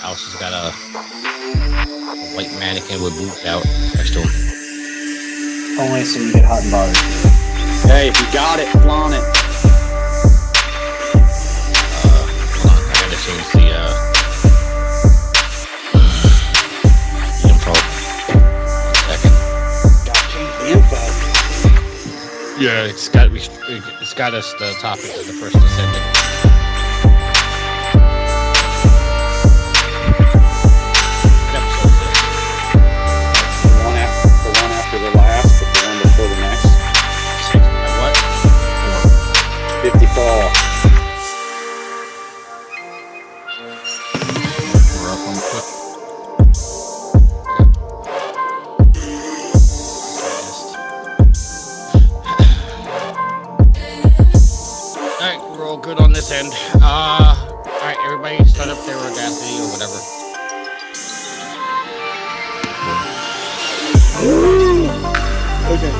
House has got a white mannequin with boobs out next to him. Only so you get hot and bothered. Hey, if you got it, flaunt it. Hold on, I gotta change the info. 1 second. Gotta change the info. Yeah, it's got us the topic of the first descendant. What episode is this? The one after the last, but the one before the next. 6 by what? 54. We're up on Twitch. Alright, we're all good on this end. Alright, everybody start up their Audacity or whatever. Okay.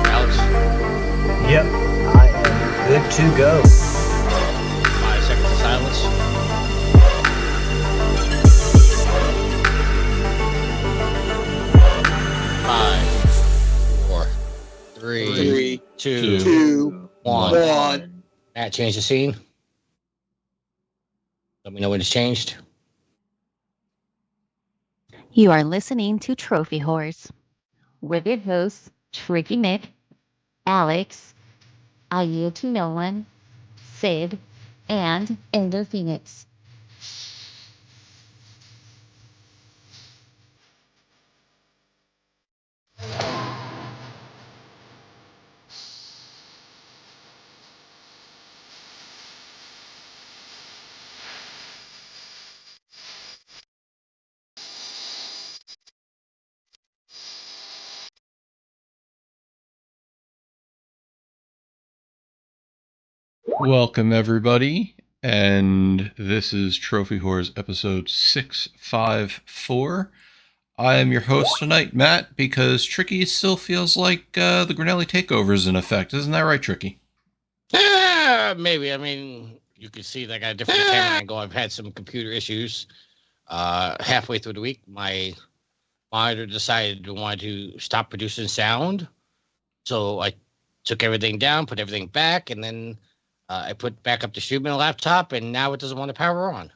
Alex, Yep, I am good to go. 5 seconds of silence. Five, 4, 3, 3, 2, 2, 1. 1. Matt, change the scene. Let me know when it's changed. You are listening to Trophy Horse with your hosts, Tricky Nick, Alex, I Yield to No One, Sid, and Ender Phoenix. Welcome, everybody, and this is Trophy Whores episode 654. I am your host tonight, Matt, because Tricky still feels like the Grinelli takeover is in effect. Isn't that right, Tricky? Maybe. I mean, you can see that I got a different camera angle. I've had some computer issues. Halfway through the week, my monitor decided to want to stop producing sound. So I took everything down, put everything back, and then I put back up the streaming laptop, and now it doesn't want to power on.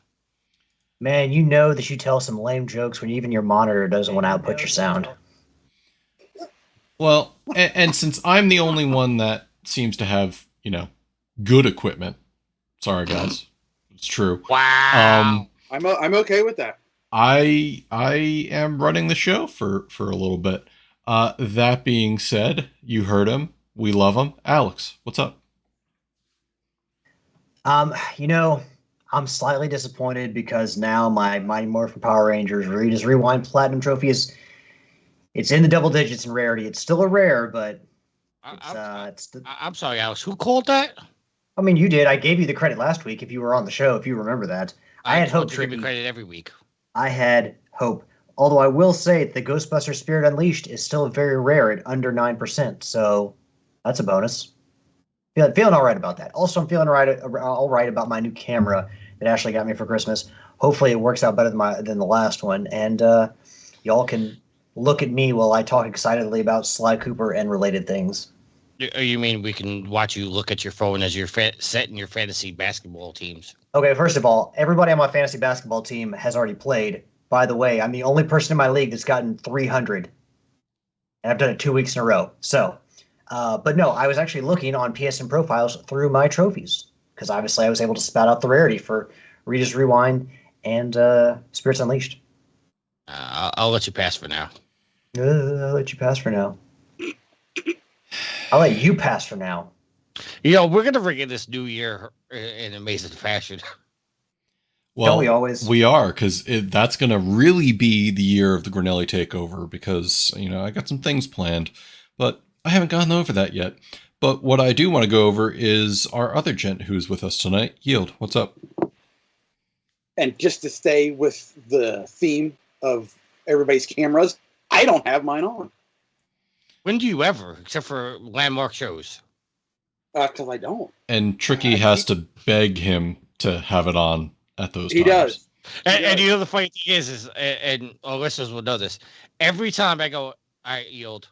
Man, you know that you tell some lame jokes when even your monitor doesn't want to output your sound. Well, and since I'm the only one that seems to have, good equipment, sorry guys, it's true. Wow. I'm okay with that. I am running the show for a little bit. That being said, you heard him. We love him. Alex, what's up? I'm slightly disappointed because now my Mighty Morphin Power Rangers Rita's Rewind Platinum Trophy it's in the double digits in rarity. It's still a rare, but I'm sorry, Alex. Who called that? I mean, you did. I gave you the credit last week if you were on the show, if you remember that. I had hope to give credit every week. I had hope. Although I will say the Ghostbuster Spirit Unleashed is still very rare at under 9%, so that's a bonus. Feeling all right about that. Also, I'm feeling all right about my new camera that Ashley got me for Christmas. Hopefully, it works out better than the last one, and y'all can look at me while I talk excitedly about Sly Cooper and related things. You mean we can watch you look at your phone as you're setting your fantasy basketball teams? Okay, first of all, everybody on my fantasy basketball team has already played. By the way, I'm the only person in my league that's gotten 300, and I've done it 2 weeks in a row. So. But no, I was actually looking on PSN profiles through my trophies because obviously I was able to spout out the rarity for Rita's Rewind and Spirits Unleashed. I'll let you pass for now. I'll let you pass for now. I'll let you pass for now. We're going to bring in this new year in amazing fashion. Well, Don't we always? We are, because that's going to really be the year of the Grinelli takeover because, I got some things planned, but I haven't gotten over that yet. But what I do want to go over is our other gent who's with us tonight. Yield, what's up? And just to stay with the theme of everybody's cameras, I don't have mine on. When do you ever, except for landmark shows? Because I don't. And Tricky has to beg him to have it on at those He times. does. And you know the funny thing is and our listeners will know this. Every time I go, all right, Yield,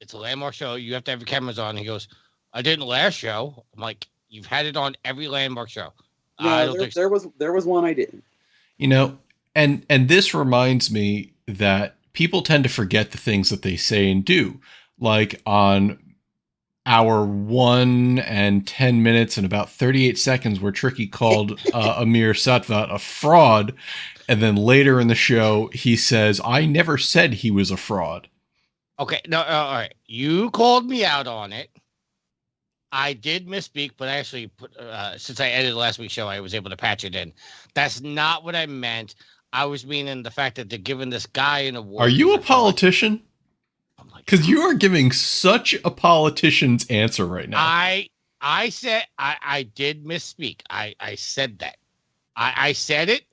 it's a landmark show. You have to have your cameras on. He goes, I didn't last show. I'm like, you've had it on every landmark show. I No, don't think there was one I didn't. You know, and this reminds me that people tend to forget the things that they say and do. Like on hour 1 and 10 minutes and about 38 seconds where Tricky called Amir Satvat a fraud. And then later in the show, he says, I never said he was a fraud. Okay, no, all right. You called me out on it. I did misspeak, but I actually put since I edited last week's show, I was able to patch it in. That's not what I meant. I was meaning the fact that they're giving this guy an award. Are you a politician? Because you are giving such a politician's answer right now. I said I did misspeak. I said that. I said it.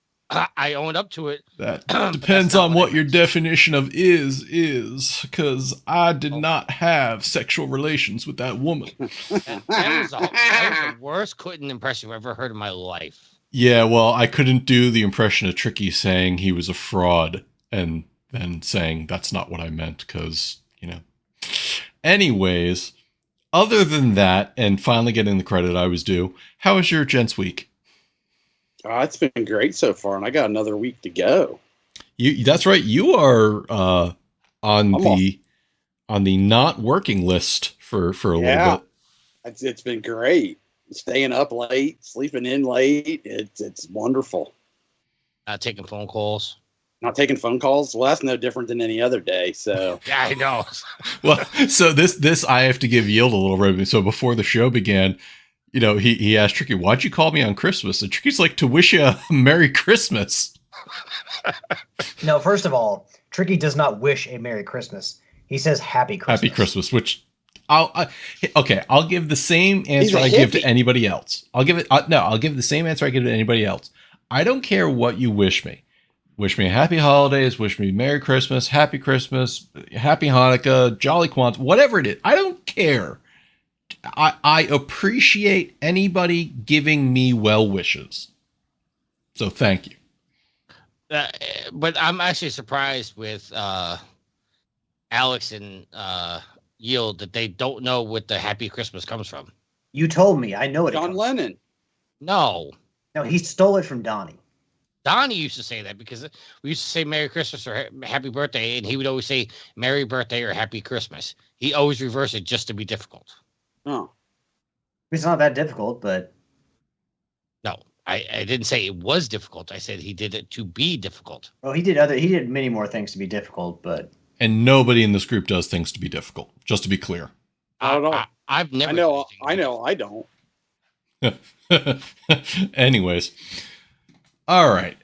I own up to it. That depends on what your definition of is, because I did not have sexual relations with that woman. That was the worst Clinton impression I've ever heard in my life. Yeah, well, I couldn't do the impression of Tricky saying he was a fraud and then saying that's not what I meant, because, you know. Anyways, other than that, and finally getting the credit I was due, how was your gents week? It's been great so far, and I got another week to go. That's right. You are on the not working list for a little bit. It's been great. Staying up late, sleeping in late. It's wonderful. Not taking phone calls. Not taking phone calls. Well, that's no different than any other day. So yeah, I know. Well, so this I have to give Yield a little ribbon. So before the show began, you know, he asked Tricky, why'd you call me on Christmas? And Tricky's like, to wish you a Merry Christmas. No, first of all, Tricky does not wish a Merry Christmas. He says Happy Christmas. Happy Christmas, which I'll give the same answer I give to anybody else. I'll give the same answer I give to anybody else. I don't care what you wish me. Wish me a happy holidays, wish me Merry Christmas, Happy Hanukkah, Jolly Kwanzaa, whatever it is. I don't care. I appreciate anybody giving me well wishes. So thank you. But I'm actually surprised with Alex and Yield that they don't know what the Happy Christmas comes from. You told me. I know it. John Lennon. No, he stole it from Donnie. Donnie used to say that because we used to say Merry Christmas or Happy Birthday, and he would always say Merry Birthday or Happy Christmas. He always reversed it just to be difficult. Oh. It's not that difficult, but... No, I didn't say it was difficult. I said he did it to be difficult. Well, he did many more things to be difficult, but... And nobody in this group does things to be difficult, just to be clear. I don't know. I've never... I know, I don't. Anyways... All right,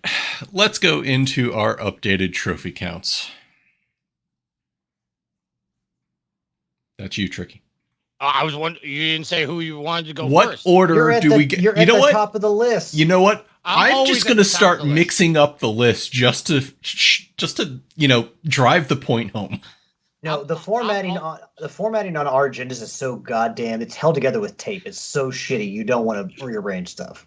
let's go into our updated trophy counts. That's you, Tricky. I was wondering, you didn't say who you wanted to go what first. What order do we get? You're at the top of the list. You know what? I'm always just going to start the mixing up the list just to drive the point home. No, the formatting on our agendas is so goddamn. It's held together with tape. It's so shitty. You don't want to rearrange stuff.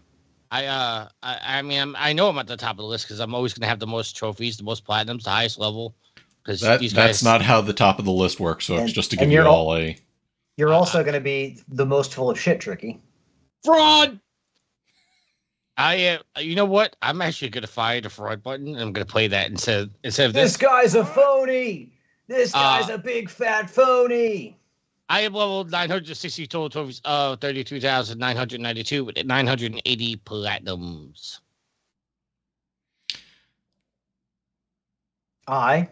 I mean, I know I'm at the top of the list because I'm always going to have the most trophies, the most platinums, the highest level. Because that's not how the top of the list works. So it's just to give you all a. You're also going to be the most full of shit, Tricky. Fraud. You know what? I'm actually going to find a fraud button, and I'm going to play that instead of this. This guy's a phony. This guy's a big fat phony. I have leveled 960 total trophies of 32,992 with 980 platinums. I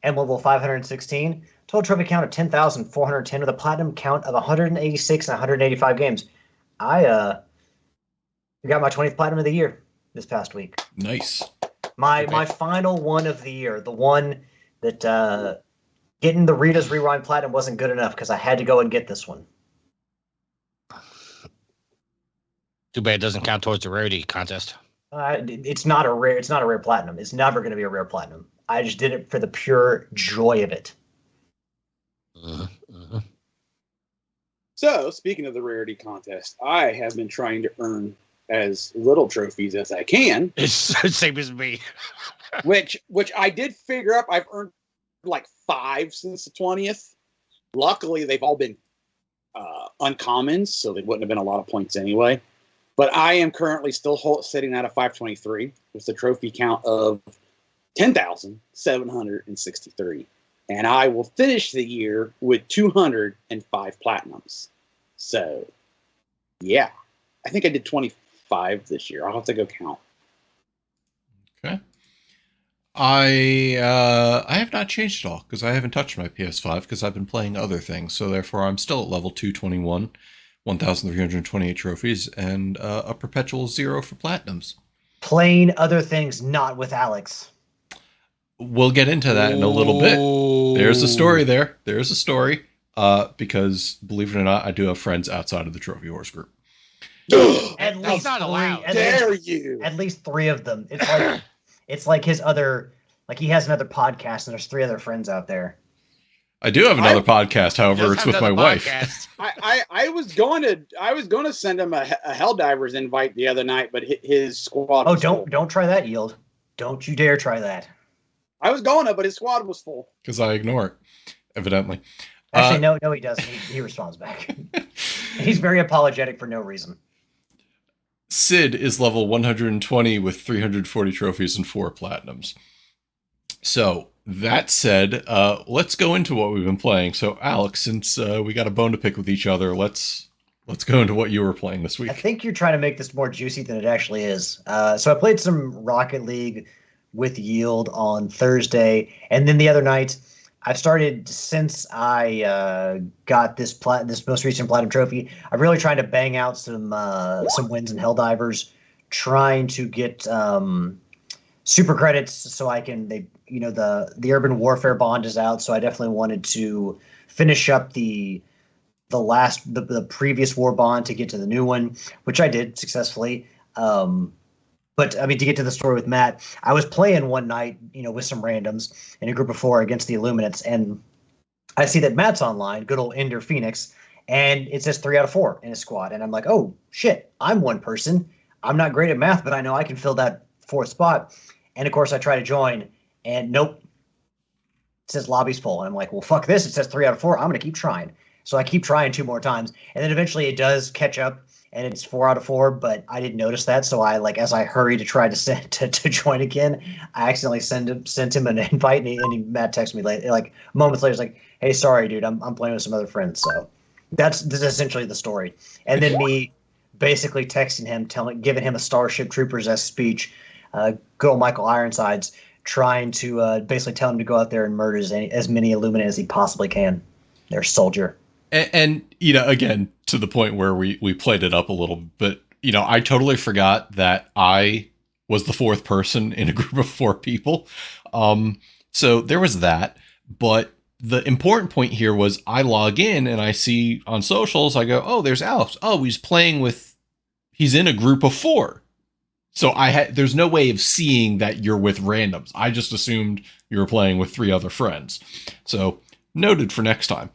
am level 516. Total trophy count of 10,410 with a platinum count of 186 and 185 games. I got my 20th platinum of the year this past week. Nice. My final one of the year, the one that getting the Rita's Rewind Platinum wasn't good enough because I had to go and get this one. Too bad it doesn't count towards the rarity contest. It's not a rare platinum. It's never going to be a rare platinum. I just did it for the pure joy of it. So, speaking of the rarity contest, I have been trying to earn as little trophies as I can. It's the same as me. which I did figure up. I've earned like 5 since the 20th. Luckily, they've all been uncommons, so they wouldn't have been a lot of points anyway. But I am currently still sitting at a 523 with a trophy count of 10,763. And I will finish the year with 205 platinums. So, yeah. I think I did 25 this year. I'll have to go count. Okay. I have not changed at all because I haven't touched my PS5 because I've been playing other things. So therefore, I'm still at level 221, 1,328 trophies, and a perpetual 0 for platinums. Playing other things, not with Alex. We'll get into that in a little bit. There's a story there. There's a story. Because believe it or not, I do have friends outside of the Trophy Horse group. At least not allowed. At least 3 of them. It's like his other, like he has another podcast, and there's 3 other friends out there. I do have another podcast, however, it's with my wife. I was going to send him a Helldivers invite the other night, but his squad. Oh, don't try that, Yield. Don't you dare try that. I was going to, but his squad was full. Because I ignore it, evidently. Actually, no, he doesn't. He responds back. He's very apologetic for no reason. Sid is level 120 with 340 trophies and 4 platinums. So, that said, let's go into what we've been playing. So, Alex, since we got a bone to pick with each other, let's go into what you were playing this week. I think you're trying to make this more juicy than it actually is. So I played some Rocket League with Yield on Thursday, and then the other night, I've started, since I got this most recent Platinum Trophy, I'm really trying to bang out some wins in Helldivers, trying to get super credits so I can, the Urban Warfare Bond is out, so I definitely wanted to finish up the previous War Bond to get to the new one, which I did successfully. But I mean, to get to the story with Matt, I was playing one night, with some randoms in a group of 4 against the Illuminates, and I see that Matt's online, good old Ender Phoenix, and it says 3 out of 4 in his squad, and I'm like, oh shit, I'm one person. I'm not great at math, but I know I can fill that 4th spot. And of course, I try to join, and nope, it says lobby's full, and I'm like, well, fuck this. It says 3 out of 4. I'm gonna keep trying. So I keep trying 2 more times, and then eventually it does catch up. And it's 4 out of 4, but I didn't notice that. So I, as I hurry to try to join again, I accidentally sent him an invite, and Matt texted me later, moments later. He's like, "Hey, sorry, dude, I'm playing with some other friends." So that's essentially the story. And then me basically texting him, giving him a Starship Troopers-esque speech, good old Michael Ironsides, trying to basically tell him to go out there and murder as many Illuminati as he possibly can. Their soldier. And again, to the point where we played it up a little, but, I totally forgot that I was the 4th person in a group of 4 people. So there was that. But the important point here was I log in and I see on socials, I go, oh, there's Alex. Oh, he's in a group of 4. So there's no way of seeing that you're with randoms. I just assumed you were playing with 3 other friends. So noted for next time.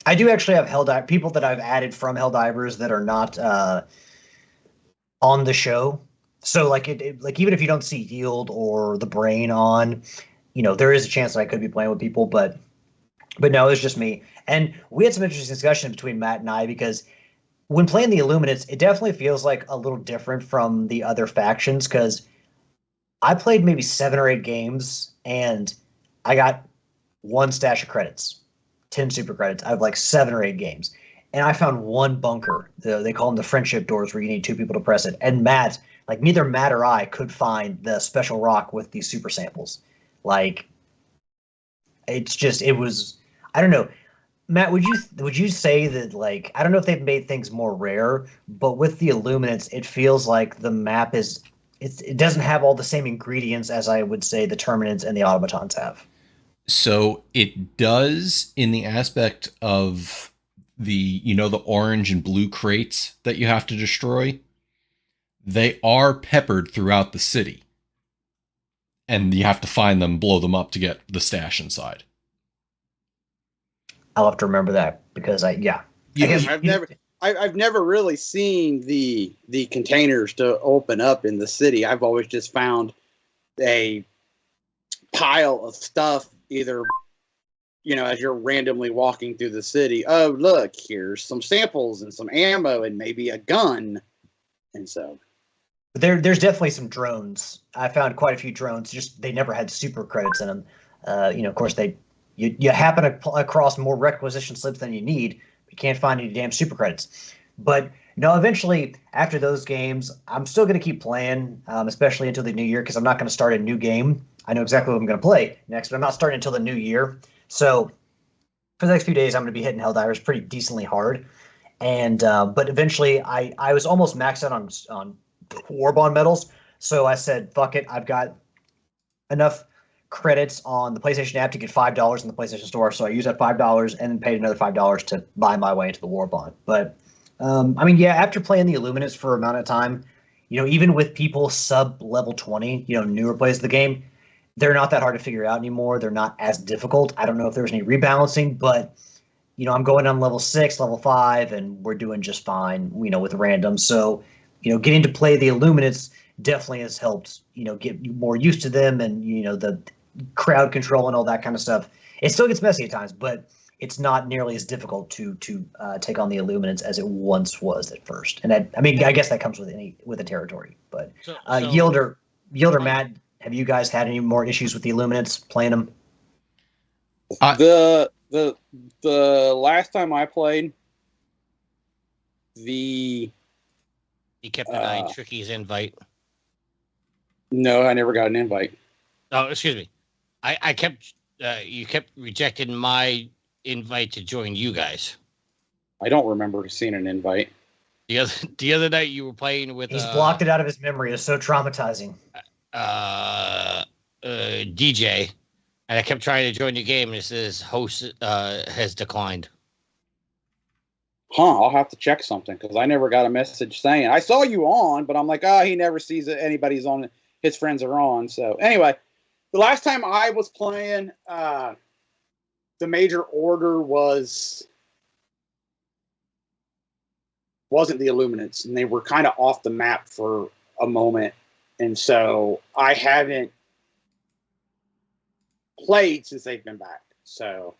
I do actually have people that I've added from Helldivers that are not on the show. So even if you don't see Yield or the Brain on, there is a chance that I could be playing with people, but no, it's just me. And we had some interesting discussion between Matt and I, because when playing the Illuminates, it definitely feels like a little different from the other factions, because I played maybe 7 or 8 games and I got 1 stash of credits. 10 super credits out of 7 or 8 games. And I found 1 bunker. They call them the friendship doors, where you need 2 people to press it. And Matt, neither Matt or I could find the special rock with these super samples. It was, I don't know. Matt, would you say that, I don't know if they've made things more rare, but with the Illuminates, it feels like the map it doesn't have all the same ingredients as I would say the Terminants and the Automatons have. So it does, in the aspect of the orange and blue crates that you have to destroy. They are peppered throughout the city. And you have to find them, blow them up to get the stash inside. I'll have to remember that, because I've I've never really seen the containers to open up in the city. I've always just found a pile of stuff, either, you know, as you're randomly walking through the city. Oh, look, here's some samples and some ammo and maybe a gun. And so there's definitely some drones. I found quite a few drones. Just they never had super credits in them. You know, of course, you happen across more requisition slips than you need. You can't find any damn super credits. But no, eventually after those games, I'm still going to keep playing, especially until the new year, because I'm not going to start a new game. I know exactly what I'm going to play next, but I'm not starting until the new year. So for the next few days, I'm going to be hitting Helldivers pretty decently hard. And but eventually, I was almost maxed out on Warbond medals. So I said, fuck it. I've got enough credits on the PlayStation app to get $5 in the PlayStation Store. So I used that $5 and then paid another $5 to buy my way into the Warbond. But I mean, yeah, after playing the Illuminates for an amount of time, you know, even with people sub level 20, you know, newer players of the game, they're not that hard to figure out anymore. They're not as difficult. I don't know if there's any rebalancing, but you know, I'm going on level 6, level 5, and we're doing just fine, you know, with random. So, you know, getting to play the Illuminates definitely has helped, you know, get more used to them and, you know, the crowd control and all that kind of stuff. It still gets messy at times, but it's not nearly as difficult to take on the Illuminates as it once was at first. And I mean, I guess that comes with the territory. But Yielder, Matt, have you guys had any more issues with the Illuminates playing them? The last time I played, he kept denying Tricky's invite. No, I never got an invite. Oh, excuse me. I kept you kept rejecting my invite to join you guys. I don't remember seeing an invite. The other night you were playing with. He's blocked it out of his memory. It's so traumatizing. DJ, and I kept trying to join the game, and it says host has declined. I'll have to check something because I never got a message saying I saw you on, but I'm like, he never sees it. Anybody's on. His friends are on. So anyway, the last time I was playing, the major order wasn't the Illuminates, and they were kind of off the map for a moment, and so I haven't played since they've been back. So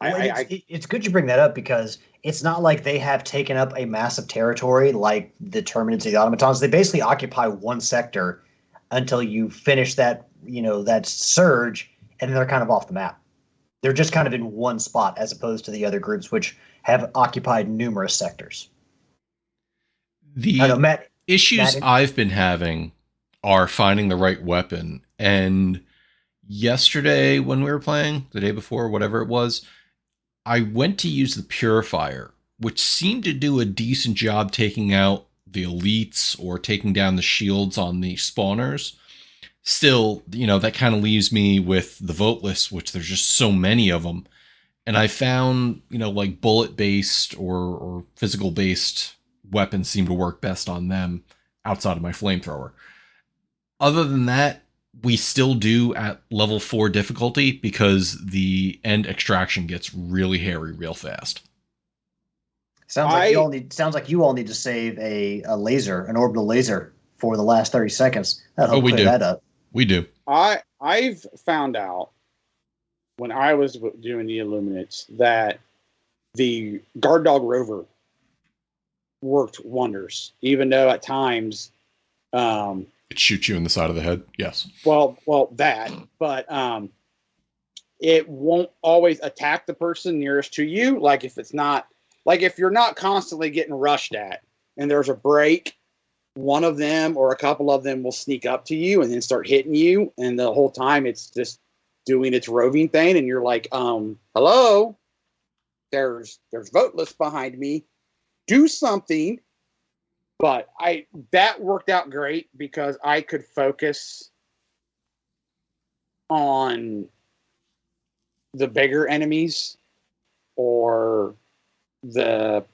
it's good you bring that up because it's not like they have taken up a massive territory like the Terminids or the Automatons. They basically occupy one sector until you finish that, you know, that surge, and then they're kind of off the map. They're just kind of in one spot as opposed to the other groups which have occupied numerous sectors. The issues I've been having are finding the right weapon. And yesterday when we were playing, the day before, whatever it was, I went to use the Purifier, which seemed to do a decent job taking out the elites or taking down the shields on the spawners. Still, you know, that kind of leaves me with the voteless, which there's just so many of them. And I found, you know, like bullet-based or physical-based weapons seem to work best on them outside of my flamethrower. Other than that, we still do at level 4 difficulty because the end extraction gets really hairy real fast. Sounds like you all need to save a laser, an orbital laser, for the last 30 seconds. That'll clear that up. We do. I've found out when I was doing the Illuminates that the Guard Dog Rover worked wonders, even though at times it shoots you in the side of the head. Yes. Well, that, but it won't always attack the person nearest to you. Like if you're not constantly getting rushed at and there's a break, one of them or a couple of them will sneak up to you and then start hitting you. And the whole time it's just doing its roving thing. And you're like, hello, there's voteless behind me. Do something. But that worked out great because I could focus on the bigger enemies or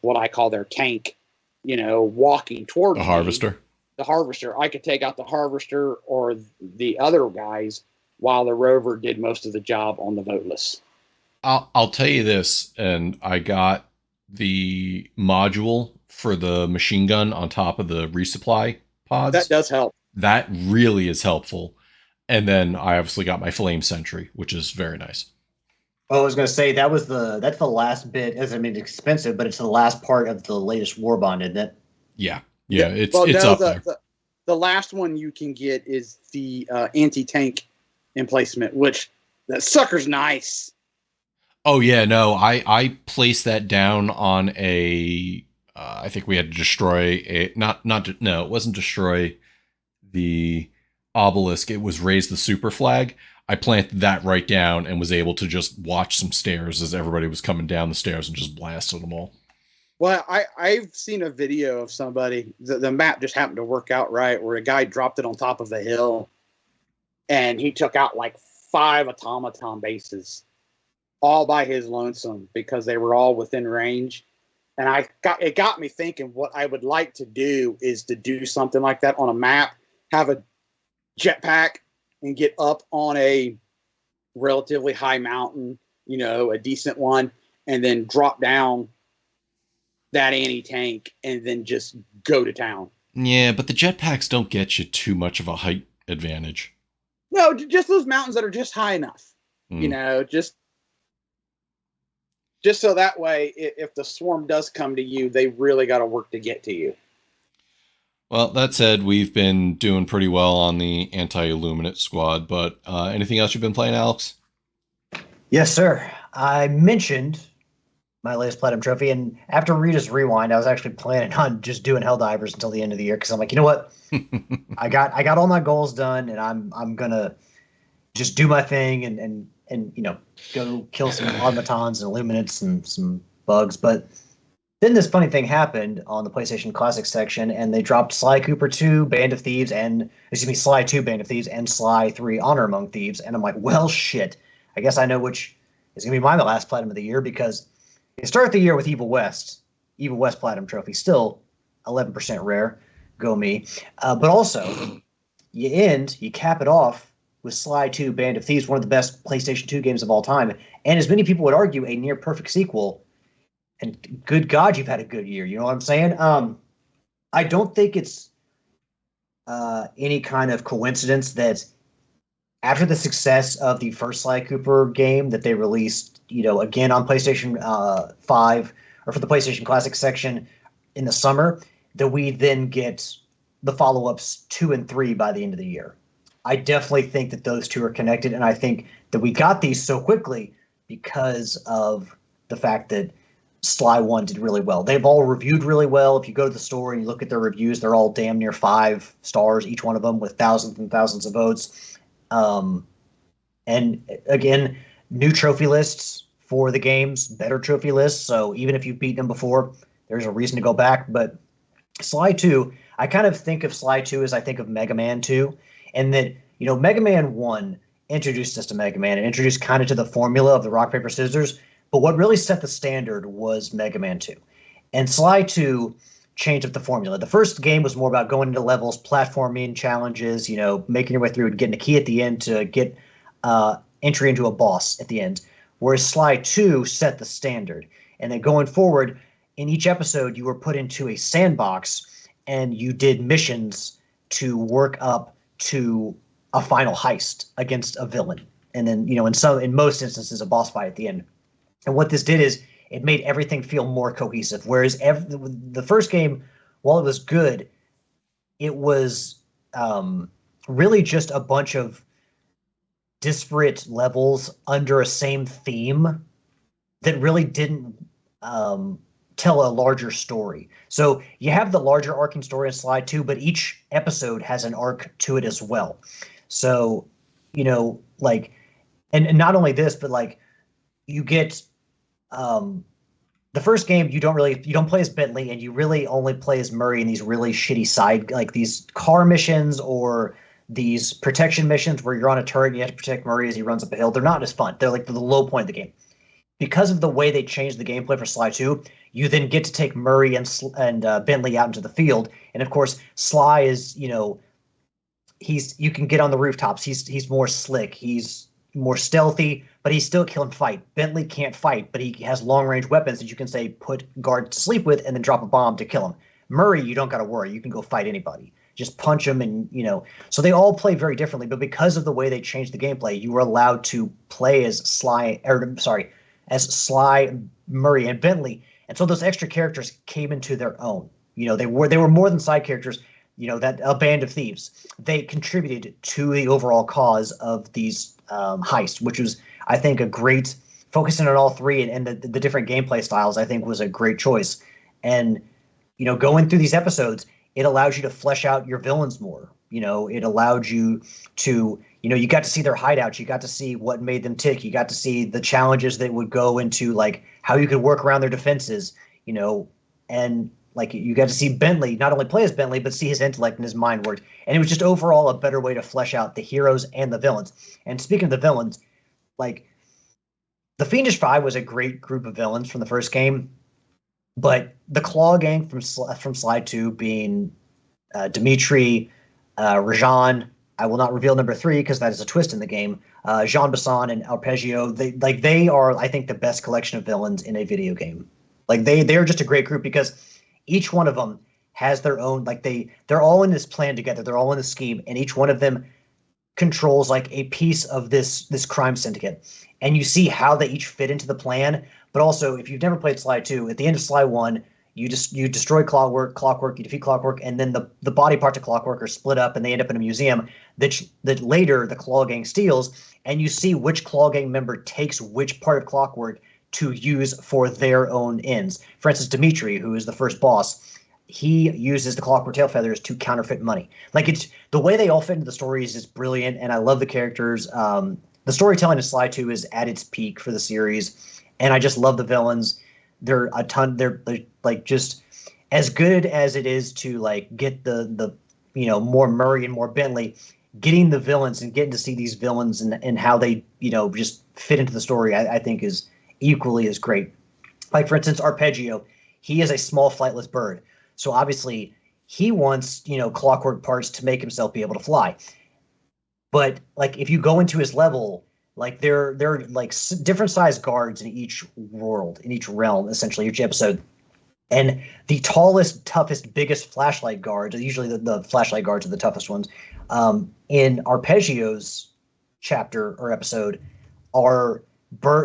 what I call their tank, you know, walking toward the harvester. The harvester. I could take out the harvester or the other guys while the rover did most of the job on the voteless. I'll tell you this, and I got the module for the machine gun on top of the resupply pods. That does help. That really is helpful. And then I obviously got my flame sentry, which is very nice. Oh, I was going to say that's the last bit. As I mean, it's expensive, but it's the last part of the latest war bond, isn't it? Yeah, it's up there. The last one you can get is the anti-tank emplacement, which that sucker's nice. Oh yeah, no, I placed that down on a. I think we had to destroy it wasn't destroy the obelisk. It was raise the super flag. I planted that right down and was able to just watch some stairs as everybody was coming down the stairs and just blasted them all. Well, I've seen a video of somebody. The map just happened to work out right, where a guy dropped it on top of a hill, and he took out like 5 automaton bases, all by his lonesome, because they were all within range. And it got me thinking, what I would like to do is to do something like that on a map, have a jetpack and get up on a relatively high mountain, a decent one, and then drop down that anti-tank and then just go to town. Yeah, but the jetpacks don't get you too much of a height advantage. No, just those mountains that are just high enough, just so that way, if the swarm does come to you, they really got to work to get to you. Well, that said, we've been doing pretty well on the anti-illuminate squad, but anything else you've been playing, Alex? Yes, sir. I mentioned my latest platinum trophy, and after Rita's Rewind, I was actually planning on just doing Helldivers until the end of the year, because I'm like, you know what? I got all my goals done, and I'm gonna just do my thing and go kill some automatons and illuminates and some bugs. But then this funny thing happened on the PlayStation Classic section, and they dropped Sly Cooper 2, Band of Thieves, Sly 2, Band of Thieves, and Sly 3, Honor Among Thieves. And I'm like, well, shit. I guess I know which is going to be my last platinum of the year, because you start the year with Evil West Platinum Trophy, still 11% rare. Go me. But also, you cap it off with Sly 2, Band of Thieves, one of the best PlayStation 2 games of all time. And as many people would argue, a near perfect sequel. And good God, you've had a good year. You know what I'm saying? I don't think it's any kind of coincidence that after the success of the first Sly Cooper game that they released, again on PlayStation 5 or for the PlayStation Classic section in the summer, that we then get the follow-ups 2 and 3 by the end of the year. I definitely think that those two are connected, and I think that we got these so quickly because of the fact that Sly 1 did really well. They've all reviewed really well. If you go to the store and you look at their reviews, they're all damn near 5 stars, each one of them, with thousands and thousands of votes. And again, new trophy lists for the games, better trophy lists. So even if you've beaten them before, there's a reason to go back. But Sly 2, I kind of think of Sly 2 as I think of Mega Man 2. And that, Mega Man 1 introduced us to Mega Man and introduced kind of to the formula of the rock, paper, scissors. But what really set the standard was Mega Man 2. And Sly 2 changed up the formula. The first game was more about going into levels, platforming, challenges, making your way through and getting a key at the end to get entry into a boss at the end. Whereas Sly 2 set the standard. And then going forward, in each episode, you were put into a sandbox and you did missions to work up to a final heist against a villain. And then, in most instances, a boss fight at the end. And what this did is it made everything feel more cohesive. Whereas the first game, while it was good, it was really just a bunch of disparate levels under a same theme that really didn't tell a larger story. So you have the larger arcing story in Sly 2, but each episode has an arc to it as well. So, and not only this, but you get the first game, you don't play as Bentley, and you really only play as Murray in these really shitty side, these car missions or these protection missions where you're on a turret and you have to protect Murray as he runs up a hill. They're not as fun. They're the low point of the game. Because of the way they changed the gameplay for Sly 2, you then get to take Murray and Bentley out into the field. And of course, Sly is, you can get on the rooftops. He's more slick. He's, more stealthy, but he still can fight. Bentley can't fight, but he has long-range weapons that you can say put guards to sleep with and then drop a bomb to kill him. Murray, you don't got to worry. You can go fight anybody. Just punch him and, So they all play very differently, but because of the way they changed the gameplay, you were allowed to play as Sly, Murray, and Bentley. And so those extra characters came into their own. They were more than side characters. That a band of thieves, they contributed to the overall cause of these heists, which was, I think, a great focusing on all three and the different gameplay styles. I think was a great choice. And going through these episodes, it allows you to flesh out your villains more. It allowed you to, you got to see their hideouts, you got to see what made them tick, you got to see the challenges that would go into like how you could work around their defenses, and like you got to see Bentley not only play as Bentley, but see his intellect and his mind worked. And it was just overall a better way to flesh out the heroes and the villains. And speaking of the villains, like the Fiendish Five was a great group of villains from the first game, but the Claw Gang from Sly 2 being Dimitri, Rajan, I will not reveal number 3 because that is a twist in the game, Jean Bassan and Arpeggio, they are, I think, the best collection of villains in a video game. Like they are just a great group because each one of them has their own, like they're all in this plan together. They're all in this scheme, and each one of them controls like a piece of this crime syndicate. And you see how they each fit into the plan. But also, if you've never played Sly 2, at the end of Sly 1, you destroy Clockwork, you defeat Clockwork, and then the body parts of Clockwork are split up and they end up in a museum that later the Claw Gang steals, and you see which Claw Gang member takes which part of Clockwork to use for their own ends. For instance, Dimitri, who is the first boss, he uses the Clockwork Tail Feathers to counterfeit money. Like it's the way they all fit into the stories is brilliant, and I love the characters. The storytelling in Sly 2 is at its peak for the series, and I just love the villains. They're a ton. They're like just as good as it is to like get the more Murray and more Bentley. Getting the villains and getting to see these villains and how they just fit into the story, I think is equally as great. Like for instance, Arpeggio, he is a small flightless bird, so obviously he wants clockwork parts to make himself be able to fly. But like if you go into his level, like they're like different size guards in each world, in each realm, essentially each episode. And the tallest, toughest, biggest flashlight guards, usually the flashlight guards are the toughest ones, in Arpeggio's chapter or episode, are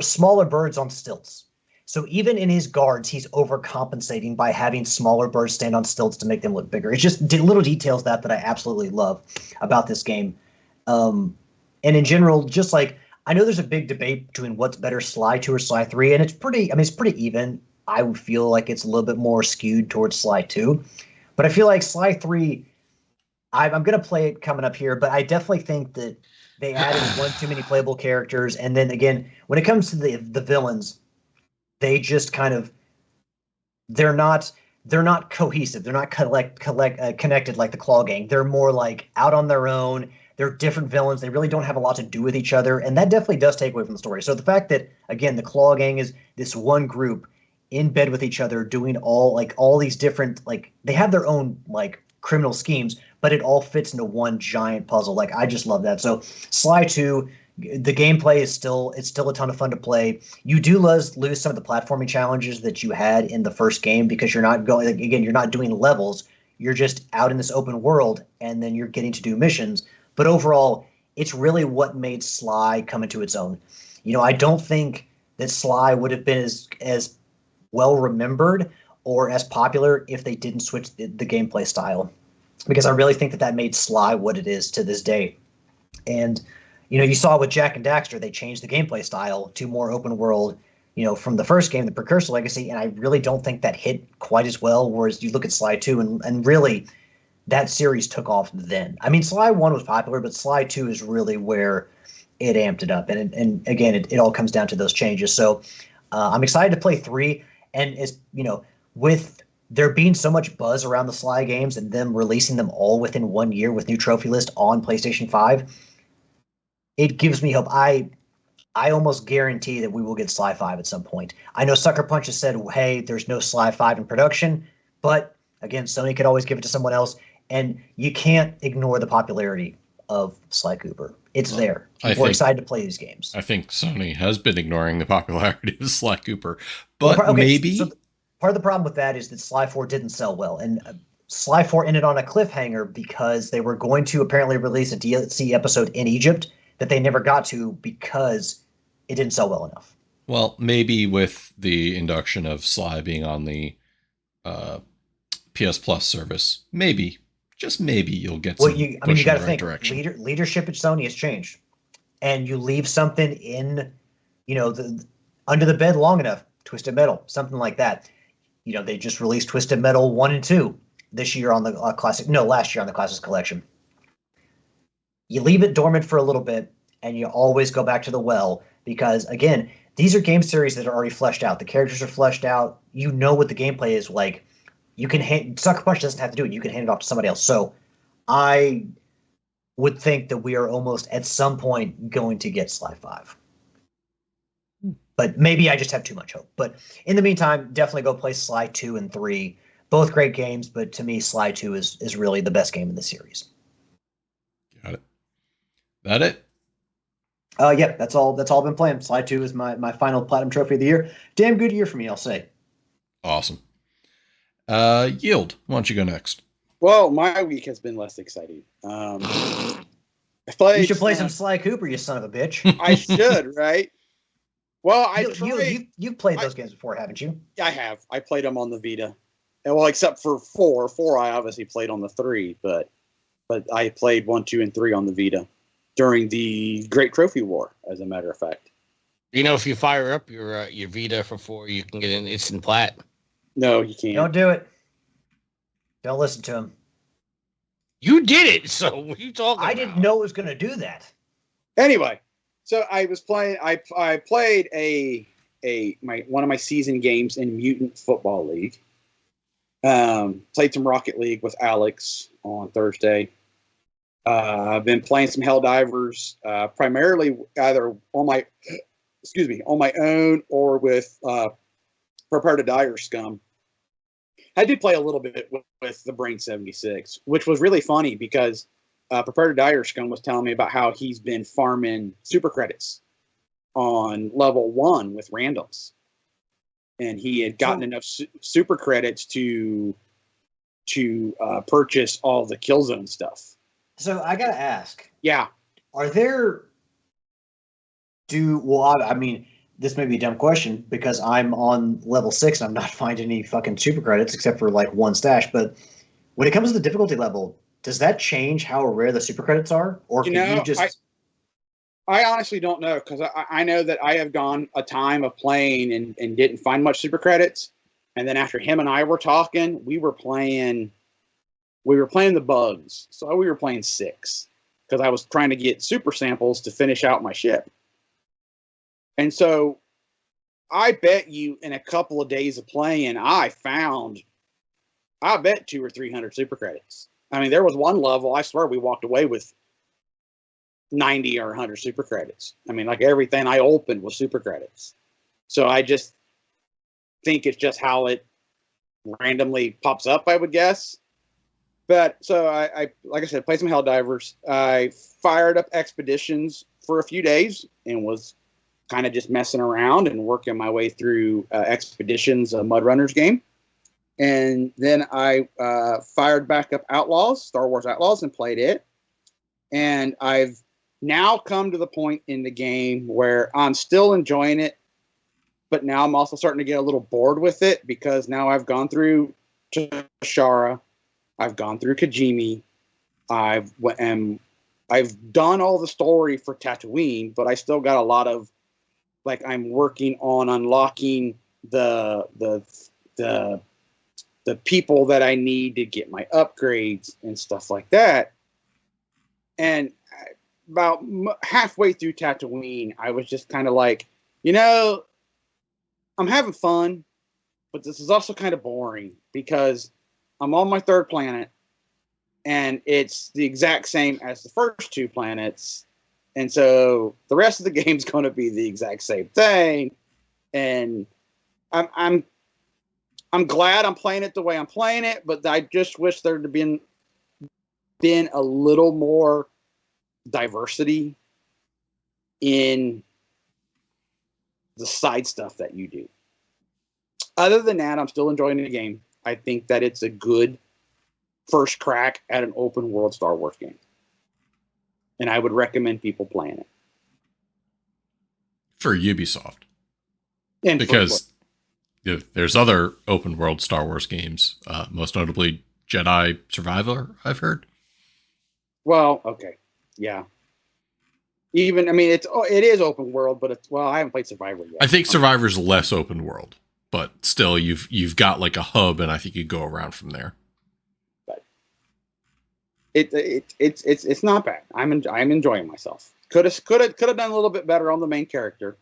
smaller birds on stilts. So even in his guards, he's overcompensating by having smaller birds stand on stilts to make them look bigger. It's just little details that I absolutely love about this game. And in general, just like, I know there's a big debate between what's better, Sly 2 or Sly 3, and it's pretty even. I would feel like it's a little bit more skewed towards Sly 2. But I feel like Sly 3, I'm going to play it coming up here, but I definitely think that they added one too many playable characters. And then again, when it comes to the villains, they just kind of, they're not cohesive. They're not connected like the Claw Gang. They're more like out on their own. They're different villains. They really don't have a lot to do with each other. And that definitely does take away from the story. So the fact that, again, the Claw Gang is this one group in bed with each other, doing all these different, like, they have their own like criminal schemes, but it all fits into one giant puzzle. Like, I just love that. So Sly 2, the gameplay is still a ton of fun to play. You do lose some of the platforming challenges that you had in the first game because you're not going, again, you're not doing levels. You're just out in this open world, and then you're getting to do missions. But overall, it's really what made Sly come into its own. I don't think that Sly would have been as well remembered or as popular if they didn't switch the gameplay style, because I really think that made Sly what it is to this day. And you saw with Jak and Daxter, they changed the gameplay style to more open world, from the first game, the Precursor Legacy, and I really don't think that hit quite as well. Whereas you look at Sly 2 and really that series took off then. I mean, Sly 1 was popular, but Sly 2 is really where it amped it up. And again, it all comes down to those changes. So I'm excited to play 3. And as with there being so much buzz around the Sly games and them releasing them all within 1 year with new trophy list on PlayStation 5, it gives me hope. I almost guarantee that we will get Sly 5 at some point. I know Sucker Punch has said, hey, there's no Sly 5 in production, but again, Sony could always give it to someone else, and you can't ignore the popularity of Sly Cooper. It's Well, there. People are excited to play these games. I think Sony has been ignoring the popularity of Sly Cooper, but Well, maybe. So part of the problem with that is that Sly 4 didn't sell well, and Sly 4 ended on a cliffhanger because they were going to apparently release a DLC episode in Egypt that they never got to because it didn't sell well enough. Well, maybe with the induction of Sly being on the PS Plus service, maybe, just maybe, you'll get some You push in got the to right think direction. leadership at Sony has changed, and you leave something in, under the bed long enough, Twisted Metal, something like that. They just released Twisted Metal 1 and 2 this year on the last year on the Classics Collection. You leave it dormant for a little bit, and you always go back to the well, because, again, these are game series that are already fleshed out. The characters are fleshed out. You know what the gameplay is like. You can Sucker Punch doesn't have to do it. You can hand it off to somebody else. So I would think that we are almost at some point going to get Sly 5. But maybe I just have too much hope. But in the meantime, definitely go play Sly 2 and 3. Both great games, but to me, Sly 2 is really the best game in the series. Got it. That it? Yeah, that's all I've been playing. Sly 2 is my final Platinum Trophy of the year. Damn good year for me, I'll say. Awesome. Yield, why don't you go next? Well, my week has been less exciting. You should play some Sly Cooper, you son of a bitch. I should, right? Well, you've played those games before, haven't you? I have. I played them on the Vita. And, well, except for 4. 4 I obviously played on the 3, but I played 1, 2, and 3 on the Vita during the Great Trophy War, as a matter of fact. If you fire up your Vita for 4, you can get an instant plat. No, you can't. Don't do it. Don't listen to him. You did it, so what are you talking about? I didn't know it was going to do that. Anyway, so I was playing. I played one of my season games in Mutant Football League. Played some Rocket League with Alex on Thursday. I've been playing some Helldivers, primarily either on my own or with Prepare to Die or Scum. I did play a little bit with the Brain 76, which was really funny because Prepare to Die or Scum was telling me about how he's been farming super credits on level 1 with randoms. And he had gotten enough super credits to purchase all the Killzone stuff. So I gotta ask. Yeah. Are there? I mean, this may be a dumb question because I'm on level 6 and I'm not finding any fucking super credits except for like one stash. But when it comes to the difficulty level, does that change how rare the super credits are, or can you just? I honestly don't know, because I know that I have gone a time of playing and didn't find much super credits, and then after him and I were talking, we were playing the bugs, so we were playing 6 because I was trying to get super samples to finish out my ship, and so I bet you in a couple of days of playing, I bet 200 or 300 super credits. I mean, there was one level I swear we walked away with 90 or 100 super credits. I mean, like everything I opened was super credits. So I just think it's just how it randomly pops up, I would guess. But so I like I said, played some Helldivers. I fired up Expeditions for a few days and was kind of just messing around and working my way through Expeditions, a Mud Runners game. And then I fired back up Outlaws, Star Wars Outlaws, and played it. And I've now come to the point in the game where I'm still enjoying it, but now I'm also starting to get a little bored with it because now I've gone through Shara, I've gone through Kajimi, I've done all the story for Tatooine, but I still got a lot of, like, I'm working on unlocking the people that I need to get my upgrades and stuff like that. And about halfway through Tatooine, I was just kind of like, I'm having fun, but this is also kind of boring because I'm on my 3rd planet and it's the exact same as the first 2 planets. And so the rest of the game's going to be the exact same thing. And I'm glad I'm playing it the way I'm playing it, but I just wish there had been a little more diversity in the side stuff that you do. Other than that, I'm still enjoying the game. I think that it's a good first crack at an open world Star Wars game. And I would recommend people playing it. For Ubisoft. And because there's other open world Star Wars games, most notably Jedi Survivor, I've heard. Well, okay. Yeah. Even, I mean, it is open world, but it's, well, I haven't played Survivor yet. I think Survivor's less open world, but still you've got like a hub, and I think you go around from there. But it's not bad. I'm enjoying myself. Could have done a little bit better on the main character,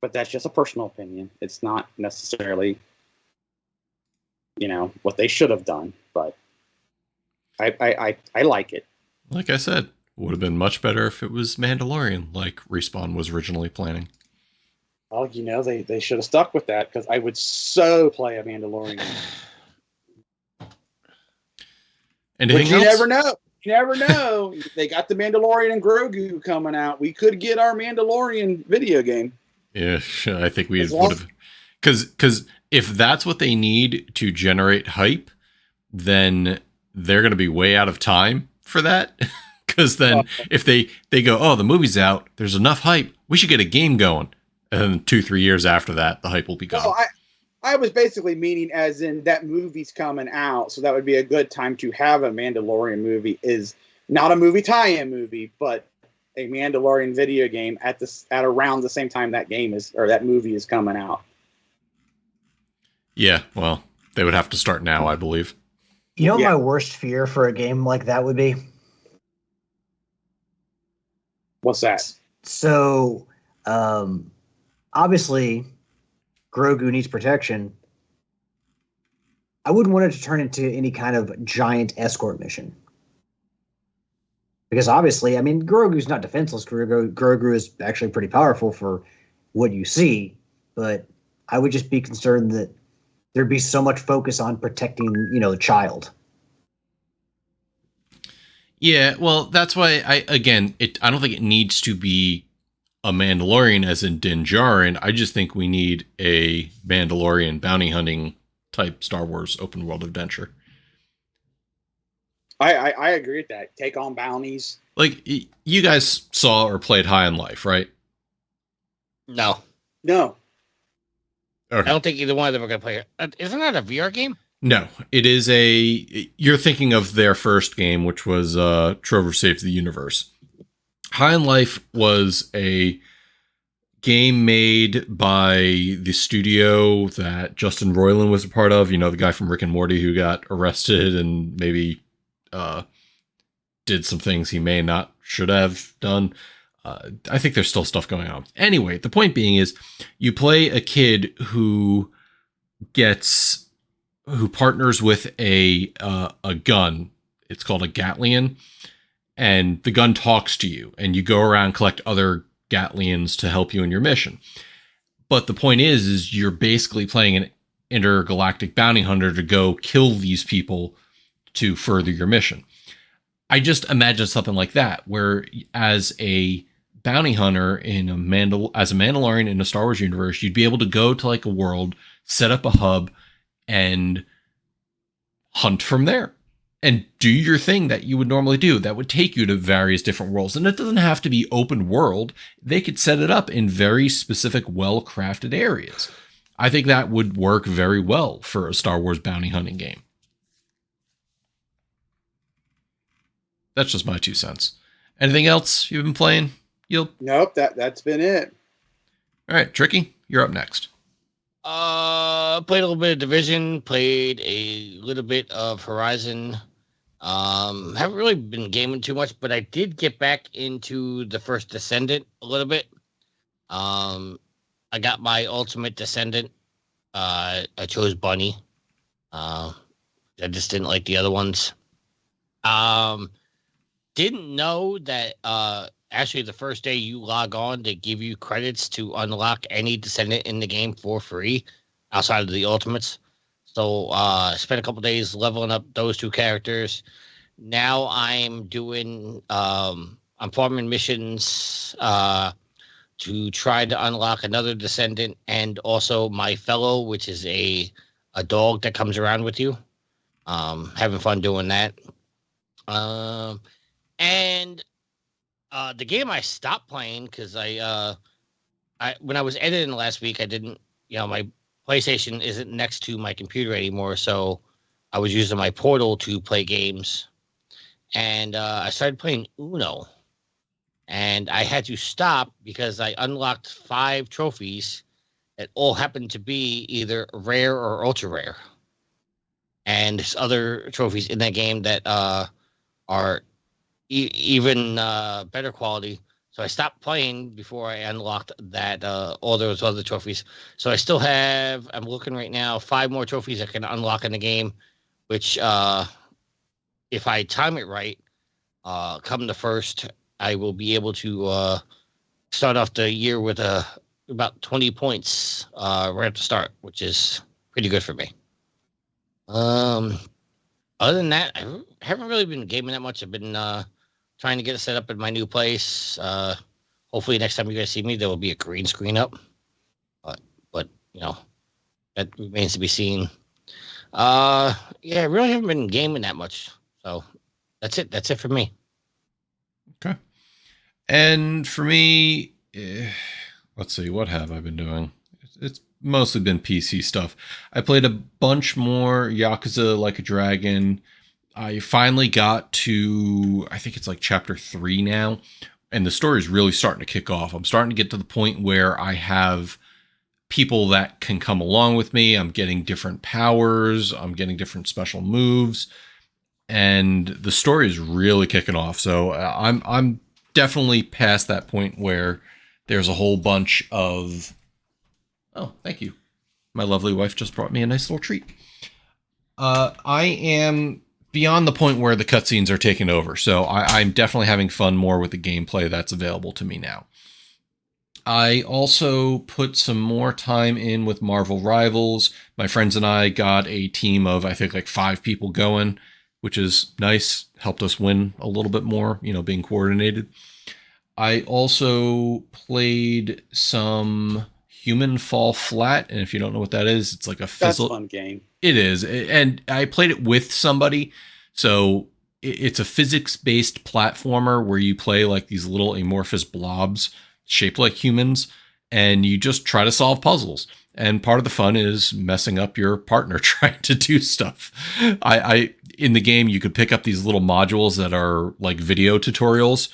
but that's just a personal opinion. It's not necessarily, what they should have done. But I like it. Like I said, would have been much better if it was Mandalorian, like Respawn was originally planning. Well, they should have stuck with that, because I would so play a Mandalorian. Anything but you else? never know. You never know. They got the Mandalorian and Grogu coming out. We could get our Mandalorian video game. Yeah, I think we would have. Because if that's what they need to generate hype, then they're going to be way out of time for that. Because then if they go, oh, the movie's out, there's enough hype, we should get a game going. And then 2-3 years after that, the hype will be gone. Well, I was basically meaning as in that movie's coming out, so that would be a good time to have a Mandalorian movie. Is not a movie tie-in movie, but a Mandalorian video game at around the same time that game is, or that movie is coming out. Yeah, well, they would have to start now, I believe. You know what my worst fear for a game like that would be? What's that? So, obviously, Grogu needs protection. I wouldn't want it to turn into any kind of giant escort mission. Because obviously, I mean, Grogu's not defenseless. Grogu is actually pretty powerful for what you see. But I would just be concerned that there'd be so much focus on protecting, the child. Yeah, well, that's why I don't think it needs to be a Mandalorian as in Din Djarin. I just think we need a Mandalorian bounty hunting type Star Wars open world adventure. I agree with that. Take on bounties. Like, you guys saw or played High on Life, right? No. No. Okay. I don't think either one of them are going to play it. Isn't that a VR game? No, it is you're thinking of their first game, which was Trover Saves the Universe. High on Life was a game made by the studio that Justin Roiland was a part of. The guy from Rick and Morty who got arrested and maybe did some things he may not should have done. I think there's still stuff going on. Anyway, the point being is you play a kid who partners with a gun. It's called a Gatlian, and the gun talks to you, and you go around collect other Gatlians to help you in your mission. But the point is you're basically playing an intergalactic bounty hunter to go kill these people to further your mission. I just imagine something like that, where as a bounty hunter as a Mandalorian in a Star Wars universe, you'd be able to go to like a world, set up a hub, and hunt from there and do your thing that you would normally do. That would take you to various different worlds. And it doesn't have to be open world. They could set it up in very specific, well-crafted areas. I think that would work very well for a Star Wars bounty hunting game. That's just my 2 cents. Anything else you've been playing? Nope, that's been it. All right, Tricky, you're up next. Played a little bit of Division, played a little bit of Horizon. Haven't really been gaming too much, but I did get back into the first Descendant a little bit. I got my ultimate Descendant. I chose Bunny. I just didn't like the other ones. Didn't know that actually the first day you log on, they give you credits to unlock any Descendant in the game for free outside of the ultimates. So spent a couple days leveling up those 2 characters. Now I'm doing I'm farming missions to try to unlock another descendant, and also my fellow, which is a dog that comes around with you. Having fun doing that. And the game I stopped playing because I when I was editing last week, I didn't, my PlayStation isn't next to my computer anymore, so I was using my portal to play games, and I started playing Uno, and I had to stop because I unlocked 5 trophies that all happened to be either rare or ultra rare, and there's other trophies in that game that are even better quality. So I stopped playing before I unlocked that all those other trophies. So I still have, I'm looking right now, 5 more trophies I can unlock in the game, which if I time it right, come the first, I will be able to start off the year with about 20 points right at the start, which is pretty good for me. Other than that, I haven't really been gaming that much. I've been trying to get it set up in my new place. Hopefully next time you guys see me, there will be a green screen up. But that remains to be seen. Yeah, I really haven't been gaming that much. So that's it. That's it for me. Okay. And for me, let's see, what have I been doing? It's mostly been PC stuff. I played a bunch more Yakuza Like a Dragon. I finally got to, I think it's like chapter 3 now, and the story is really starting to kick off. I'm starting to get to the point where I have people that can come along with me. I'm getting different powers. I'm getting different special moves, and the story is really kicking off. So I'm definitely past that point where there's a whole bunch of, oh, thank you. My lovely wife just brought me a nice little treat. I am beyond the point where the cutscenes are taking over. So I'm definitely having fun more with the gameplay that's available to me now. I also put some more time in with Marvel Rivals. My friends and I got a team of, I think, like 5 people going, which is nice. Helped us win a little bit more, being coordinated. I also played some Human Fall Flat, and if you don't know what that is, it's like a fizzle. That's a fun game. It is, and I played it with somebody, so it's a physics-based platformer where you play like these little amorphous blobs shaped like humans, and you just try to solve puzzles. And part of the fun is messing up your partner trying to do stuff. I in the game, you could pick up these little modules that are like video tutorials.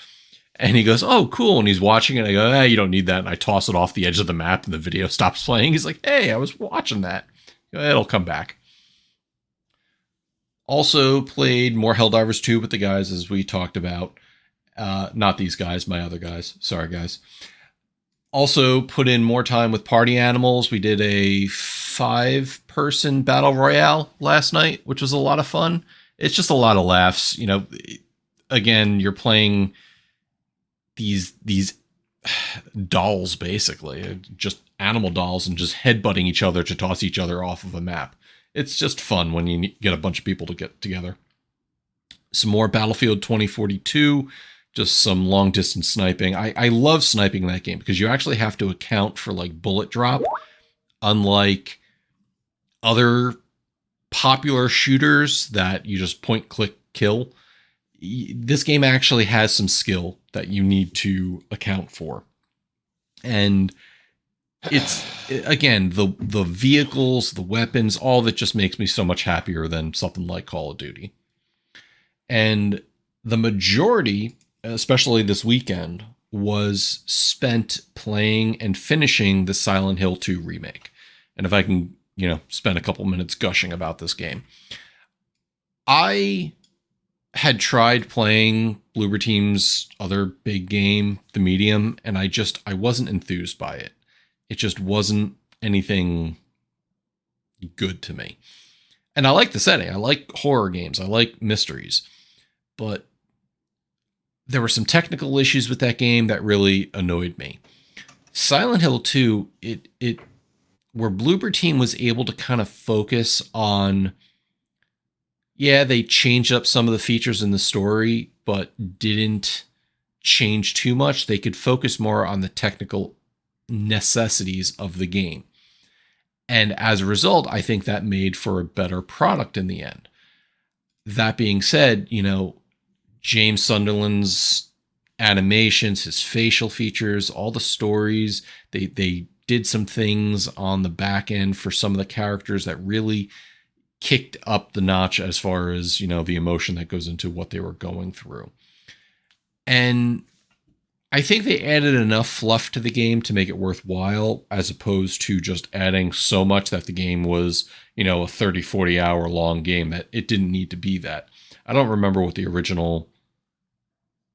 And he goes, oh, cool. And he's watching it. I go, you don't need that. And I toss it off the edge of the map and the video stops playing. He's like, hey, I was watching that. It'll come back. Also played more Helldivers 2 with the guys, as we talked about. Not these guys, my other guys. Sorry, guys. Also put in more time with Party Animals. We did a 5-person battle royale last night, which was a lot of fun. It's just a lot of laughs. Again, you're playing these dolls, basically, just animal dolls, and just headbutting each other to toss each other off of a map. It's just fun when you get a bunch of people to get together. Some more Battlefield 2042, just some long distance sniping. I love sniping that game because you actually have to account for like bullet drop, unlike other popular shooters that you just point, click, kill. This game actually has some skill that you need to account for. And it's, again, the vehicles, the weapons, all of it just makes me so much happier than something like Call of Duty. And the majority, especially this weekend, was spent playing and finishing the Silent Hill 2 remake. And if I can, spend a couple minutes gushing about this game. I had tried playing Bloober Team's other big game, The Medium, and I wasn't enthused by it. It just wasn't anything good to me. And I like the setting. I like horror games. I like mysteries. But there were some technical issues with that game that really annoyed me. Silent Hill 2, where Bloober Team was able to kind of focus on, they changed up some of the features in the story, but didn't change too much. They could focus more on the technical necessities of the game. And as a result, I think that made for a better product in the end. That being said, James Sunderland's animations, his facial features, all the stories, they did some things on the back end for some of the characters that really kicked up the notch as far as, the emotion that goes into what they were going through. And I think they added enough fluff to the game to make it worthwhile, as opposed to just adding so much that the game was, a 30, 40 hour long game that it didn't need to be that. I don't remember what the original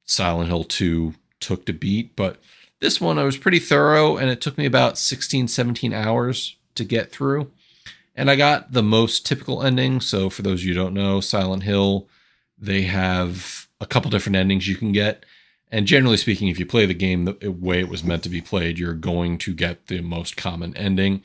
Silent Hill 2 took to beat, but this one I was pretty thorough, and it took me about 16, 17 hours to get through. And I got the most typical ending. So for those of you who don't know, Silent Hill, they have a couple different endings you can get. And generally speaking, if you play the game the way it was meant to be played, you're going to get the most common ending.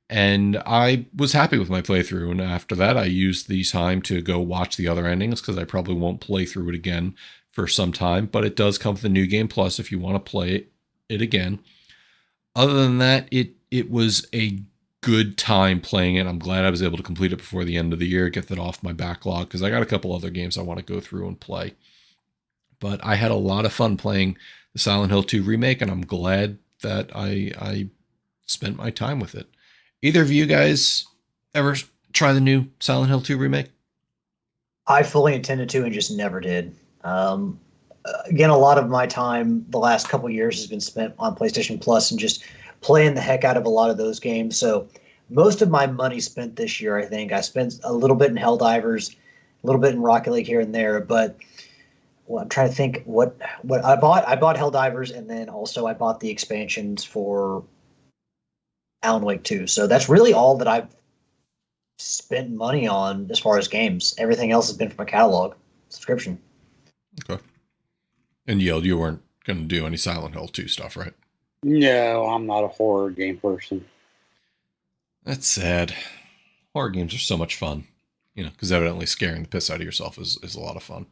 And I was happy with my playthrough. And after that, I used the time to go watch the other endings, because I probably won't play through it again for some time. But it does come with the New Game Plus if you want to play it again. Other than that, it was a good time playing it. I'm glad I was able to complete it before the end of the year, get that off my backlog, because I got a couple other games I want to go through and play. But I had a lot of fun playing the Silent Hill 2 remake, and I'm glad that I spent my time with it. Either of you guys ever try the new Silent Hill 2 remake? I fully intended to and just never did. Again, a lot of my time the last couple of years has been spent on PlayStation Plus and just playing the heck out of a lot of those games. So most of my money spent this year, I think. I spent a little bit in Helldivers, a little bit in Rocket League here and there, but I'm trying to think what I bought. I bought Helldivers, and then also I bought the expansions for Alan Wake 2. So that's really all that I've spent money on as far as games. Everything else has been from a catalog subscription. Okay. And Yield, you weren't going to do any Silent Hill 2 stuff, right? No, I'm not a horror game person. That's sad. Horror games are so much fun, because evidently scaring the piss out of yourself is a lot of fun.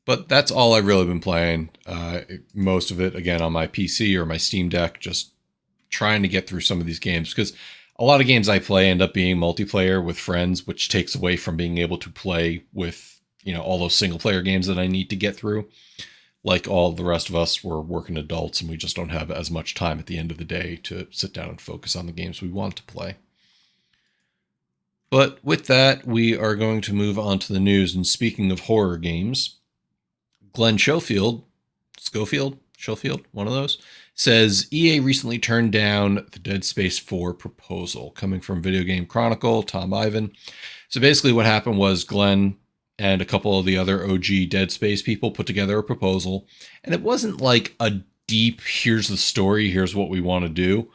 But that's all I've really been playing. Most of it, again, on my PC or my Steam Deck, just trying to get through some of these games, because a lot of games I play end up being multiplayer with friends, which takes away from being able to play with, all those single player games that I need to get through. Like all the rest of us, we're working adults, and we just don't have as much time at the end of the day to sit down and focus on the games we want to play. But with that, we are going to move on to the news. And speaking of horror games, Glenn Schofield, one of those, says EA recently turned down the Dead Space 4 proposal, coming from Video Game Chronicle, Tom Ivan. So basically what happened was Glenn and a couple of the other OG Dead Space people put together a proposal, and it wasn't like a deep, here's the story, here's what we want to do.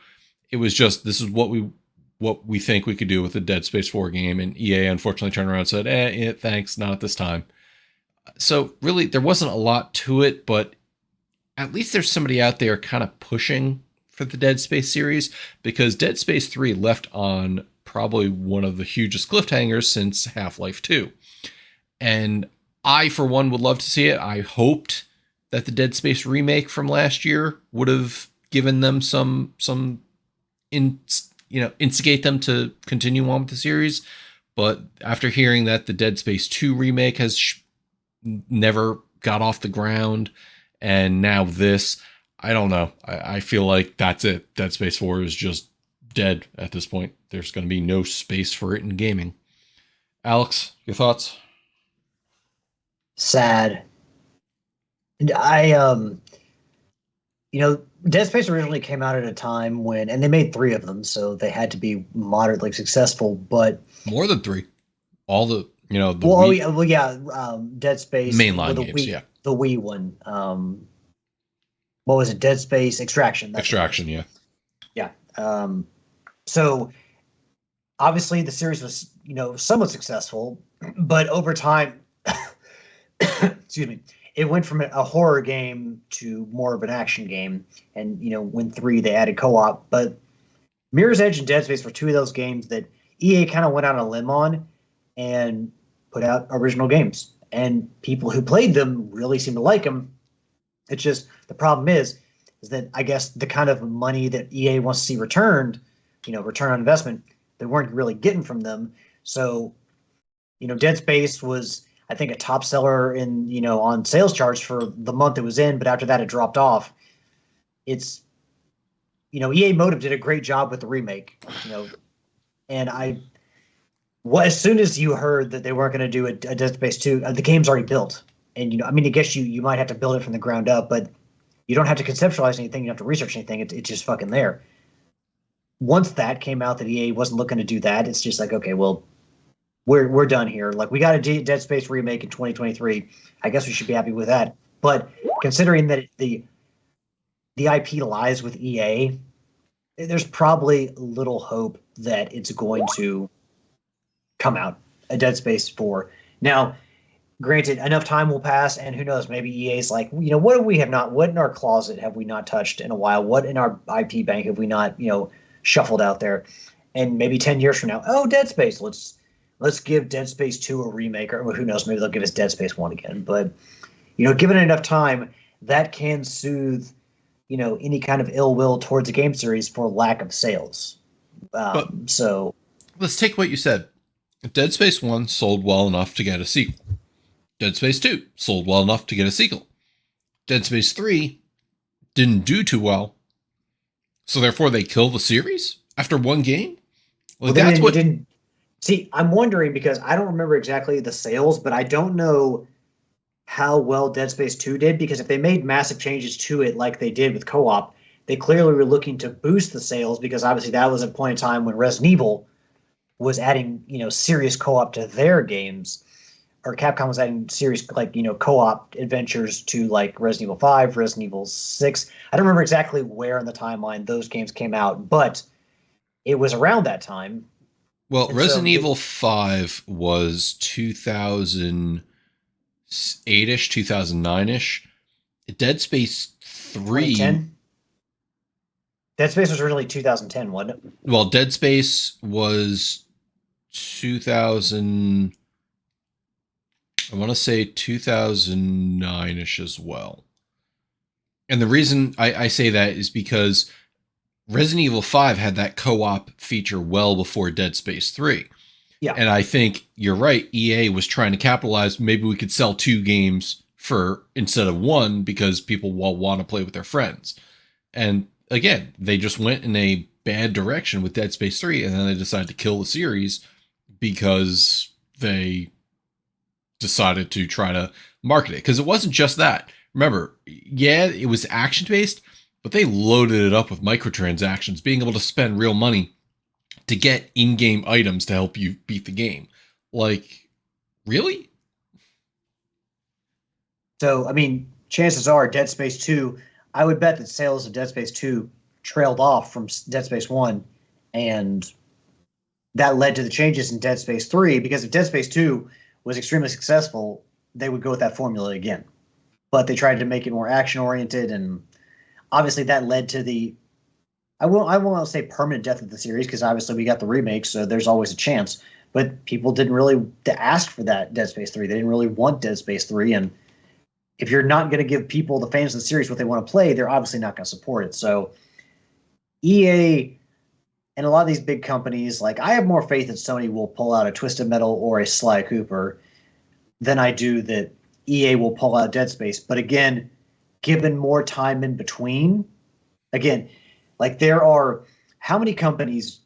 It was just, this is what we think we could do with the Dead Space 4 game, and EA unfortunately turned around and said, thanks, not at this time. So really, there wasn't a lot to it, but at least there's somebody out there kind of pushing for the Dead Space series, because Dead Space 3 left on probably one of the hugest cliffhangers since Half-Life 2. And I, for one, would love to see it. I hoped that the Dead Space remake from last year would have given them instigate them to continue on with the series. But after hearing that the Dead Space 2 remake has never got off the ground, and now this, I don't know. I feel like that's it. Dead Space 4 is just dead at this point. There's going to be no space for it in gaming. Alex, your thoughts? Sad. And Dead Space originally came out at a time when, and they made 3 of them, so they had to be moderately successful, but more than 3. All the, Dead Space mainline the games, Wii, the Wii one. What was it? Dead Space Extraction. Extraction, yeah. Yeah. So obviously the series was, somewhat successful, but over time, excuse me, it went from a horror game to more of an action game. And, when 3, they added co-op. But Mirror's Edge and Dead Space were 2 of those games that EA kind of went out on a limb on and put out original games. And people who played them really seemed to like them. It's just the problem is that I guess the kind of money that EA wants to see returned, return on investment, they weren't really getting from them. So, Dead Space was, I think, a top seller on sales charts for the month it was in, but after that it dropped off. It's, EA Motive did a great job with the remake, and as soon as you heard that they weren't going to do a Dead Space 2, the game's already built. And, I guess you might have to build it from the ground up, but you don't have to conceptualize anything. You don't have to research anything. It's just fucking there. Once that came out that EA wasn't looking to do that, it's just like, okay, well, we're done here. Like, we got a Dead Space remake in 2023. I guess we should be happy with that. But considering that the IP lies with EA, there's probably little hope that it's going to come out, a Dead Space 4. Now, granted, enough time will pass, and who knows, maybe EA's like, what in our closet have we not touched in a while? What in our IP bank have we not, shuffled out there? And maybe 10 years from now, Dead Space, let's give Dead Space 2 a remake, or who knows, maybe they'll give us Dead Space 1 again. But, given it enough time, that can soothe, any kind of ill will towards a game series for lack of sales. So let's take what you said. Dead Space 1 sold well enough to get a sequel. Dead Space 2 sold well enough to get a sequel. Dead Space 3 didn't do too well. So therefore they kill the series after one game? That's what didn't. See, I'm wondering because I don't remember exactly the sales, but I don't know how well Dead Space 2 did, because if they made massive changes to it like they did with co-op, they clearly were looking to boost the sales, because obviously that was a point in time when Resident Evil was adding, serious co-op to their games, or Capcom was adding serious, co-op adventures to, Resident Evil 5, Resident Evil 6. I don't remember exactly where in the timeline those games came out, but it was around that time. Well, and Resident Evil 5 was 2008-ish, 2009-ish. Dead Space 3... 2010? Dead Space was originally 2010, wasn't it? Well, Dead Space was 2000... I want to say 2009-ish as well. And the reason I say that is because Resident Evil 5 had that co-op feature well before Dead Space 3. Yeah. And I think you're right. EA was trying to capitalize. Maybe we could sell 2 games instead of 1 because people will want to play with their friends. And again, they just went in a bad direction with Dead Space 3, and then they decided to kill the series because they decided to try to market it. Because it wasn't just that. Remember, yeah, it was action-based, but they loaded it up with microtransactions, being able to spend real money to get in-game items to help you beat the game. Really? So, chances are Dead Space 2, I would bet that sales of Dead Space 2 trailed off from Dead Space 1, and that led to the changes in Dead Space 3, because if Dead Space 2 was extremely successful, they would go with that formula again. But they tried to make it more action-oriented, and obviously that led to the, I won't say permanent death of the series, because obviously we got the remake, so there's always a chance. But people didn't really ask for that Dead Space 3. They didn't really want Dead Space 3, and if you're not going to give people, the fans of the series, what they want to play, they're obviously not going to support it. So EA and a lot of these big companies, I have more faith that Sony will pull out a Twisted Metal or a Sly Cooper than I do that EA will pull out Dead Space. But again, given more time in between, again, there are, how many companies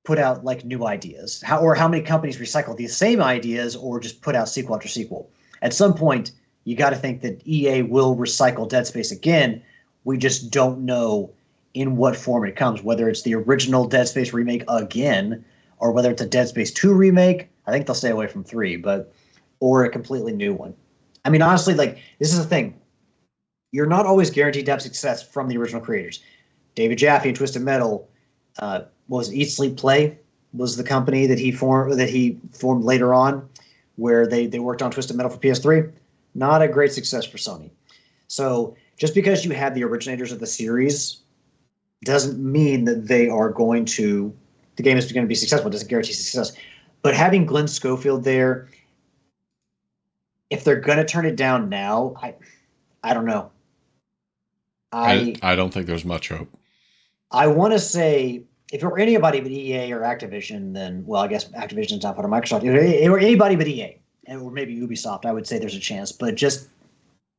put out new ideas? How many companies recycle these same ideas or just put out sequel after sequel? At some point, you got to think that EA will recycle Dead Space again. We just don't know in what form it comes, whether it's the original Dead Space remake again, or whether it's a Dead Space 2 remake. I think they'll stay away from 3, or a completely new one. Honestly, this is the thing. You're not always guaranteed to have success from the original creators. David Jaffe and Twisted Metal, was Eat, Sleep, Play was the company that he formed later on, where they worked on Twisted Metal for PS3. Not a great success for Sony. So just because you have the originators of the series doesn't mean that the game is going to be successful. It doesn't guarantee success. But having Glenn Schofield there, if they're going to turn it down now, I don't know. I don't think there's much hope. I want to say if it were anybody but EA or Activision, then well, I guess Activision's not part of Microsoft. If it were anybody but EA, or maybe Ubisoft, I would say there's a chance. But just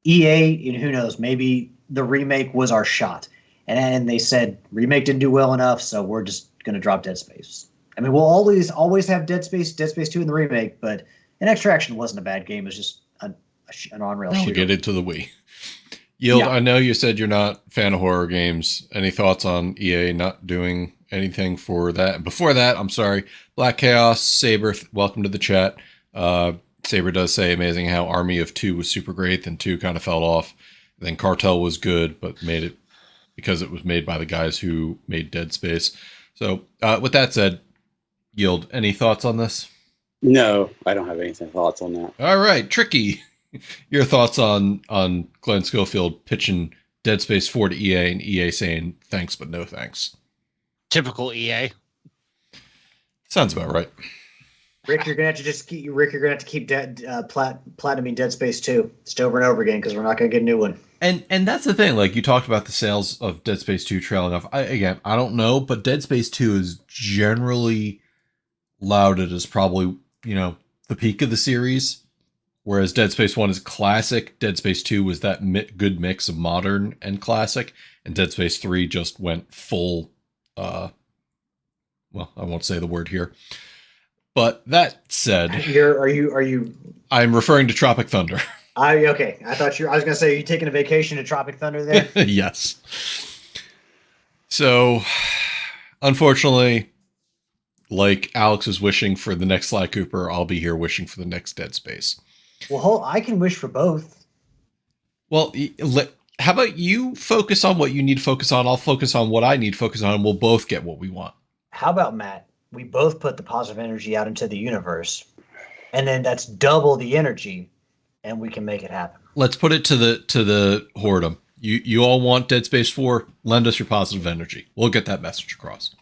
EA, and who knows? Maybe the remake was our shot, and they said remake didn't do well enough, so we're just going to drop Dead Space. I mean, we'll always have Dead Space 2 in the remake, but an Extraction wasn't a bad game. It was just an on-rail shooter. We'll get into the Wii. Yield, Yeah. I know you said you're not a fan of horror games. Any thoughts on EA not doing anything for that? Before that, I'm sorry. Black Chaos, Saber, welcome to the chat. Saber does say amazing how Army of 2 was super great, then 2 kind of fell off. Then Cartel was good, but made it because it was made by the guys who made Dead Space. So with that said, Yield, any thoughts on this? No, I don't have any thoughts on that. All right, Tricky. Your thoughts on Glenn Schofield pitching Dead Space 4 to EA and EA saying thanks but no thanks? Typical EA. Sounds about right. Rick, you're gonna have to keep platinuming Dead Space 2 just over and over again because we're not gonna get a new one. And that's the thing. Like you talked about the sales of Dead Space 2 trailing off. I don't know, but Dead Space 2 is generally lauded as probably the peak of the series. Whereas Dead Space 1 is classic, Dead Space 2 was that good mix of modern and classic, and Dead Space 3 just went full, well, I won't say the word here. But that said... Are you... I'm referring to Tropic Thunder. Okay. I was going to say, are you taking a vacation to Tropic Thunder there? Yes. So, unfortunately, like Alex is wishing for the next Sly Cooper, I'll be here wishing for the next Dead Space. Well, I can wish for both. Well, how about you focus on what you need to focus on? I'll focus on what I need to focus on, and we'll both get what we want. How about, Matt? We both put the positive energy out into the universe, and then that's double the energy, and we can make it happen. Let's put it to the whoredom. You all want Dead Space 4? Lend us your positive energy. We'll get that message across.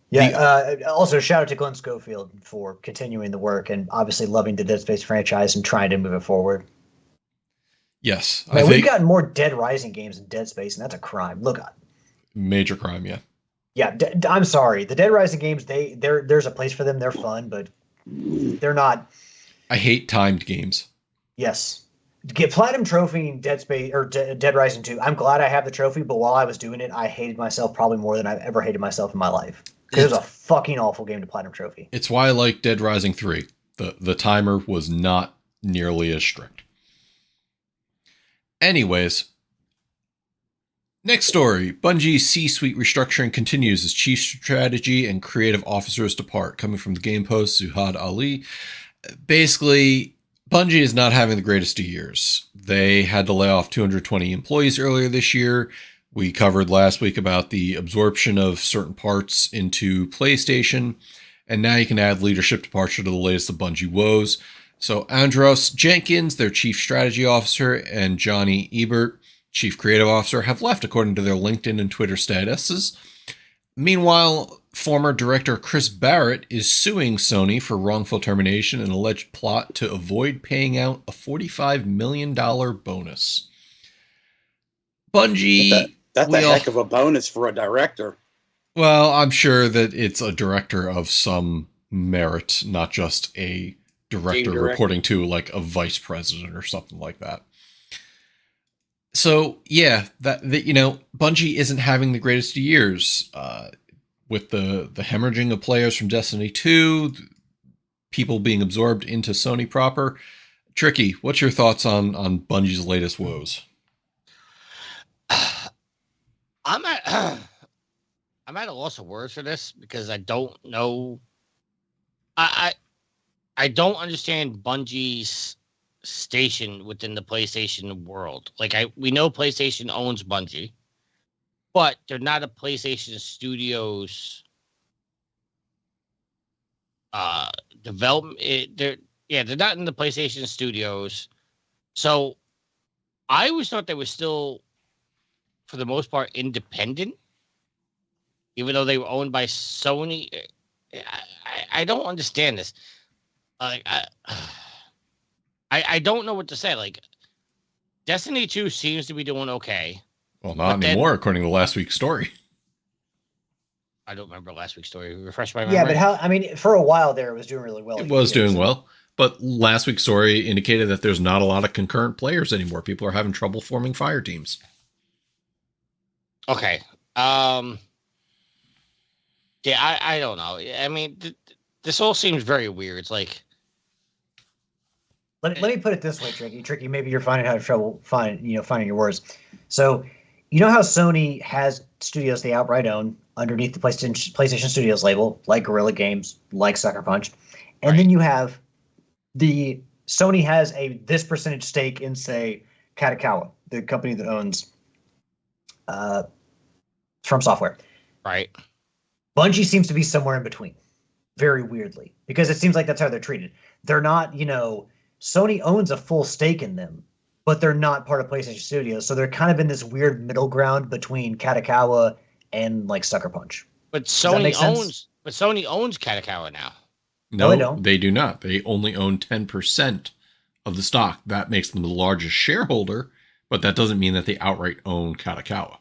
Yeah. Also, shout out to Glenn Schofield for continuing the work and obviously loving the Dead Space franchise and trying to move it forward. Yes, Man, we've gotten more Dead Rising games than Dead Space, and that's a crime. Look, major crime. Yeah. Yeah, I'm sorry. The Dead Rising games, there's a place for them. They're fun, but they're not. I hate timed games. Yes. Get platinum trophy in Dead Space or Dead Rising 2. I'm glad I have the trophy, but while I was doing it, I hated myself probably more than I've ever hated myself in my life. It was a fucking awful game to platinum trophy. It's why I like Dead Rising 3. The timer was not nearly as strict. Anyways, next story. Bungie's C-suite restructuring continues as chief strategy and creative officers depart. Coming from the Game Post, Zuhad Ali. Basically, Bungie is not having the greatest of years. They had to lay off 220 employees earlier this year. We covered last week about the absorption of certain parts into PlayStation, and now you can add leadership departure to the latest of Bungie woes. So Andros Jenkins, their chief strategy officer, and Johnny Ebert, chief creative officer, have left according to their LinkedIn and Twitter statuses. Meanwhile, former director Chris Barrett is suing Sony for wrongful termination and alleged plot to avoid paying out a $45 million bonus. Bungie... That's a heck of a bonus for a director. Well, I'm sure that it's a director of some merit, not just a director reporting to like a vice president or something like that. So yeah, that Bungie isn't having the greatest of years with the hemorrhaging of players from Destiny 2, people being absorbed into Sony proper. Tricky, what's your thoughts on Bungie's latest woes? I'm at a loss of words for this because I don't know. I don't understand Bungie's station within the PlayStation world. Like we know PlayStation owns Bungie, but they're not a PlayStation Studios development. They're not in the PlayStation Studios. So I always thought they were still, for the most part, independent, even though they were owned by Sony. I don't understand this. I don't know what to say. Like, Destiny 2 seems to be doing okay. Well, not anymore, according to last week's story. I don't remember last week's story. Refresh my memory. Yeah, but for a while there, it was doing really well. It was doing well, but last week's story indicated that there's not a lot of concurrent players anymore. People are having trouble forming fire teams. Okay. Yeah, I don't know. I mean, this all seems very weird. It's like, let me put it this way, Tricky. Maybe you're finding trouble finding your words. So, you know how Sony has studios they outright own underneath the PlayStation Studios label, like Guerrilla Games, like Sucker Punch, and then you have Sony has this percentage stake in, say, Katakawa, the company that owns From Software. Right. Bungie seems to be somewhere in between, very weirdly, because it seems like that's how they're treated. They're not, Sony owns a full stake in them, but they're not part of PlayStation Studios, so they're kind of in this weird middle ground between Katakawa and like Sucker Punch. But Sony owns Katakawa now. No, they don't. They do not. They only own 10% of the stock. That makes them the largest shareholder, but that doesn't mean that they outright own Katakawa.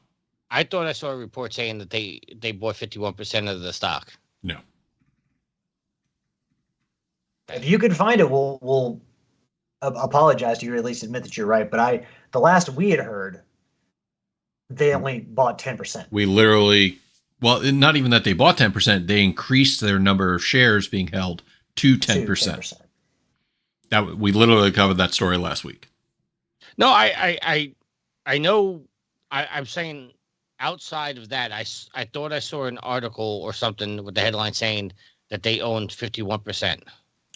I thought I saw a report saying that they bought 51% of the stock. No. If you can find it, we'll apologize to you, or at least admit that you're right. But the last we had heard, they only bought 10%. We literally, well, not even that they bought 10%, they increased their number of shares being held to 10%. That we literally covered that story last week. No, I know. I'm saying outside of that, I thought I saw an article or something with the headline saying that they owned 51%.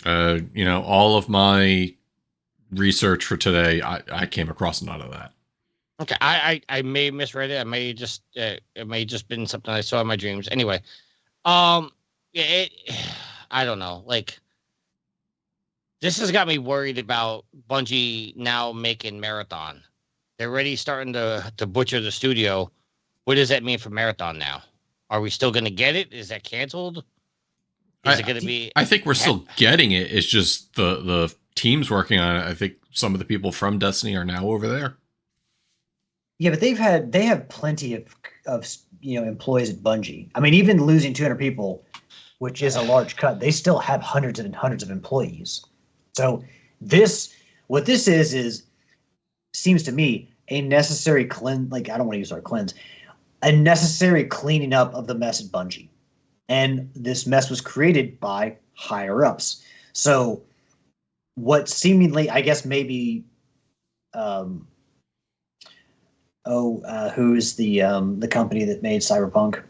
All of my research for today, I came across none of that. Okay, I may have misread it. It may just been something I saw in my dreams. Anyway, I don't know. Like, this has got me worried about Bungie now making Marathon. They're already starting to butcher the studio. What does that mean for Marathon now? Are we still going to get it? Is that canceled? Is it going to be? I think we're still getting it. It's just the teams working on it. I think some of the people from Destiny are now over there. Yeah, but they have plenty of employees at Bungie. I mean, even losing 200 people, which is a large cut, they still have hundreds and hundreds of employees. So what this is seems to me a necessary cleanse. Like, I don't want to use our cleanse, a necessary cleaning up of the mess at Bungie, and this mess was created by higher ups. So what seemingly, I guess, maybe. Who's the company that made Cyberpunk?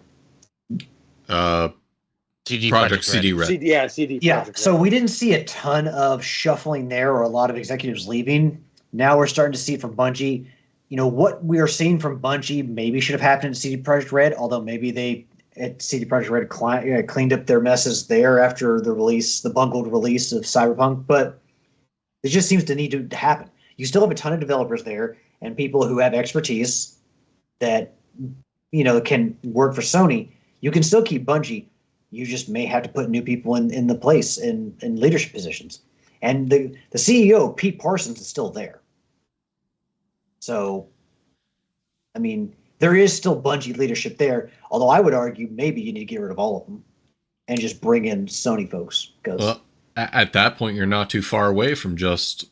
Project CD Red. Yeah. So we didn't see a ton of shuffling there, or a lot of executives leaving. Now we're starting to see from Bungie. What we are seeing from Bungie maybe should have happened at CD Projekt Red, although maybe they at CD Projekt Red cleaned up their messes there after the bungled release of Cyberpunk. But it just seems to need to happen. You still have a ton of developers there and people who have expertise that, can work for Sony. You can still keep Bungie. You just may have to put new people in the place in leadership positions. And the CEO, Pete Parsons, is still there. So, I mean, there is still Bungie leadership there, although I would argue maybe you need to get rid of all of them and just bring in Sony folks. Well, at that point, you're not too far away from just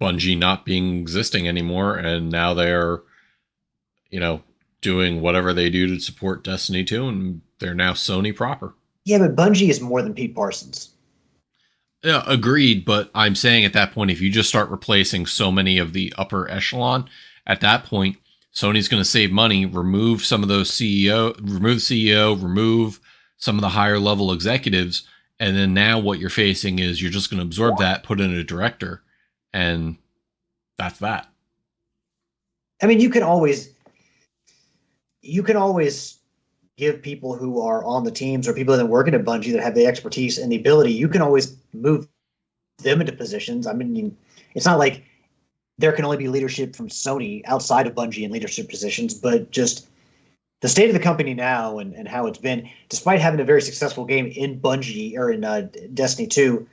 Bungie not being existing anymore, and now they're, doing whatever they do to support Destiny 2, and they're now Sony proper. Yeah, but Bungie is more than Pete Parsons. Yeah, agreed, but I'm saying at that point, if you just start replacing so many of the upper echelon, at that point, Sony's going to save money, remove some of those remove some of the higher level executives, and then now what you're facing is you're just going to absorb that, put in a director, and that's that. I mean, you can always give people who are on the teams or people that are working at Bungie that have the expertise and the ability, you can always move them into positions. I mean, it's not like there can only be leadership from Sony outside of Bungie in leadership positions, but just the state of the company now and how it's been, despite having a very successful game in Bungie or in Destiny 2,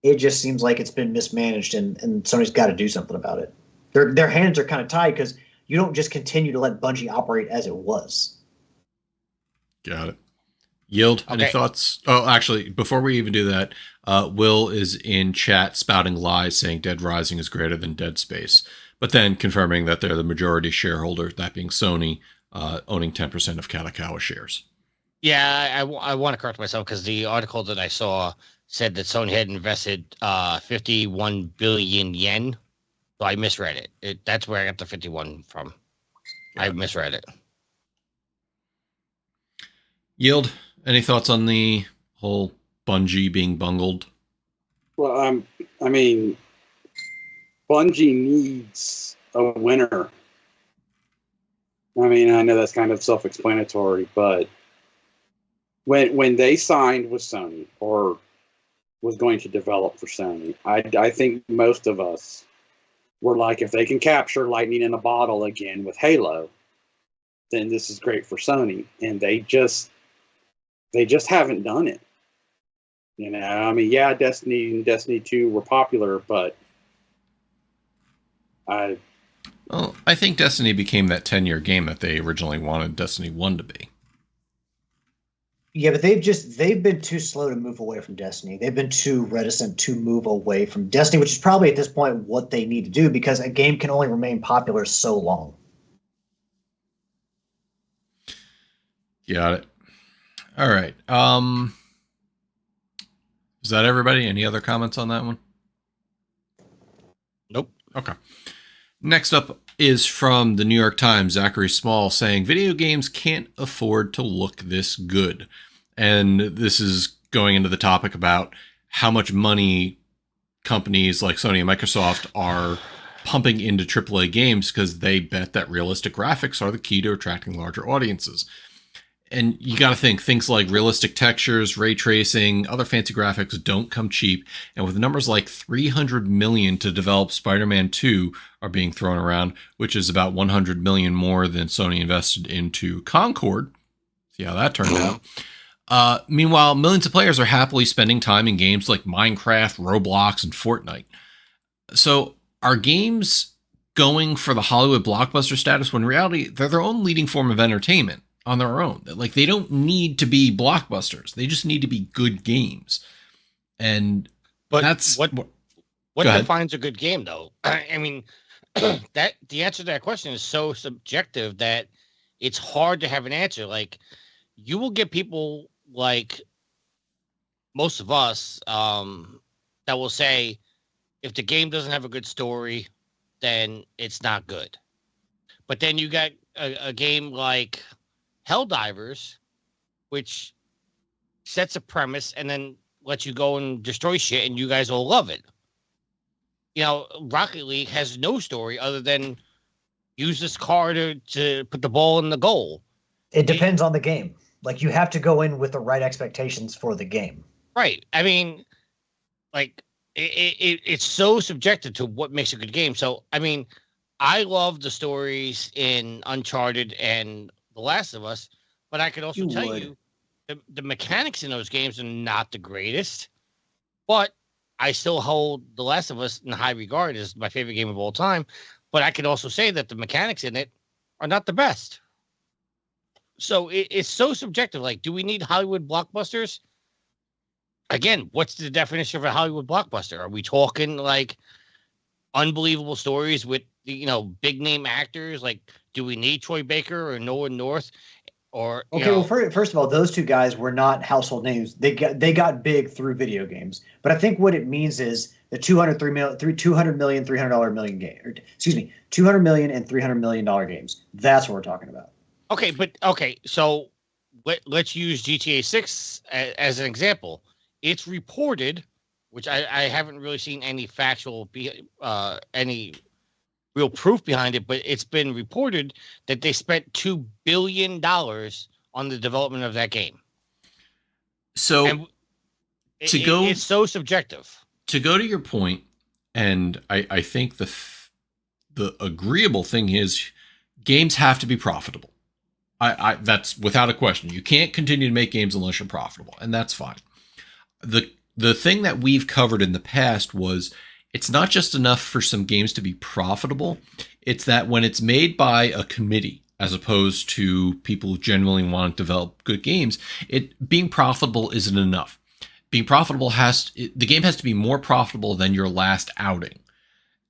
it just seems like it's been mismanaged and Sony's got to do something about it. Their hands are kind of tied because you don't just continue to let Bungie operate as it was. Got it. Yield, any thoughts? Oh, actually, before we even do that, Will is in chat spouting lies saying Dead Rising is greater than Dead Space, but then confirming that they're the majority shareholder, that being Sony, owning 10% of Kalakawa shares. Yeah, I want to correct myself because the article that I saw said that Sony had invested 51 billion yen. So I misread it. That's where I got the 51 from. I misread it. Yield, any thoughts on the whole Bungie being bungled? Well, I mean, Bungie needs a winner. I mean, I know that's kind of self-explanatory, but when they signed with Sony or was going to develop for Sony, I think most of us were like, if they can capture lightning in a bottle again with Halo, then this is great for Sony. And they just haven't done it. You know, I mean, yeah, Destiny and Destiny 2 were popular, but I think Destiny became that 10-year game that they originally wanted Destiny 1 to be. Yeah, but they've been too slow to move away from Destiny. They've been too reticent to move away from Destiny, which is probably at this point what they need to do because a game can only remain popular so long. Got it. All right. Is that everybody? Any other comments on that one? Nope. Okay. Next up is from the New York Times, Zachary Small, saying video games can't afford to look this good. And this is going into the topic about how much money companies like Sony and Microsoft are pumping into AAA games because they bet that realistic graphics are the key to attracting larger audiences. And you got to think things like realistic textures, ray tracing, other fancy graphics don't come cheap. And with numbers like 300 million to develop Spider-Man 2 are being thrown around, which is about 100 million more than Sony invested into Concord. See how that turned out. Meanwhile, millions of players are happily spending time in games like Minecraft, Roblox, and Fortnite. So are games going for the Hollywood blockbuster status when in reality they're their own leading form of entertainment? On their own. Like, they don't need to be blockbusters. They just need to be good games. And that's what defines a good game, though. I mean, that the answer to that question is so subjective that it's hard to have an answer. Like, you will get people like most of us that will say if the game doesn't have a good story, then it's not good. But then you got a game like Helldivers, which sets a premise and then lets you go and destroy shit, and you guys will love it. You know, Rocket League has no story other than use this car to put the ball in the goal. It depends on the game. Like, you have to go in with the right expectations for the game. Right. I mean, like, it's so subjective to what makes a good game. So, I mean, I love the stories in Uncharted and The Last of Us, but I could also tell you the mechanics in those games are not the greatest, but I still hold The Last of Us in high regard as my favorite game of all time. But I can also say that the mechanics in it are not the best. So it's so subjective. Like, do we need Hollywood blockbusters? Again, what's the definition of a Hollywood blockbuster? Are we talking like unbelievable stories with, you know, big name actors? Like, do we need Troy Baker or Noah North? Or well, first of all, those two guys were not household names. They got big through video games. But I think what it means is the $200 million, $300 million game. $200 million and $300 million games. That's what we're talking about. Okay, so let's use GTA 6 as an example. It's reported, which I haven't really seen any factual, any real proof behind it, but it's been reported that they spent $2 billion on the development of that game. So it's so subjective. To go to your point, and I think the agreeable thing is games have to be profitable. That's without a question. You can't continue to make games unless you're profitable, and that's fine. The thing that we've covered in the past was it's not just enough for some games to be profitable. It's that when it's made by a committee, as opposed to people who genuinely want to develop good games, it being profitable isn't enough. Being profitable the game has to be more profitable than your last outing.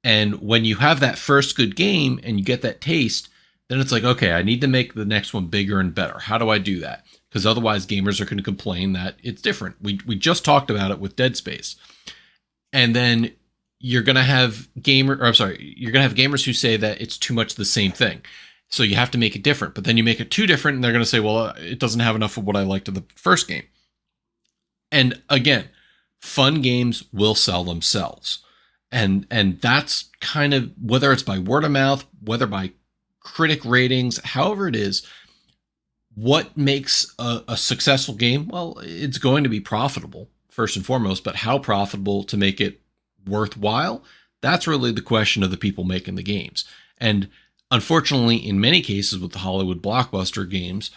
And when you have that first good game and you get that taste, then it's like, okay, I need to make the next one bigger and better. How do I do that? Because otherwise gamers are going to complain that it's different. We just talked about it with Dead Space. And then you're going to have gamers who say that it's too much the same thing. So you have to make it different, but then you make it too different and they're going to say, well, it doesn't have enough of what I liked in the first game. And again, fun games will sell themselves. And that's kind of, whether it's by word of mouth, whether by critic ratings, however it is, what makes a successful game? Well, it's going to be profitable first and foremost, but how profitable to make it worthwhile? That's really the question of the people making the games. And unfortunately, in many cases with the Hollywood blockbuster games,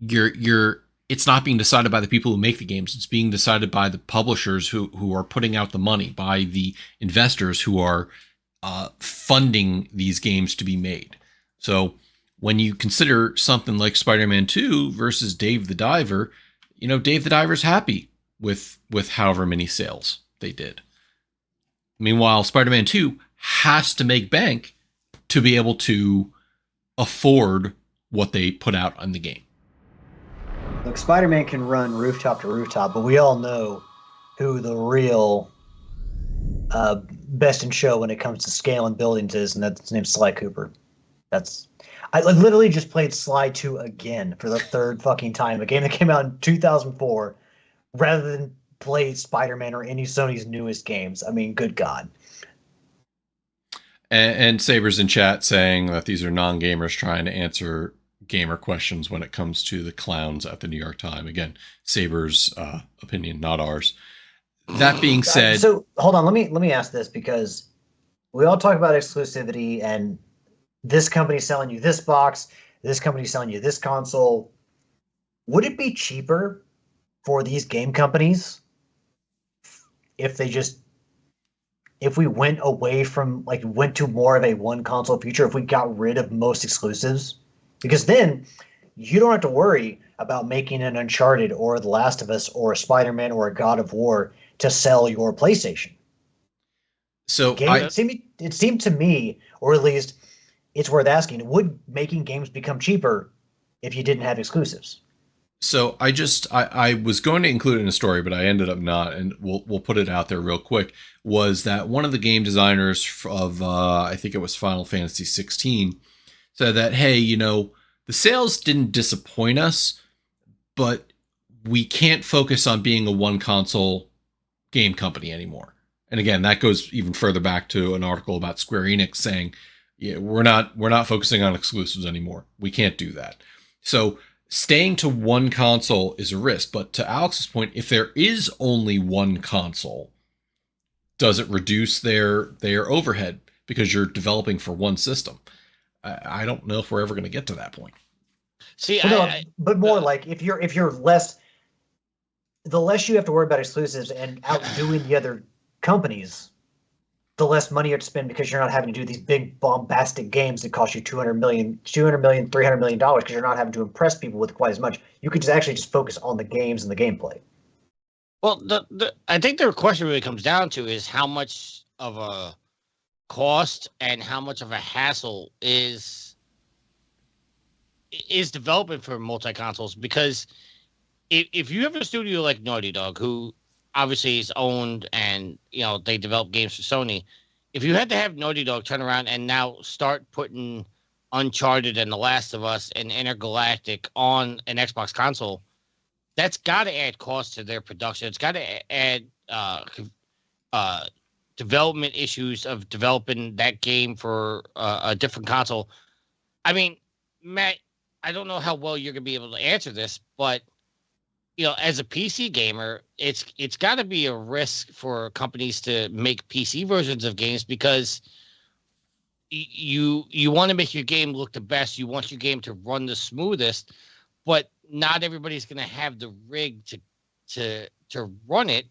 it's not being decided by the people who make the games. It's being decided by the publishers who are putting out the money, by the investors who are funding these games to be made. So when you consider something like Spider-Man 2 versus Dave the Diver, Dave the Diver's happy with however many sales they did. Meanwhile, Spider-Man 2 has to make bank to be able to afford what they put out on the game. Look, Spider-Man can run rooftop to rooftop, but we all know who the real best in show when it comes to scaling buildings is, and that's named Sly Cooper. I literally just played Sly 2 again for the third fucking time, a game that came out in 2004, rather than play Spider-Man or any Sony's newest games. I mean, good God. And Saber's in chat saying that these are non-gamers trying to answer gamer questions when it comes to the clowns at the New York Times. Again, Saber's opinion, not ours. That being said, so hold on, let me ask this, because we all talk about exclusivity and this company selling you this box, this company selling you this console. Would it be cheaper for these game companies if we went away from, went to more of a one console future, if we got rid of most exclusives? Because then you don't have to worry about making an Uncharted or The Last of Us or a Spider-Man or a God of War to sell your PlayStation. So it seemed to me, or at least it's worth asking, would making games become cheaper if you didn't have exclusives? So I was going to include it in a story, but I ended up not, and we'll put it out there real quick, was that one of the game designers of, I think it was Final Fantasy 16, said that, hey, the sales didn't disappoint us, but we can't focus on being a one console game company anymore. And again, that goes even further back to an article about Square Enix saying, yeah, we're not focusing on exclusives anymore. We can't do that. So staying to one console is a risk. But to Alex's point, if there is only one console, does it reduce their overhead because you're developing for one system? I don't know if we're ever going to get to that point. See, but more like if you're less, the less you have to worry about exclusives and outdoing the other companies, the less money you have to spend, because you're not having to do these big bombastic games that cost you $200 million, $300 million, because you're not having to impress people with quite as much. You could just focus on the games and the gameplay. Well, I think the question really comes down to is how much of a cost and how much of a hassle is development for multi-consoles. Because if you have a studio like Naughty Dog, who obviously is owned and they develop games for Sony, if you had to have Naughty Dog turn around and now start putting Uncharted and The Last of Us and Intergalactic on an Xbox console, that's got to add cost to their production. It's got to add development issues of developing that game for a different console. I mean, Matt, I don't know how well you're going to be able to answer this, but as a PC gamer, it's got to be a risk for companies to make PC versions of games, because you want to make your game look the best. You want your game to run the smoothest, but not everybody's going to have the rig to run it.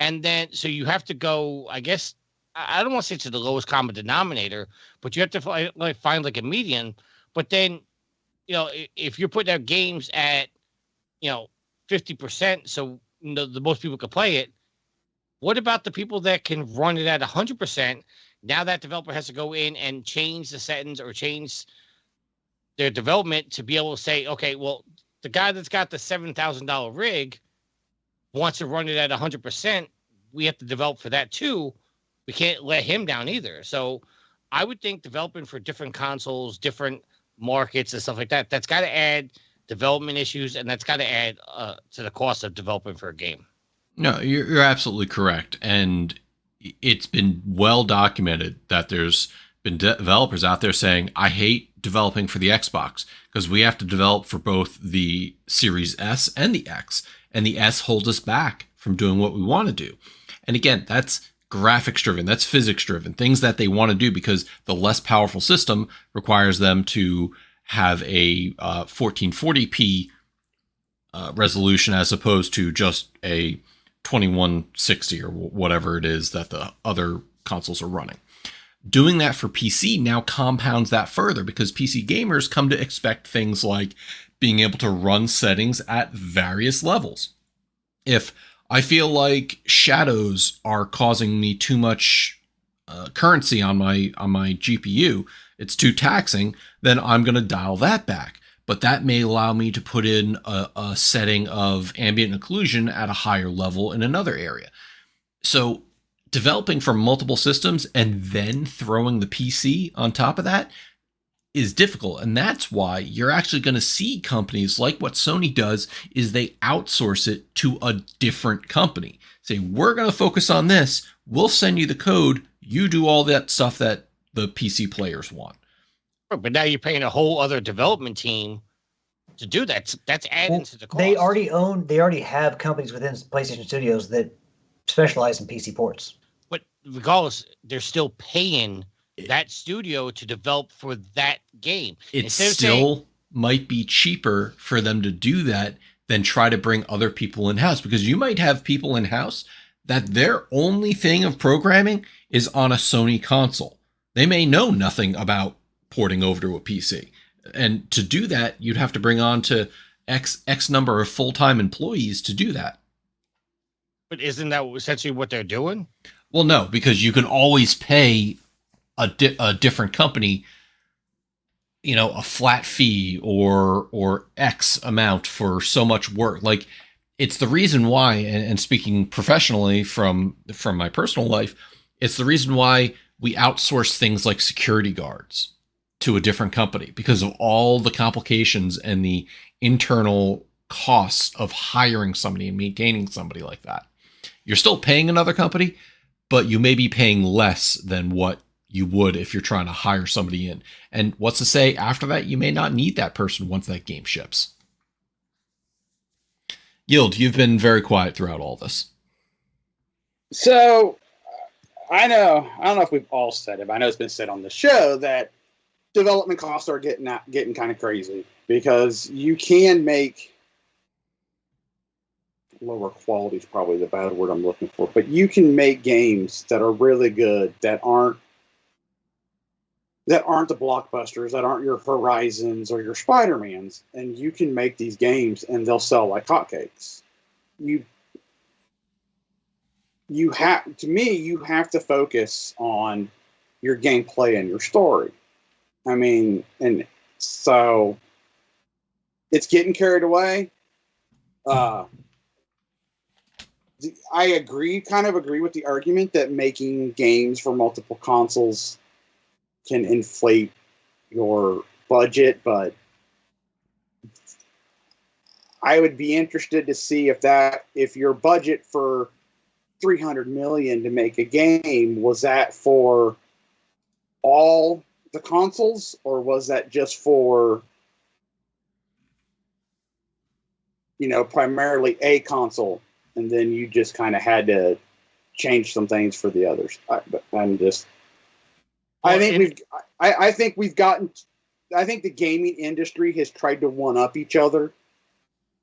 And then, so you have to go, I guess, I don't want to say to the lowest common denominator, but you have to find like a median. But then, if you're putting out games at 50%, so the most people can play it. What about the people that can run it at 100%? Now that developer has to go in and change the settings or change their development to be able to say, okay, well, the guy that's got the $7,000 rig wants to run it at 100%. We have to develop for that too. We can't let him down either. So I would think developing for different consoles, different markets and stuff like that, that's got to add development issues, and that's got to add to the cost of developing for a game. No, you're absolutely correct. And it's been well documented that there's been developers out there saying, I hate developing for the Xbox because we have to develop for both the Series S and the X. And the S holds us back from doing what we want to do. And again, that's graphics driven, that's physics driven, things that they want to do because the less powerful system requires them to have a 1440p resolution as opposed to just a 2160 or whatever it is that the other consoles are running. Doing that for PC now compounds that further because PC gamers come to expect things like being able to run settings at various levels. If I feel like shadows are causing me too much currency on my GPU, it's too taxing, then I'm going to dial that back. But that may allow me to put in a setting of ambient occlusion at a higher level in another area. So developing for multiple systems and then throwing the PC on top of that is difficult. And that's why you're actually going to see companies like what Sony does is they outsource it to a different company. Say, we're going to focus on this. We'll send you the code. You do all that stuff that the PC players want. But now you're paying a whole other development team to do that. That's adding to the cost. They already have companies within PlayStation Studios that specialize in PC ports. But regardless, they're still paying that studio to develop for that game. It still might be cheaper for them to do that than try to bring other people in-house, because you might have people in-house that their only thing of programming is on a Sony console. They may know nothing about porting over to a PC. And to do that, you'd have to bring on to X number of full-time employees to do that. But isn't that essentially what they're doing? Well, no, because you can always pay a different company, a flat fee or X amount for so much work. Like, it's the reason why, and speaking professionally from my personal life, it's the reason why we outsource things like security guards to a different company, because of all the complications and the internal costs of hiring somebody and maintaining somebody like that. You're still paying another company, but you may be paying less than what you would if you're trying to hire somebody in. And what's to say after that, you may not need that person once that game ships. Yield, you've been very quiet throughout all this. So I don't know if we've all said it, but I know it's been said on the show that development costs are getting kind of crazy, because you can make lower quality is probably the bad word I'm looking for, but you can make games that are really good that aren't the blockbusters, that aren't your Horizons or your Spider-Mans, and you can make these games and they'll sell like hotcakes. You have to focus on your gameplay and your story. I mean, and so it's getting carried away. I kind of agree with the argument that making games for multiple consoles can inflate your budget, but I would be interested to see if your budget for $300 million to make a game, was that for all the consoles, or was that just for primarily a console, and then you just kind of had to change some things for the others? I think the gaming industry has tried to one up each other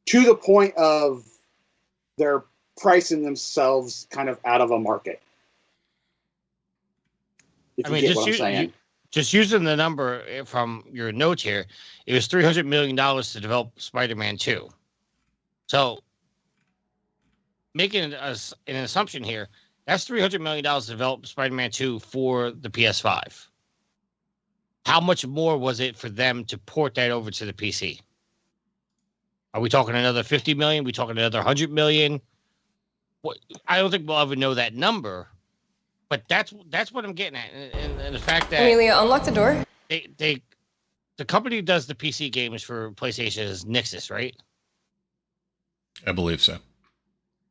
to the point of they're pricing themselves kind of out of a market. If I you mean, get what I'm saying. just using the number from your notes here, it was $300 million to develop Spider-Man 2. So, making an assumption here, that's $300 million to develop Spider-Man 2 for the PS5. How much more was it for them to port that over to the PC? Are we talking another 50 million? Are we talking another 100 million? What, I don't think we'll ever know that number, but that's what I'm getting at, and the fact that Amelia, unlock the door. the company who does the PC games for PlayStation is Nixxes, right? I believe so.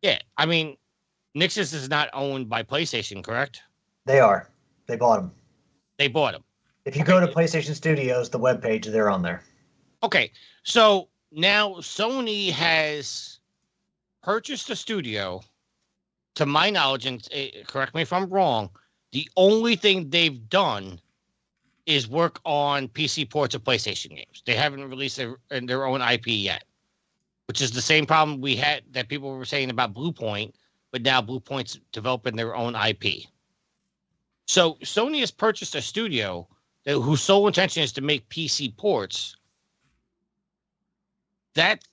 Yeah, I mean, Nixxes is not owned by PlayStation, correct? They are. They bought them. They bought them. If you go to PlayStation Studios, the webpage, they're on there. Okay, so now Sony has purchased a studio. To my knowledge, and correct me if I'm wrong, the only thing they've done is work on PC ports of PlayStation games. They haven't released their own IP yet, which is the same problem we had that people were saying about Bluepoint, but now Bluepoint's developing their own IP. So Sony has purchased a studio whose sole intention is to make PC ports. That's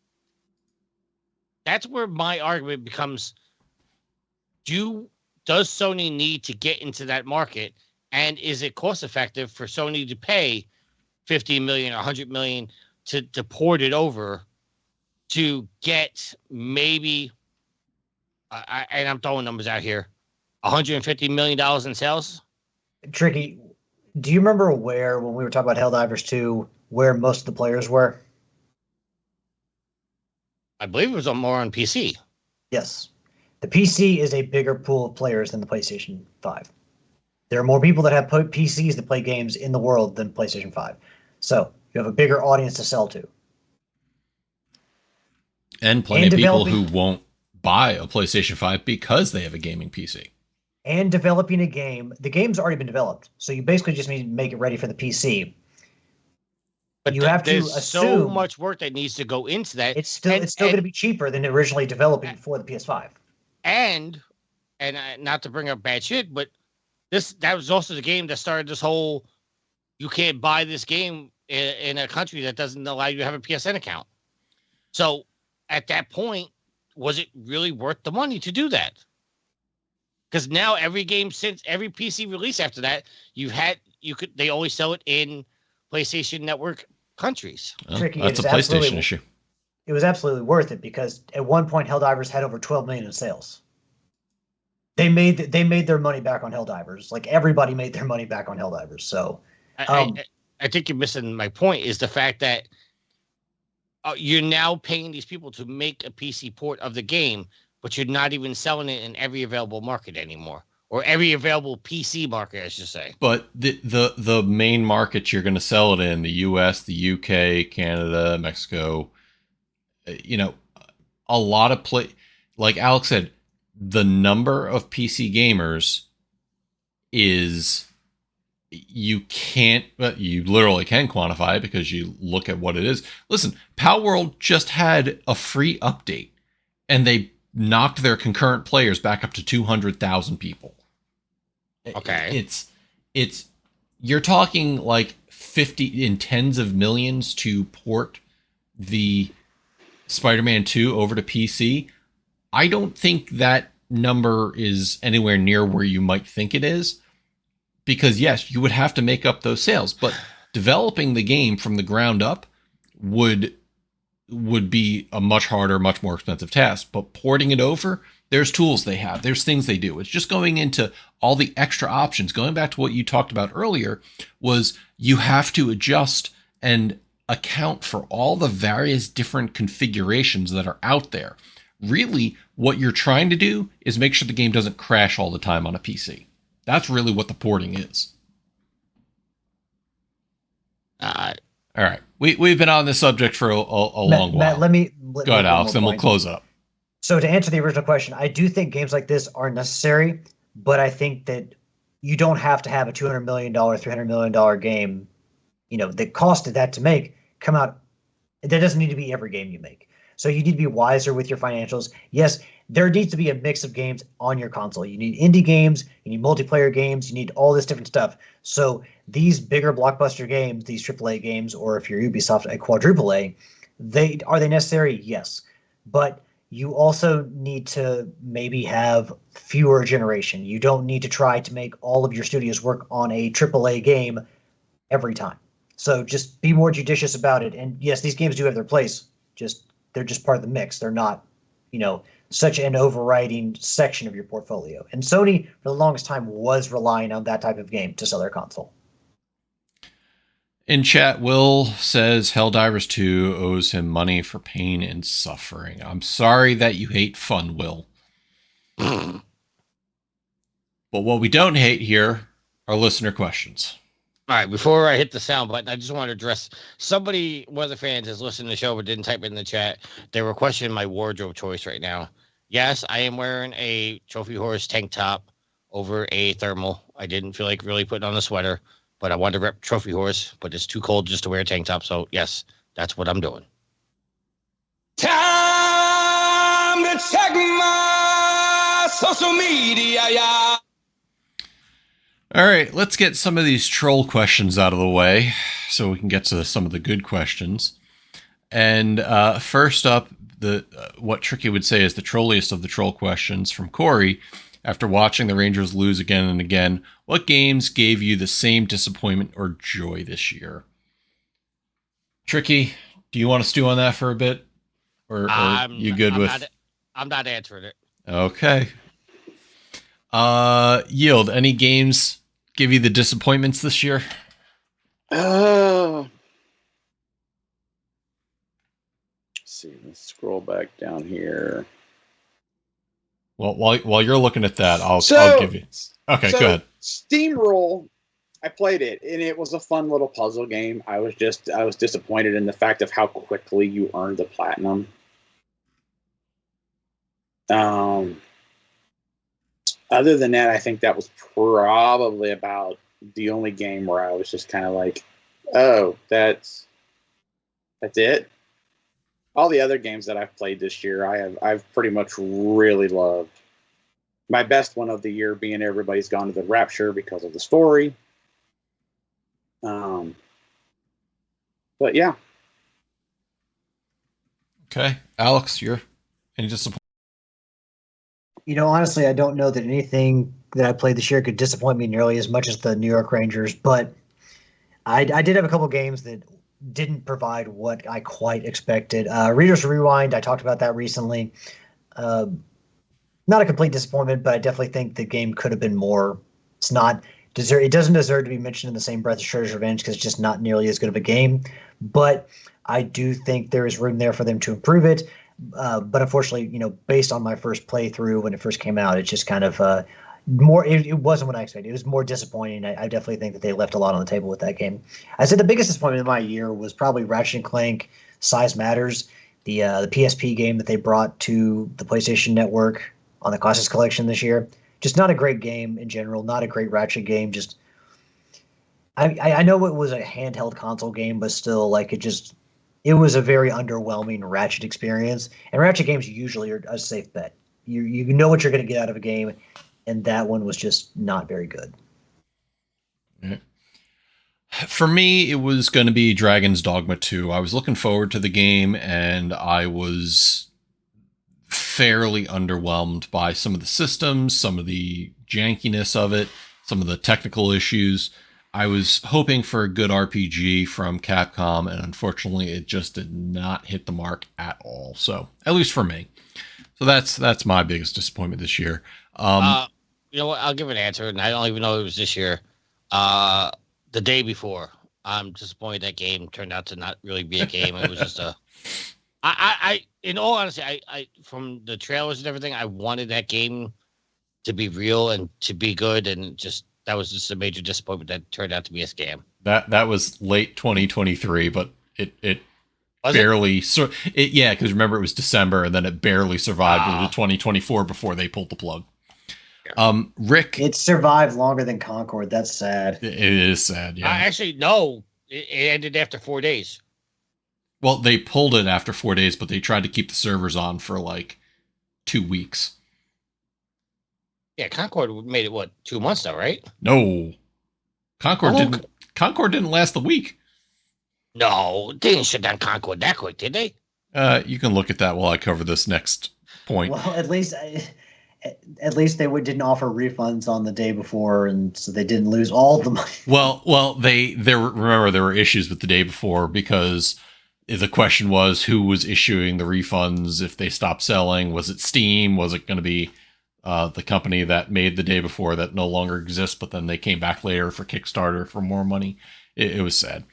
where my argument becomes: does Sony need to get into that market, and is it cost effective for Sony to pay $50 million or $100 million to port it over to get maybe, and I'm throwing numbers out here, $150 million in sales? Tricky, do you remember when we were talking about Helldivers 2, where most of the players were? I believe it was more on PC. Yes. The PC is a bigger pool of players than the PlayStation 5. There are more people that have PCs that play games in the world than PlayStation 5. So you have a bigger audience to sell to. And plenty of people who won't buy a PlayStation 5 because they have a gaming PC. And developing a game. The game's already been developed. So you basically just need to make it ready for the PC. But you have to assume so much work that needs to go into that. It's still going to be cheaper than originally developing for the PS5. And not to bring up bad shit, but that was also the game that started this whole, you can't buy this game in a country that doesn't allow you to have a PSN account. So at that point, was it really worth the money to do that? Because now every game since every PC release after that, they always sell it in PlayStation Network countries. Well, that's a PlayStation issue. It was absolutely worth it because at one point Helldivers had over 12 million in sales. They made their money back on Helldivers. Like everybody made their money back on Helldivers. So I think you're missing my point is the fact that you're now paying these people to make a PC port of the game, but you're not even selling it in every available market anymore, or every available PC market, I should say. But the main markets you're going to sell it in, the US, the UK, Canada, Mexico, a lot of like Alex said, the number of PC gamers is, you literally can quantify it because you look at what it is. Listen, Palworld just had a free update and they knocked their concurrent players back up to 200,000 people. Okay. You're talking like 50 in tens of millions to port the Spider-Man 2 over to PC. I don't think that number is anywhere near where you might think it is, because yes, you would have to make up those sales, but developing the game from the ground up would be a much harder, much more expensive task. But porting it over, there's tools they have, there's things they do. It's just going into all the extra options. Going back to what you talked about earlier, was you have to adjust and account for all the various different configurations that are out there. Really, what you're trying to do is make sure the game doesn't crash all the time on a PC. That's really what the porting is. All right. We've been on this subject for a long while. Matt, let me go ahead, Alex, and we'll close it up. So to answer the original question, I do think games like this are necessary, but I think that you don't have to have a $200 million, $300 million game, that costed that to make, come out. That doesn't need to be every game you make. So you need to be wiser with your financials. Yes, there needs to be a mix of games on your console. You need indie games, you need multiplayer games, you need all this different stuff. So these bigger blockbuster games, these AAA games, or if you're Ubisoft, a quadruple A, are they necessary? Yes. But you also need to maybe have fewer generation. You don't need to try to make all of your studios work on a AAA game every time. So just be more judicious about it. And yes, these games do have their place. They're just part of the mix. They're not, such an overriding section of your portfolio. And Sony, for the longest time, was relying on that type of game to sell their console. In chat, Will says Helldivers 2 owes him money for pain and suffering. I'm sorry that you hate fun, Will. But what we don't hate here are listener questions. All right, before I hit the sound button, I just want to address somebody, one of the fans is listening to the show but didn't type it in the chat. They were questioning my wardrobe choice right now. Yes, I am wearing a Trophy Horse tank top over a thermal. I didn't feel like really putting on a sweater, but I wanted to rep Trophy Horse, but it's too cold just to wear a tank top. So, yes, that's what I'm doing. Time to check my social media, yeah. All right, let's get some of these troll questions out of the way so we can get to some of the good questions. And first up, what Tricky would say is the trolliest of the troll questions from Corey. After watching the Rangers lose again and again, what games gave you the same disappointment or joy this year? Tricky, do you want to stew on that for a bit? Or you good with... I'm not answering it. Okay. Yield, any games give you the disappointments this year? Let's see. Let's scroll back down here. Well, while you're looking at that, I'll give you. Okay, go ahead. Steamroll, I played it, and it was a fun little puzzle game. I was disappointed in the fact of how quickly you earned the platinum. Other than that, I think that was probably about the only game where I was just kind of like, oh, that's it. All the other games that I've played this year, I've pretty much really loved. My best one of the year being Everybody's Gone to the Rapture because of the story. But yeah. Okay, Alex, any disappointment? Honestly, I don't know that anything that I played this year could disappoint me nearly as much as the New York Rangers, but I did have a couple games that didn't provide what I quite expected. Reader's Rewind, I talked about that recently. Not a complete disappointment, but I definitely think the game could have been more. It doesn't deserve to be mentioned in the same breath as Shredder's Revenge because it's just not nearly as good of a game. But I do think there is room there for them to improve it. But unfortunately, based on my first playthrough when it first came out, it's just kind of more. It wasn't what I expected. It was more disappointing. I definitely think that they left a lot on the table with that game. I said the biggest disappointment of my year was probably Ratchet and Clank Size Matters, the PSP game that they brought to the PlayStation Network on the Classics Collection this year. Just not a great game in general. Not a great Ratchet game. Just I know it was a handheld console game, but still, it was a very underwhelming Ratchet experience. And Ratchet games usually are a safe bet. You know what you're going to get out of a game, and that one was just not very good. For me, it was going to be Dragon's Dogma 2. I was looking forward to the game, and I was fairly underwhelmed by some of the systems, some of the jankiness of it, some of the technical issues. I was hoping for a good RPG from Capcom, and unfortunately, it just did not hit the mark at all. So, at least for me. So that's my biggest disappointment this year. You know what? I'll give an answer, and I don't even know it was this year. The day before, I'm disappointed that game turned out to not really be a game. It was just in all honesty, I from the trailers and everything, I wanted that game to be real and to be good, and that was just a major disappointment that turned out to be a scam. That was late 2023, but it was barely yeah, because remember it was December, and then it barely survived into 2024 before they pulled the plug. Rick, it survived longer than Concord. That's sad. It is sad. Yeah. Actually, no, it ended after 4 days. Well, they pulled it after 4 days, but they tried to keep the servers on for like 2 weeks. Yeah, Concord made it, what, 2 months now, right? No. Concord Oh, didn't. Concord didn't last the week. No, they didn't shut down Concord that quick, did they? You can look at that while I cover this next point. Well, at least they didn't offer refunds on the day before, and so they didn't lose all the money. Well, there were issues with the day before because the question was who was issuing the refunds if they stopped selling. Was it Steam? Was it going to be the company that made the day before that no longer exists, but then they came back later for Kickstarter for more money? It was sad.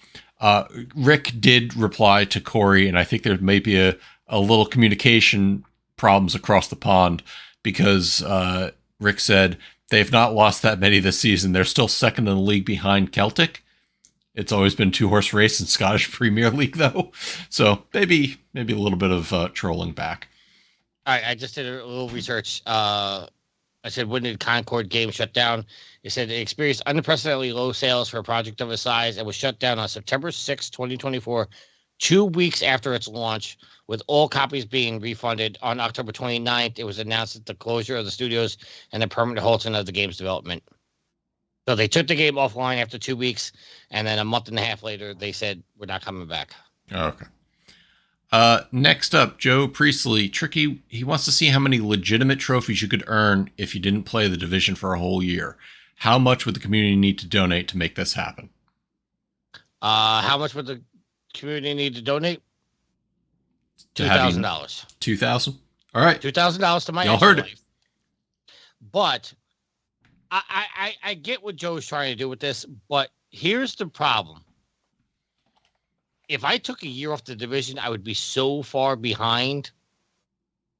Rick did reply to Corey, and I think there may be a little communication problems across the pond because Rick said they've not lost that many this season. They're still second in the league behind Celtic. It's always been 2-horse race in Scottish Premier League, though. So maybe a little bit of trolling back. All right, I just did a little research. I said, when did Concord Games shut down? It said it experienced unprecedentedly low sales for a project of its size and was shut down on September 6, 2024, 2 weeks after its launch, with all copies being refunded. On October 29th, it was announced that the closure of the studios and the permanent halting of the game's development. So they took the game offline after 2 weeks, and then a month and a half later, they said, we're not coming back. Okay. Next up, Joe Priestley. Tricky, he wants to see how many legitimate trophies you could earn if you didn't play the division for a whole year. How much would the community need to donate to make this happen? How much would the community need to donate? $2,000. $2,000? All right. $2,000 to my Y'all heard it. But I get what Joe's trying to do with this, but here's the problem. If I took a year off the division, I would be so far behind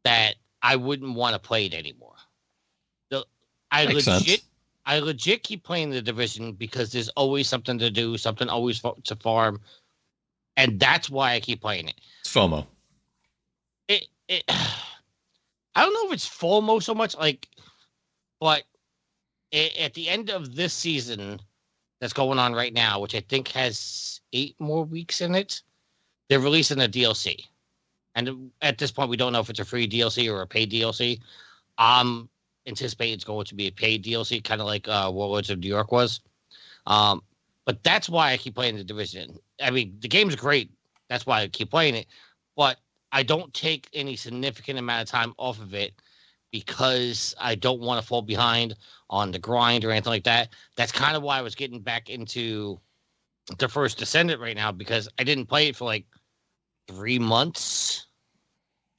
that I wouldn't want to play it anymore. I legit keep playing the division because there's always something to do, something always to farm, and that's why I keep playing it. It's FOMO. I don't know if it's FOMO so much, but at the end of this season that's going on right now, which I think has 8 more weeks in it, they're releasing a DLC. And at this point, we don't know if it's a free DLC or a paid DLC. Anticipate it's going to be a paid DLC, kind of like Warlords of New York was. But that's why I keep playing the division. I mean, the game's great. That's why I keep playing it. But I don't take any significant amount of time off of it because I don't want to fall behind on the grind or anything like that. That's kind of why I was getting back into the First Descendant right now, because I didn't play it for like 3 months.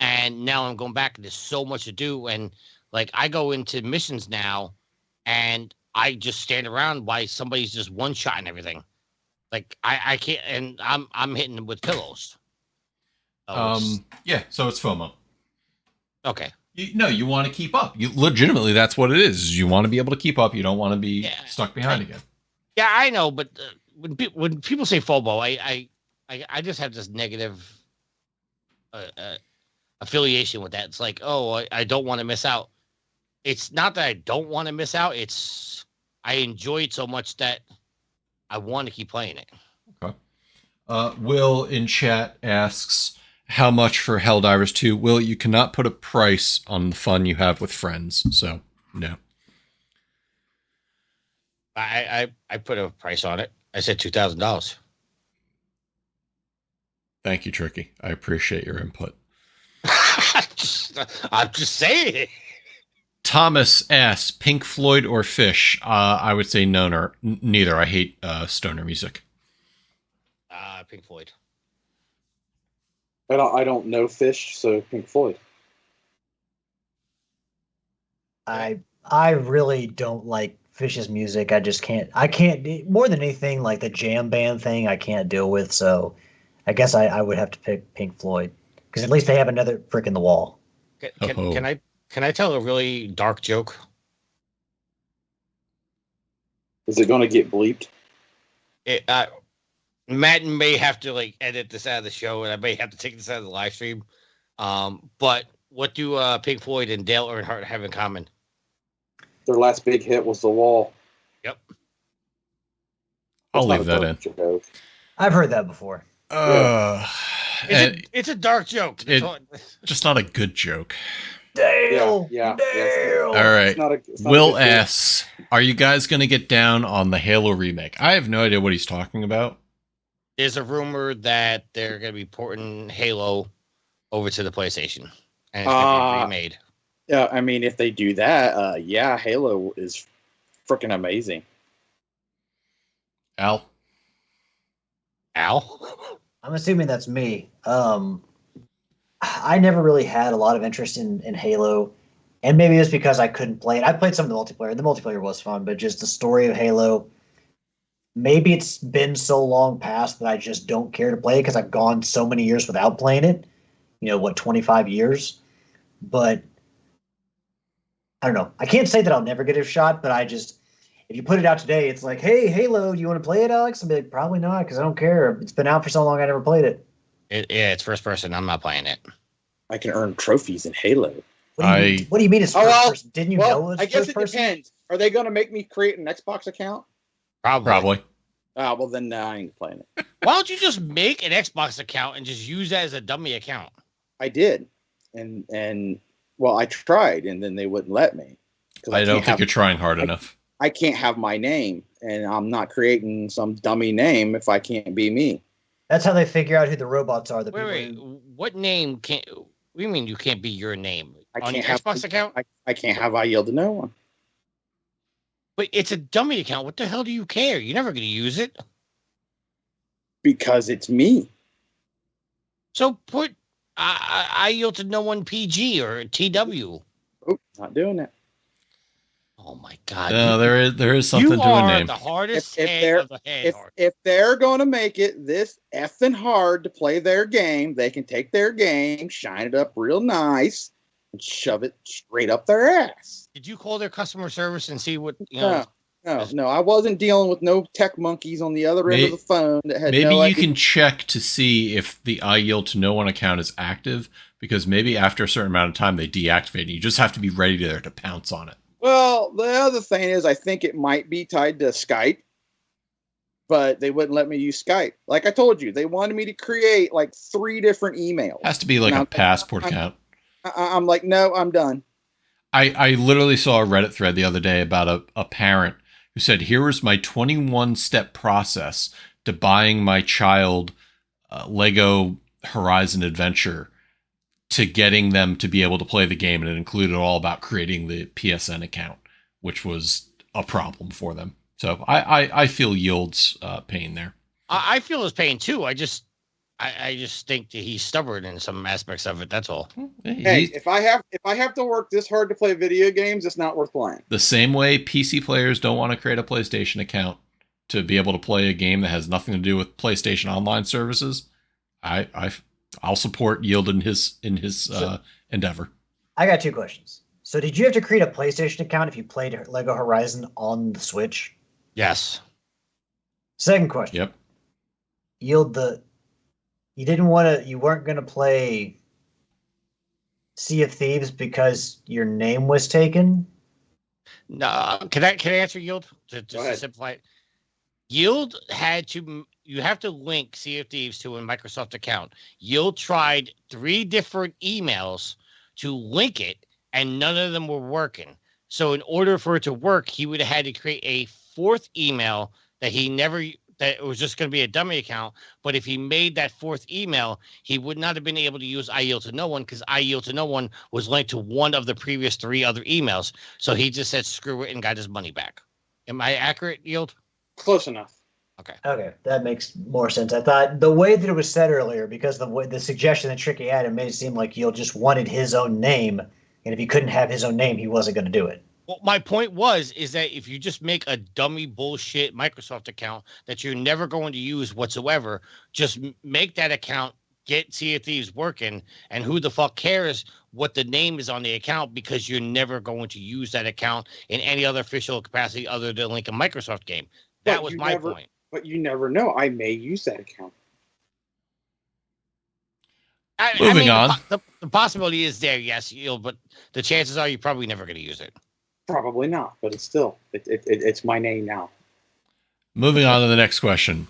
And now I'm going back and there's so much to do. And like I go into missions now and I just stand around while somebody's just one-shotting everything. Like I can't, and I'm hitting them with pillows. Yeah, so it's FOMO. Okay. You want to keep up. Legitimately, that's what it is. You want to be able to keep up. You don't want to be stuck behind again. Yeah, I know, but when people say FOMO, I just have this negative affiliation with that. It's like, oh, I don't want to miss out. It's not that I don't want to miss out. It's I enjoy it so much that I want to keep playing it. Okay. Will in chat asks, how much for Helldivers 2? Will, you cannot put a price on the fun you have with friends, so no. I put a price on it. I said $2,000. Thank you, Tricky. I appreciate your input. I'm just saying it. Thomas asks, Pink Floyd or Fish? I would say neither. I hate stoner music. Pink Floyd. I don't know Fish, so Pink Floyd. I really don't like Fish's music. I can't more than anything like the jam band thing I can't deal with, so I guess I would have to pick Pink Floyd because at least they have another brick in the wall. Can I tell a really dark joke? Is it going to get bleeped? Matt may have to edit this out of the show, and I may have to take this out of the live stream. But what do Pink Floyd and Dale Earnhardt have in common? Their last big hit was The Wall. Yep. I'll leave that in. Joke. I've heard that before. It's a dark joke. Just not a good joke. Dale. Yeah. Dale. All right. It's not a Will good joke. asks, are you guys going to get down on the Halo remake? I have no idea what he's talking about. There's a rumor that they're going to be porting Halo over to the PlayStation, and it's going to be remade. Yeah, I mean, if they do that, Halo is freaking amazing. Al? I'm assuming that's me. I never really had a lot of interest in Halo, and maybe it's because I couldn't play it. I played some of the multiplayer. The multiplayer was fun, but just the story of Halo, maybe it's been so long past that I just don't care to play it because I've gone so many years without playing it. 25 years? But I don't know. I can't say that I'll never get a shot, but if you put it out today, it's like, hey, Halo, do you want to play it, Alex? I'll be like, probably not, because I don't care. It's been out for so long, I never played it. It's first person. I'm not playing it. I can earn trophies in Halo. What do you mean it's first person? Didn't you know it was I guess first it person? depends. Are they going to make me create an Xbox account? Probably. Well, then I ain't playing it. Why don't you just make an Xbox account and just use that as a dummy account? I did. And I tried, and then they wouldn't let me. I don't think you're trying hard enough. I can't have my name, and I'm not creating some dummy name if I can't be me. That's how they figure out who the robots are. Wait. What name can't? What do you mean you can't be your name on your have Xbox account? I can't have I yield to no one. But it's a dummy account. What the hell do you care? You're never going to use it. Because it's me. So put I yield to no one PG or TW. Oh, not doing that. Oh my God! No, there is something to a name. The hardest if they're going to make it this effing hard to play their game, they can take their game, shine it up real nice, and shove it straight up their ass. Did you call their customer service and see what No, I wasn't dealing with no tech monkeys on the other end of the phone that had maybe no you idea. can check to see if the I yield to no one account is active, because maybe after a certain amount of time they deactivate it. You just have to be ready there to pounce on it. Well, the other thing is I think it might be tied to Skype, but they wouldn't let me use Skype. Like I told you, they wanted me to create like 3 different emails. Has to be like a passport account. I'm like, no, I'm done. I literally saw a Reddit thread the other day about a parent who said, here was my 21-step process to buying my child Lego Horizon Adventure to getting them to be able to play the game. And it included all about creating the PSN account, which was a problem for them. So I feel Yield's pain there. I feel his pain too. I just think that he's stubborn in some aspects of it. That's all. Hey, if I have to work this hard to play video games, it's not worth playing. The same way PC players don't want to create a PlayStation account to be able to play a game that has nothing to do with PlayStation online services, I'll support Yield in his endeavor. I got 2 questions. So did you have to create a PlayStation account if you played Lego Horizon on the Switch? Yes. Second question. Yep. Yield, you weren't going to play Sea of Thieves because your name was taken? No, can I answer Yield to simplify it? Yield you have to link Sea of Thieves to a Microsoft account. Yield tried 3 different emails to link it, and none of them were working. So in order for it to work, he would have had to create a 4th email that it was just going to be a dummy account. But if he made that 4th email, he would not have been able to use I yield to no one, because I yield to no one was linked to one of the previous 3 other emails. So he just said screw it and got his money back. Am I accurate, Yield? Close enough. Okay, that makes more sense. I thought the way that it was said earlier, because the suggestion that Tricky had, it made it seem like Yield just wanted his own name, and if he couldn't have his own name, he wasn't going to do it. Well, my point is that if you just make a dummy bullshit Microsoft account that you're never going to use whatsoever, just make that account, get Sea of Thieves working, and who the fuck cares what the name is on the account, because you're never going to use that account in any other official capacity other than like a Microsoft game. That was my point. But you never know. I may use that account. Moving on. The possibility is there, yes, but the chances are you're probably never going to use it. Probably not, but it's still it's my name now. Moving on to the next question.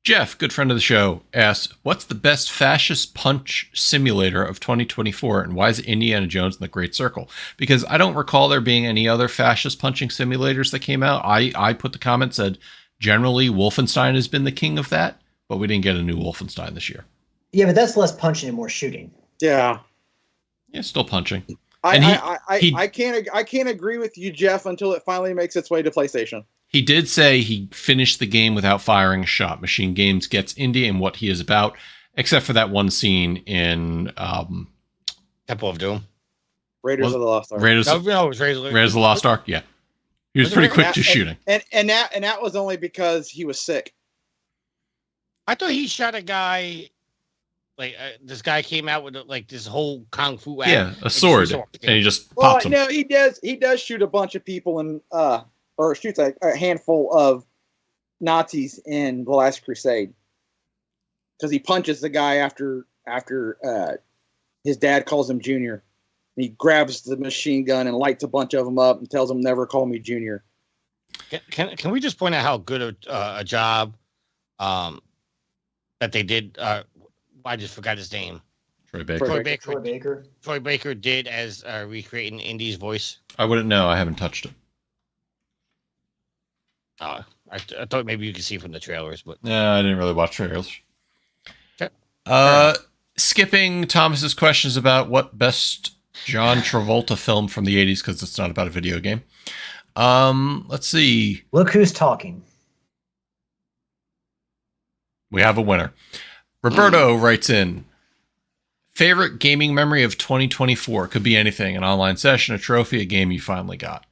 Jeff, good friend of the show, asks, what's the best fascist punch simulator of 2024, and why is it Indiana Jones and the Great Circle? Because I don't recall there being any other fascist punching simulators that came out. I put the comment, said, generally, Wolfenstein has been the king of that, but we didn't get a new Wolfenstein this year. Yeah, but that's less punching and more shooting. Yeah. Yeah, still punching. I can't agree with you, Jeff, until it finally makes its way to PlayStation. He did say he finished the game without firing a shot. Machine Games gets Indy and what he is about, except for that one scene in Temple of Doom. Raiders of the Lost Ark. Raiders No, it was Raiders of the Lost Ark. Yeah, he was pretty quick to shooting. And that was only because he was sick. I thought he shot a guy. Like this guy came out with like this whole kung fu. Yeah, a sword, and he just pops him. No, he does shoot a bunch of people or shoots a handful of Nazis in The Last Crusade, because he punches the guy after his dad calls him Junior. And he grabs the machine gun and lights a bunch of them up and tells them, "Never call me Junior." Can we just point out how good a job that they did? I just forgot his name. Troy Baker did as recreating Indy's voice. I wouldn't know. I haven't touched it. I thought maybe you could see from the trailers, but no, I didn't really watch trailers. Okay. Skipping Thomas's questions about what best John Travolta film from the 80s, because it's not about a video game. Let's see. Look who's talking. We have a winner. Roberto writes in, favorite gaming memory of 2024. Could be anything, an online session, a trophy, a game you finally got.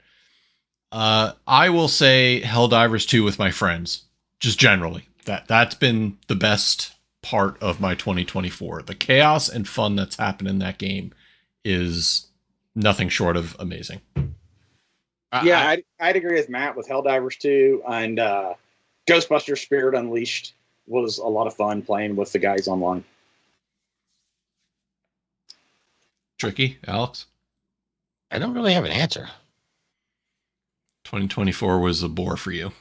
I will say Helldivers 2 with my friends, just generally. That's been the best part of my 2024. The chaos and fun that's happened in that game is nothing short of amazing. I'd agree with Matt with Helldivers 2, and Ghostbusters Spirit Unleashed was a lot of fun playing with the guys online. Tricky, Alex? I don't really have an answer. 2024 was a bore for you.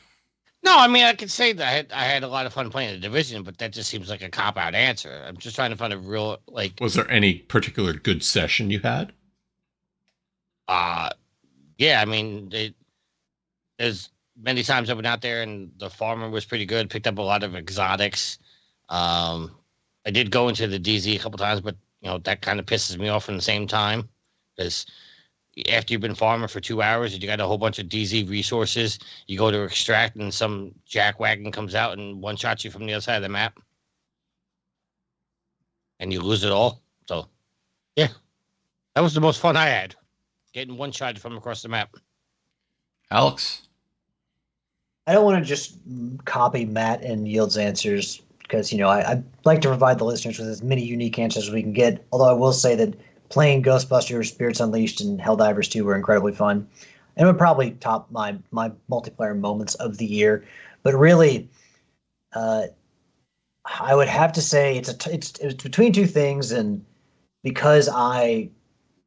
No, I mean, I could say that I had a lot of fun playing the Division, but that just seems like a cop-out answer. I'm just trying to find a real, like... Was there any particular good session you had? Yeah, I mean, there's many times I went out there and the farmer was pretty good, picked up a lot of exotics. I did go into the DZ a couple times, but, you know, that kind of pisses me off at the same time, because after you've been farming for 2 hours and you got a whole bunch of DZ resources, you go to extract and some jackwagon comes out and one-shots you from the other side of the map. And you lose it all. So, yeah. That was the most fun I had. Getting one-shot from across the map. Alex? I don't want to just copy Matt and Yield's answers because, you know, I'd like to provide the listeners with as many unique answers as we can get. Although I will say that playing Ghostbusters, Spirits Unleashed, and Helldivers 2 were incredibly fun. And it would probably top my multiplayer moments of the year. But really, I would have to say it's between two things. And because I,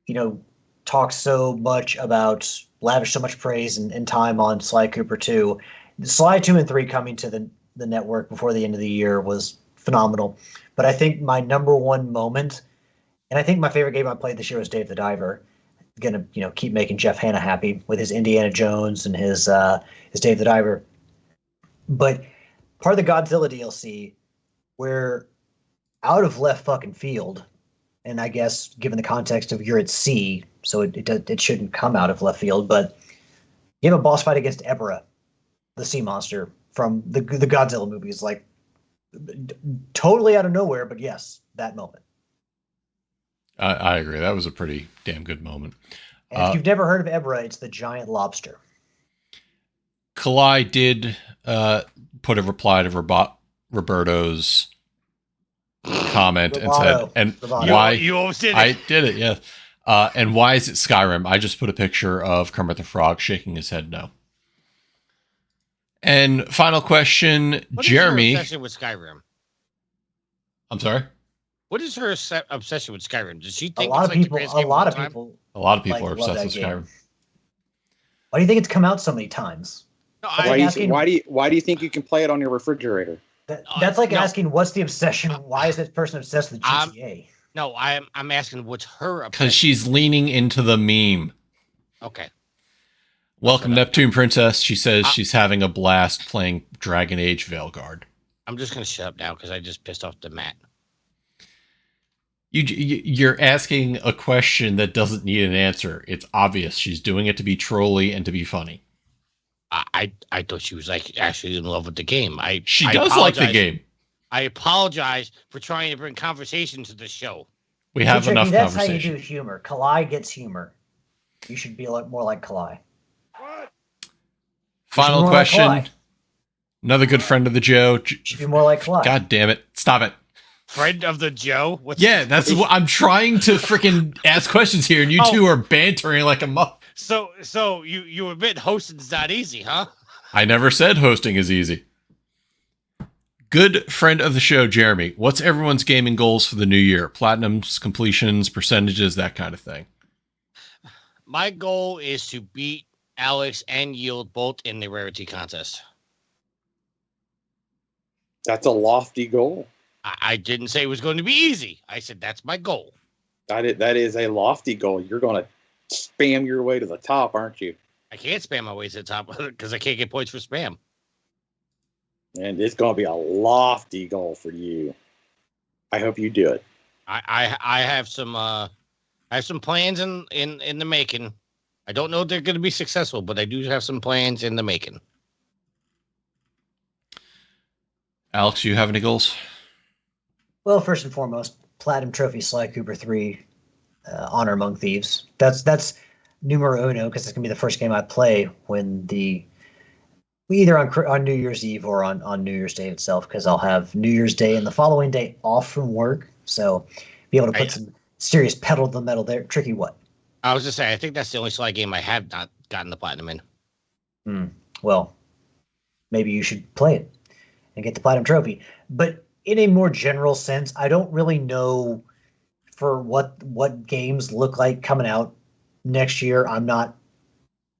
you know, talk so much about, lavish so much praise and time on Sly Cooper 2, Sly 2 and 3 coming to the network before the end of the year was phenomenal. But I think my number one moment, and I think my favorite game I played this year was Dave the Diver. Gonna, you know, keep making Jeff Hanna happy with his Indiana Jones and his Dave the Diver. But part of the Godzilla DLC, where out of left fucking field, and I guess given the context of you're at sea, so it shouldn't come out of left field, but you have a boss fight against Ebra, the sea monster from the Godzilla movies, like totally out of nowhere, but yes, that moment. I agree. That was a pretty damn good moment. And if you've never heard of Ebra, it's the giant lobster. Kalai did put a reply to Roberto's comment and said, and why you almost did it. I did it, yes. And why is it Skyrim? I just put a picture of Kermit the Frog shaking his head no. And final question, what Jeremy. Is her obsession with Skyrim? I'm sorry? What is her obsession with Skyrim? Does she think a lot of people are obsessed with Skyrim. Why do you think it's come out so many times? No, why do you think you can play it on your refrigerator? That's like no. asking, what's the obsession? Why is that person obsessed with GTA? No, I'm asking what's her obsession? Because she's leaning into the meme. Okay. Welcome, Neptune Princess. She says she's having a blast playing Dragon Age Veilguard. I'm just going to shut up now because I just pissed off the Matt. You're asking a question that doesn't need an answer. It's obvious. She's doing it to be trolly and to be funny. I thought she was like actually in love with the game. She does like the game. I apologize for trying to bring conversation to the show. We have enough that's conversation. That's how you do humor. Kalai gets humor. You should be more like Kalai. Final question. Like another good friend of the Joe. Should be more like Kalai. God damn it. Stop it. Friend of the Joe? That's what I'm trying to freaking ask questions here, and you two are bantering like a muff. So you admit hosting's not easy, huh? I never said hosting is easy. Good friend of the show, Jeremy. What's everyone's gaming goals for the new year? Platinums, completions, percentages, that kind of thing. My goal is to beat Alex and Yield both in the rarity contest. That's a lofty goal. I didn't say it was going to be easy. I said that's my goal. That is a lofty goal. You're going to spam your way to the top, aren't you? I can't spam my way to the top because I can't get points for spam. And it's going to be a lofty goal for you. I hope you do it. I have some plans in the making. I don't know if they're going to be successful, but I do have some plans in the making. Alex, you have any goals? Well, first and foremost, Platinum Trophy Sly Cooper 3, Honor Among Thieves. That's numero uno because it's going to be the first game I play when either on New Year's Eve or on New Year's Day itself, because I'll have New Year's Day and the following day off from work. So be able to put some serious pedal to the metal there. Tricky what? I was just saying, I think that's the only Sly game I have not gotten the platinum in. Well, maybe you should play it and get the platinum trophy. But in a more general sense, I don't really know for what games look like coming out next year. I'm not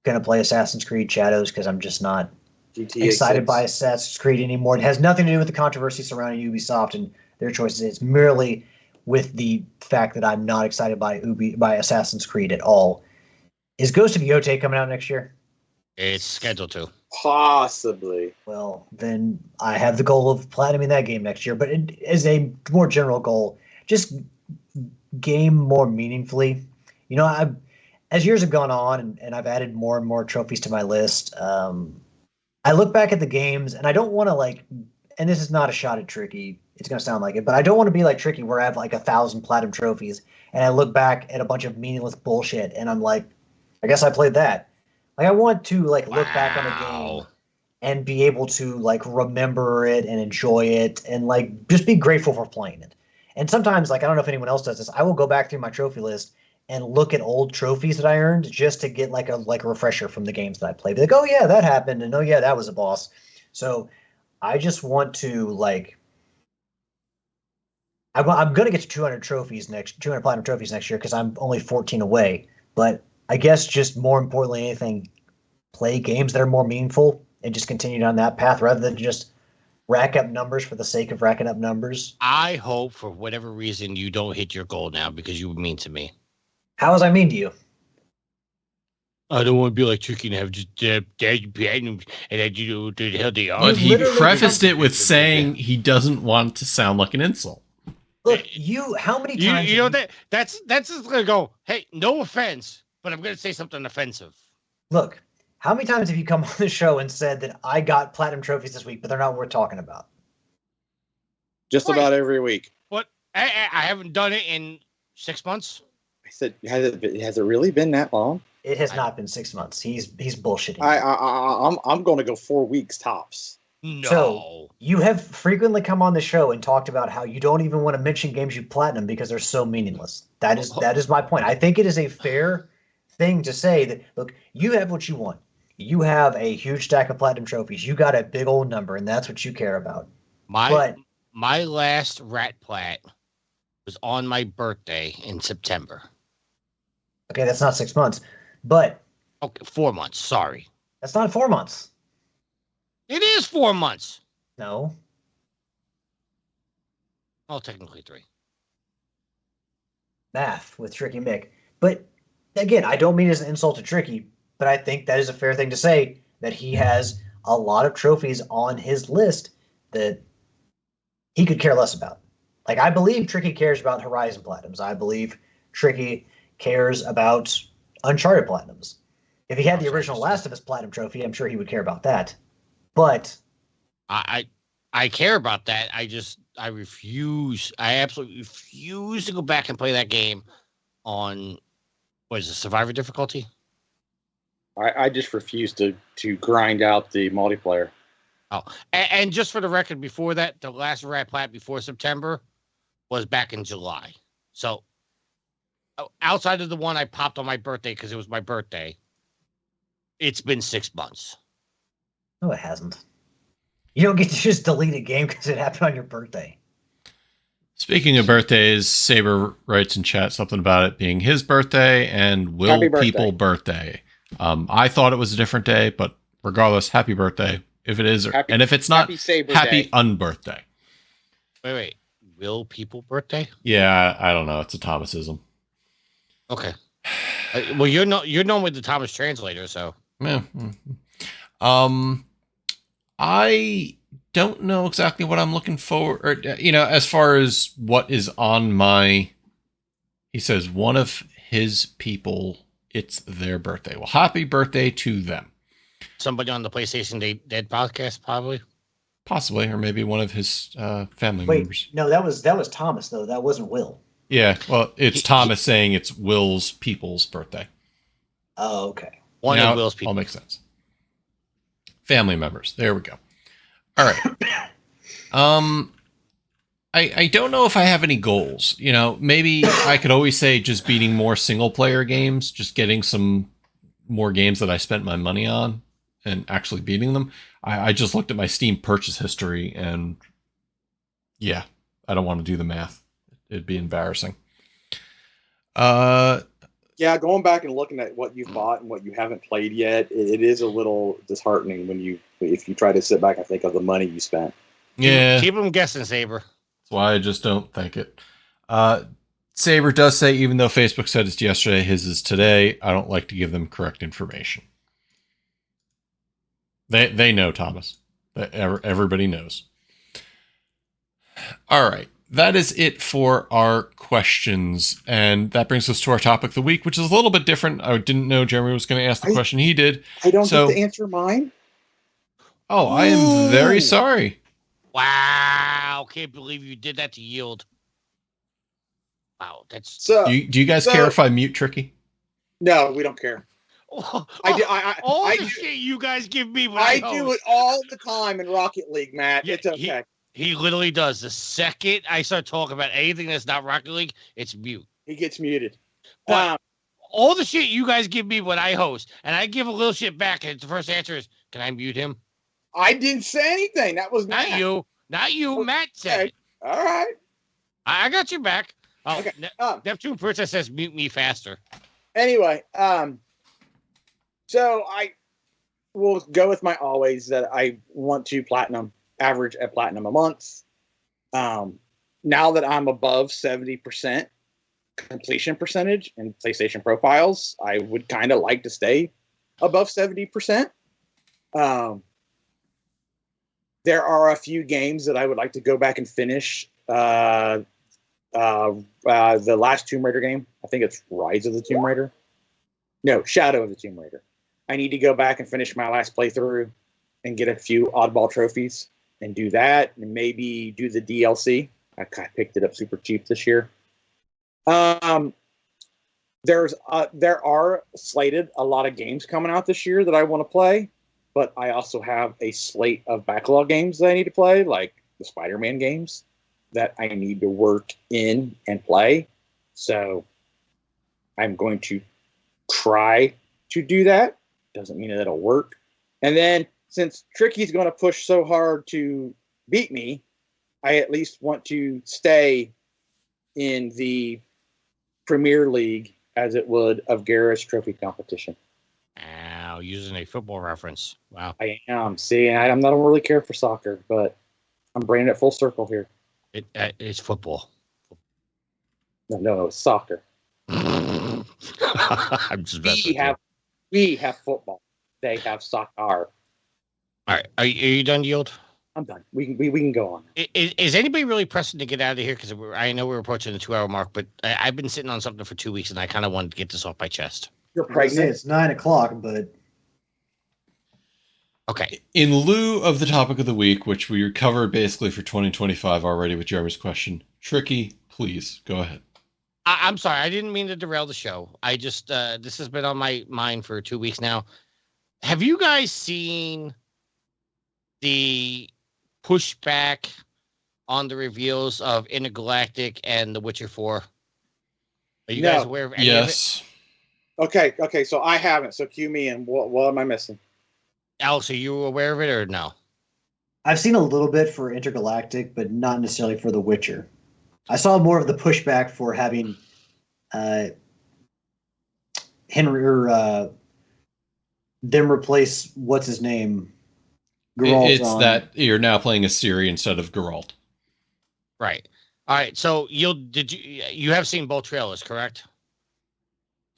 going to play Assassin's Creed Shadows because I'm just not GTA excited 6. by Assassin's Creed anymore. It has nothing to do with the controversy surrounding Ubisoft and their choices. It's merely with the fact that I'm not excited by Assassin's Creed at all. Is Ghost of Yotei coming out next year? It's scheduled to. Possibly. Well, then I have the goal of platinuming that game next year. But it is a more general goal. Just game more meaningfully. You know, as years have gone on and I've added more and more trophies to my list, I look back at the games and I don't want to and this is not a shot at Tricky. It's going to sound like it, but I don't want to be like Tricky where I have 1,000 platinum trophies and I look back at a bunch of meaningless bullshit and I'm like, I guess I played that. I want to look back on the game and be able to remember it and enjoy it and just be grateful for playing it. And sometimes I don't know if anyone else does this. I will go back through my trophy list and look at old trophies that I earned just to get a refresher from the games that I played. Be like, oh yeah, that happened, and oh yeah, that was a boss. So I just want to I'm going to get to 200 platinum trophies next year because I'm only 14 away. But I guess just more importantly than anything, play games that are more meaningful and just continue down that path rather than just rack up numbers for the sake of racking up numbers. I hope for whatever reason you don't hit your goal now because you were mean to me. How was I mean to you? I don't want to be like Tricky and have just platinum and then you do the hell they are. But he prefaced it with saying he doesn't want to sound like an insult. Look, how many times you know that's just gonna go, hey, no offense, but I'm gonna say something offensive. Look, how many times have you come on the show and said that I got platinum trophies this week, but they're not worth talking about? Just about every week. What? I haven't done it in 6 months. I said, has it really been that long? It has not been 6 months. He's bullshitting. I'm going to go 4 weeks tops. No. So you have frequently come on the show and talked about how you don't even want to mention games you platinum because they're so meaningless. That is my point. I think it is a fair thing to say that, look, you have what you want. You have a huge stack of platinum trophies. You got a big old number, and that's what you care about. My last rat plat was on my birthday in September. Okay, that's not 6 months, but 4 months. Sorry, that's not 4 months. it is 4 months. No, Well, technically 3. Math with Tricky Mick. But again, I don't mean it as an insult to Tricky, but I think that is a fair thing to say that he has a lot of trophies on his list that he could care less about. Like, I believe Tricky cares about Horizon Platinums. I believe Tricky cares about Uncharted Platinums. If he had the original Last of Us Platinum trophy, I'm sure he would care about that. But I care about that. I refuse. I absolutely refuse to go back and play that game on, what is it, Survivor difficulty? I just refuse to grind out the multiplayer. Oh, and just for the record, before that, the last Rat Plat before September was back in July. So outside of the one I popped on my birthday because it was my birthday, it's been 6 months. No, it hasn't. You don't get to just delete a game because it happened on your birthday. Speaking of birthdays, Saber writes in chat something about it being his birthday and Will People birthday. I thought it was a different day, but regardless, happy birthday. If it is, and if it's not, happy unbirthday. Wait. Will People birthday? Yeah, I don't know. It's a Thomasism. Okay. Well, you're known with the Thomas translator, so. Yeah. I don't know exactly what I'm looking for, or, as far as what is on my. He says one of his people, it's their birthday. Well, happy birthday to them. Somebody on the PlayStation Dead podcast, probably. Possibly, or maybe one of his family Wait, members. No, that was Thomas though. That wasn't Will. Yeah, well, it's Thomas saying it's Will's people's birthday. Oh, okay. One of Will's people. All makes sense. Family members. There we go. All right. I don't know if I have any goals. Maybe I could always say just beating more single player games, just getting some more games that I spent my money on and actually beating them. I just looked at my Steam purchase history and yeah, I don't want to do the math. It'd be embarrassing. Yeah, going back and looking at what you've bought and what you haven't played yet, it is a little disheartening if you try to sit back and think of the money you spent. Yeah. Keep them guessing, Saber. That's why I just don't think it. Saber does say, even though Facebook said it's yesterday, his is today, I don't like to give them correct information. They know, Thomas. Everybody knows. All right. That is it for our questions. And that brings us to our topic of the week, which is a little bit different. I didn't know Jeremy was going to ask the question. He did. I don't get to answer mine. Oh, I am very sorry. Wow. Can't believe you did that to Yield. Wow. That's so. Do you guys care if I mute Tricky? No, we don't care. All the shit you guys give me when I do it all the time in Rocket League, Matt. Yeah, it's okay. He literally does. The second I start talking about anything that's not Rocket League, it's mute. He gets muted. But all the shit you guys give me when I host, and I give a little shit back, and the first answer is, can I mute him? I didn't say anything. That was not you. Not you. Okay. Matt said it. All right. I got your back. Oh, okay. Neptune Princess says mute me faster. Anyway, so I will go with my always that I want to average at platinum a month. Now that I'm above 70% completion percentage in PlayStation profiles, I would kind of like to stay above 70%. There are a few games that I would like to go back and finish. The last Tomb Raider game, I think it's Rise of the Tomb Raider. No, Shadow of the Tomb Raider. I need to go back and finish my last playthrough and get a few oddball trophies and do that, and maybe do the DLC. I picked it up super cheap this year. There are slated a lot of games coming out this year that I want to play, but I also have a slate of backlog games that I need to play, like the Spider-Man games that I need to work in and play. So I'm going to try to do that. Doesn't mean that it'll work. And then since Tricky's going to push so hard to beat me, I at least want to stay in the Premier League, as it would, of Garrett's trophy competition. Ow, using a football reference. Wow. I am. See, I don't really care for soccer, but I'm bringing it full circle here. It's football. No, it's soccer. I'm just messing with We have football. They have soccer. All right, are you done, Yield? I'm done. We can go on. Is anybody really pressing to get out of here? Because I know we're approaching the 2-hour mark, but I've been sitting on something for 2 weeks, and I kind of wanted to get this off my chest. You're Say pregnant. it's 9:00, but Okay. In lieu of the topic of the week, which we covered basically for 2025 already with Jeremy's question, Tricky, please go ahead. I'm sorry. I didn't mean to derail the show. I just this has been on my mind for 2 weeks now. Have you guys seen the pushback on the reveals of Intergalactic and The Witcher 4? Are you guys aware of any of it? Okay. So I haven't. So cue me in. What am I missing? Alex, are you aware of it or no? I've seen a little bit for Intergalactic, but not necessarily for The Witcher. I saw more of the pushback for having Henry or them replace what's his name. It's that you're now playing a Ciri instead of Geralt. Right. All right. So you have seen both trailers, correct?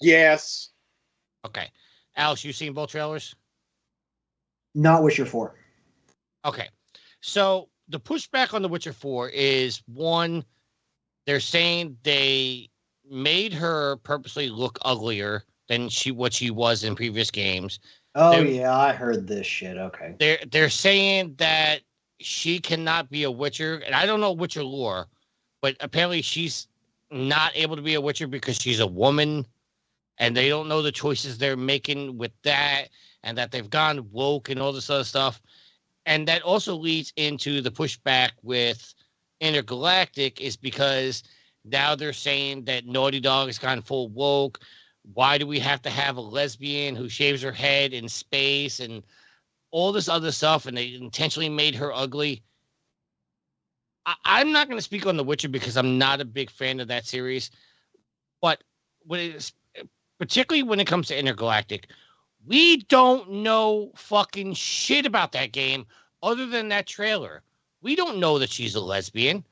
Yes. Okay. Alex, you've seen both trailers? Not Witcher 4. Okay. So the pushback on The Witcher 4 is, one, they're saying they made her purposely look uglier than what she was in previous games. Oh, yeah, I heard this shit. Okay. They're saying that she cannot be a Witcher, and I don't know Witcher lore, but apparently she's not able to be a Witcher because she's a woman, and they don't know the choices they're making with that, and that they've gone woke and all this other stuff. And that also leads into the pushback with Intergalactic, is because now they're saying that Naughty Dog has gone full woke. Why do we have to have a lesbian who shaves her head in space and all this other stuff? And they intentionally made her ugly. I'm not going to speak on The Witcher because I'm not a big fan of that series. But particularly when it comes to Intergalactic, we don't know fucking shit about that game other than that trailer. We don't know that she's a lesbian.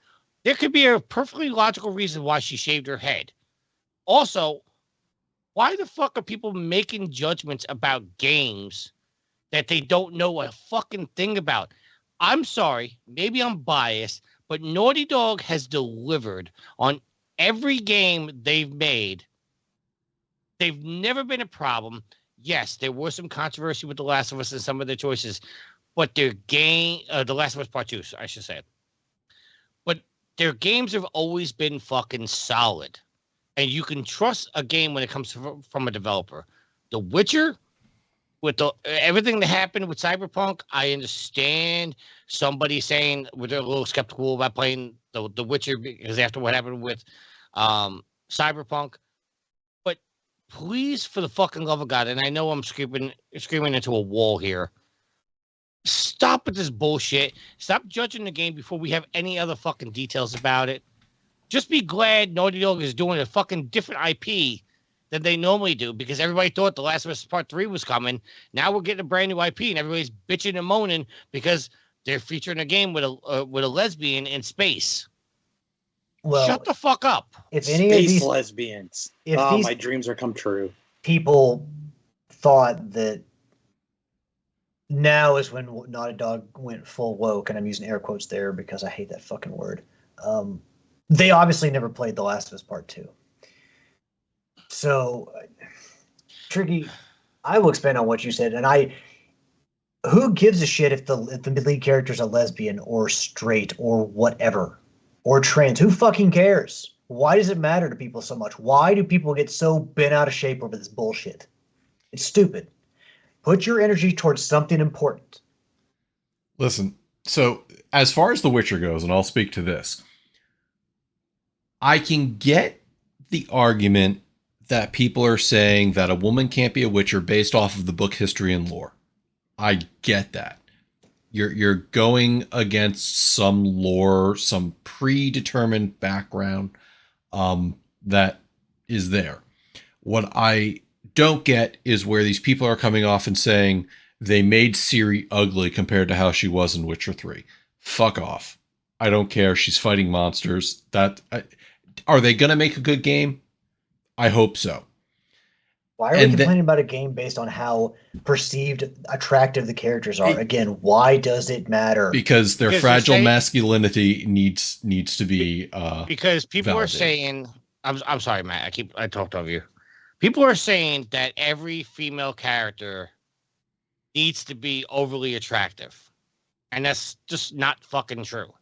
There could be a perfectly logical reason why she shaved her head. Also, why the fuck are people making judgments about games that they don't know a fucking thing about? I'm sorry, maybe I'm biased, but Naughty Dog has delivered on every game they've made. They've never been a problem. Yes, there was some controversy with The Last of Us and some of their choices, but their game, The Last of Us Part 2, I should say. But their games have always been fucking solid. And you can trust a game when it comes from a developer. The Witcher, with everything that happened with Cyberpunk, I understand somebody saying they're a little skeptical about playing the Witcher because after what happened with Cyberpunk. But please, for the fucking love of God, and I know I'm screaming into a wall here, stop with this bullshit. Stop judging the game before we have any other fucking details about it. Just be glad Naughty Dog is doing a fucking different IP than they normally do, because everybody thought The Last of Us Part 3 was coming. Now we're getting a brand new IP, and everybody's bitching and moaning because they're featuring a game with a lesbian in space. Well, shut the fuck up. If any space of these lesbians, my dreams are come true. People thought that now is when Naughty Dog went full woke, and I'm using air quotes there because I hate that fucking word. They obviously never played The Last of Us Part 2. So, Tricky, I will expand on what you said, and who gives a shit if the lead character's a lesbian or straight or whatever, or trans? Who fucking cares? Why does it matter to people so much? Why do people get so bent out of shape over this bullshit? It's stupid. Put your energy towards something important. Listen, so as far as The Witcher goes, and I'll speak to this, I can get the argument that people are saying that a woman can't be a Witcher based off of the book history and lore. I get that. You're going against some lore, some predetermined background that is there. What I don't get is where these people are coming off and saying they made Ciri ugly compared to how she was in Witcher 3. Fuck off. I don't care. She's fighting monsters. Are they going to make a good game? I hope so. Why are we complaining about a game based on how perceived attractive the characters are? Again, why does it matter? Because their fragile masculinity needs to be because people validated. Are saying I'm sorry, Matt. I talked over you. People are saying that every female character needs to be overly attractive. And that's just not fucking true.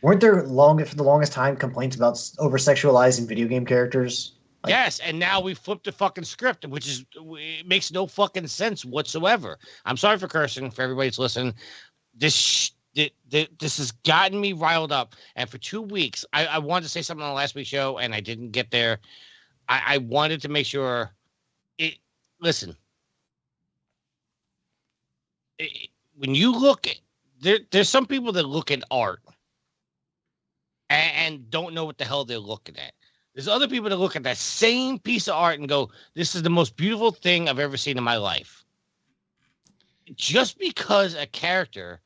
Weren't there for the longest time complaints about over-sexualizing video game characters? Yes, and now we flipped the fucking script, it makes no fucking sense whatsoever. I'm sorry for cursing, for everybody that's listening. This has gotten me riled up. And for 2 weeks, I wanted to say something on the last week's show, and I didn't get there. I wanted to make sure listen. When you look at there's some people that look at art and don't know what the hell they're looking at. There's other people that look at that same piece of art and go, this is the most beautiful thing I've ever seen in my life. Just because a character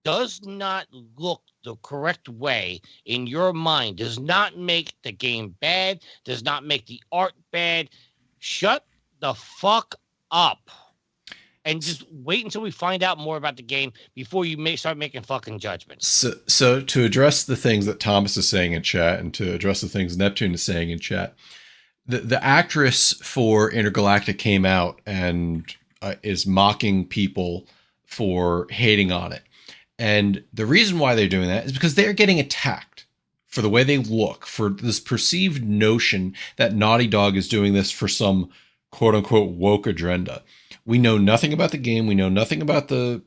does not look the correct way in your mind does not make the game bad, does not make the art bad. Shut the fuck up. And just wait until we find out more about the game before you start making fucking judgments. So to address the things that Thomas is saying in chat, and to address the things Neptune is saying in chat, the actress for Intergalactic came out and is mocking people for hating on it. And the reason why they're doing that is because they're getting attacked for the way they look, for this perceived notion that Naughty Dog is doing this for some quote-unquote woke agenda. We know nothing about the game. We know nothing about the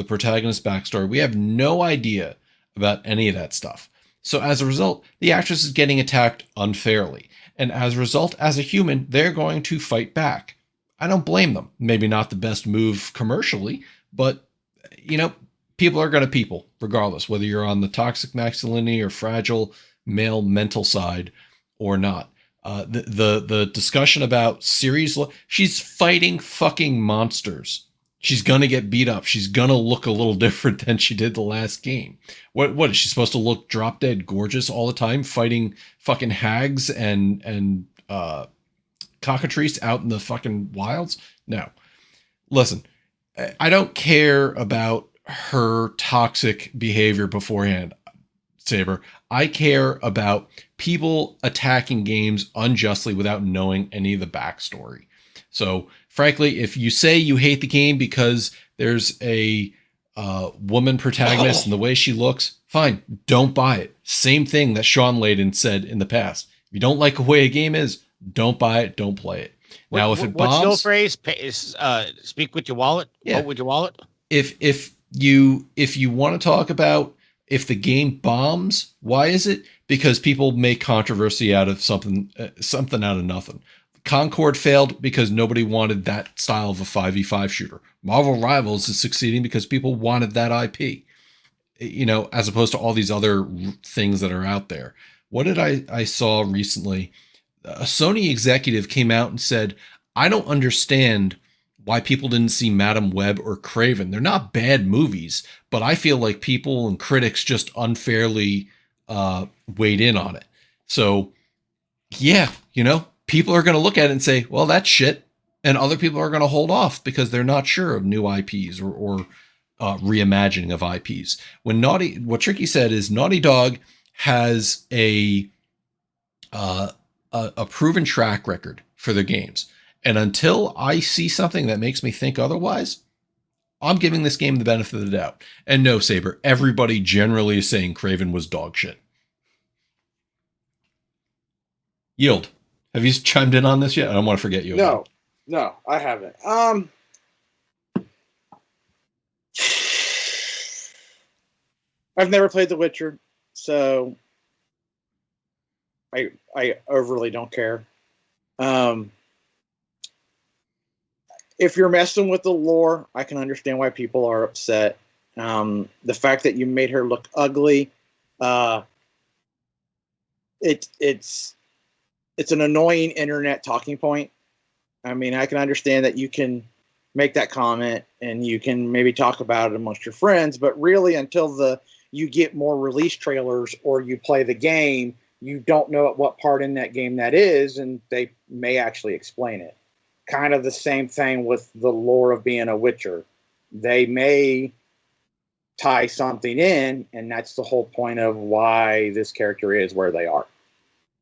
protagonist's backstory. We have no idea about any of that stuff. So as a result, the actress is getting attacked unfairly. And as a result, as a human, they're going to fight back. I don't blame them. Maybe not the best move commercially, but, people are going to people, regardless, whether you're on the toxic masculinity or fragile male mental side or not. The discussion about series, she's fighting fucking monsters. She's gonna get beat up. She's gonna look a little different than she did the last game. What is she supposed to look drop dead gorgeous all the time, fighting fucking hags and cockatrices out in the fucking wilds? No. Listen, I don't care about her toxic behavior beforehand, Saber. I care about people attacking games unjustly without knowing any of the backstory. So, frankly, if you say you hate the game because there's a woman protagonist and the way she looks, fine, don't buy it. Same thing that Sean Layden said in the past. If you don't like the way a game is, don't buy it, don't play it. Now, if it bombs, what's your phrase? Speak with your wallet. Yeah. Vote with your wallet. If you want to talk about if the game bombs, why is it? Because people make controversy out of something out of nothing. Concord failed because nobody wanted that style of a 5v5 shooter. Marvel Rivals is succeeding because people wanted that IP, as opposed to all these other things that are out there. What did I saw recently? A Sony executive came out and said, I don't understand why people didn't see Madam Web or Craven. They're not bad movies, but I feel like people and critics just unfairly weighed in on it. So, yeah, people are going to look at it and say, well, that's shit. And other people are going to hold off because they're not sure of new IPs or reimagining of IPs. What Tricky said is Naughty Dog has a proven track record for their games. And until I see something that makes me think otherwise, I'm giving this game the benefit of the doubt. And no, Saber, everybody generally is saying Craven was dog shit. Yield, have you chimed in on this yet? I don't want to forget you. No, I haven't. I've never played The Witcher, so I overly don't care. If you're messing with the lore, I can understand why people are upset. The fact that you made her look ugly, it's an annoying internet talking point. I mean, I can understand that you can make that comment and you can maybe talk about it amongst your friends, but really until the you get more release trailers or you play the game, you don't know at what part in that game that is, and they may actually explain it. Kind of the same thing with the lore of being a Witcher. They may tie something in, and that's the whole point of why this character is where they are.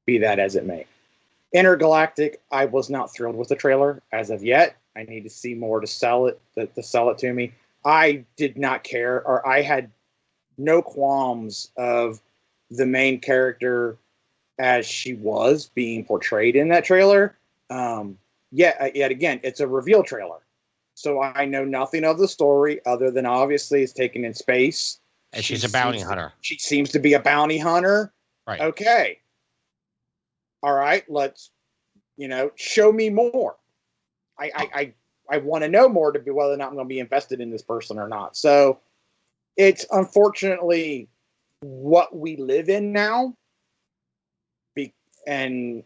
Be that as it may. Intergalactic, I was not thrilled with the trailer as of yet. I need to see more to sell it to me. I did not care, or I had no qualms of the main character as she was being portrayed in that trailer. Yet again, it's a reveal trailer. So I know nothing of the story other than obviously it's taken in space. And she's a bounty hunter. She seems to be a bounty hunter. Right. Okay. All right. Let's, show me more. I want to know more to be whether or not I'm going to be invested in this person or not. So it's unfortunately what we live in now. And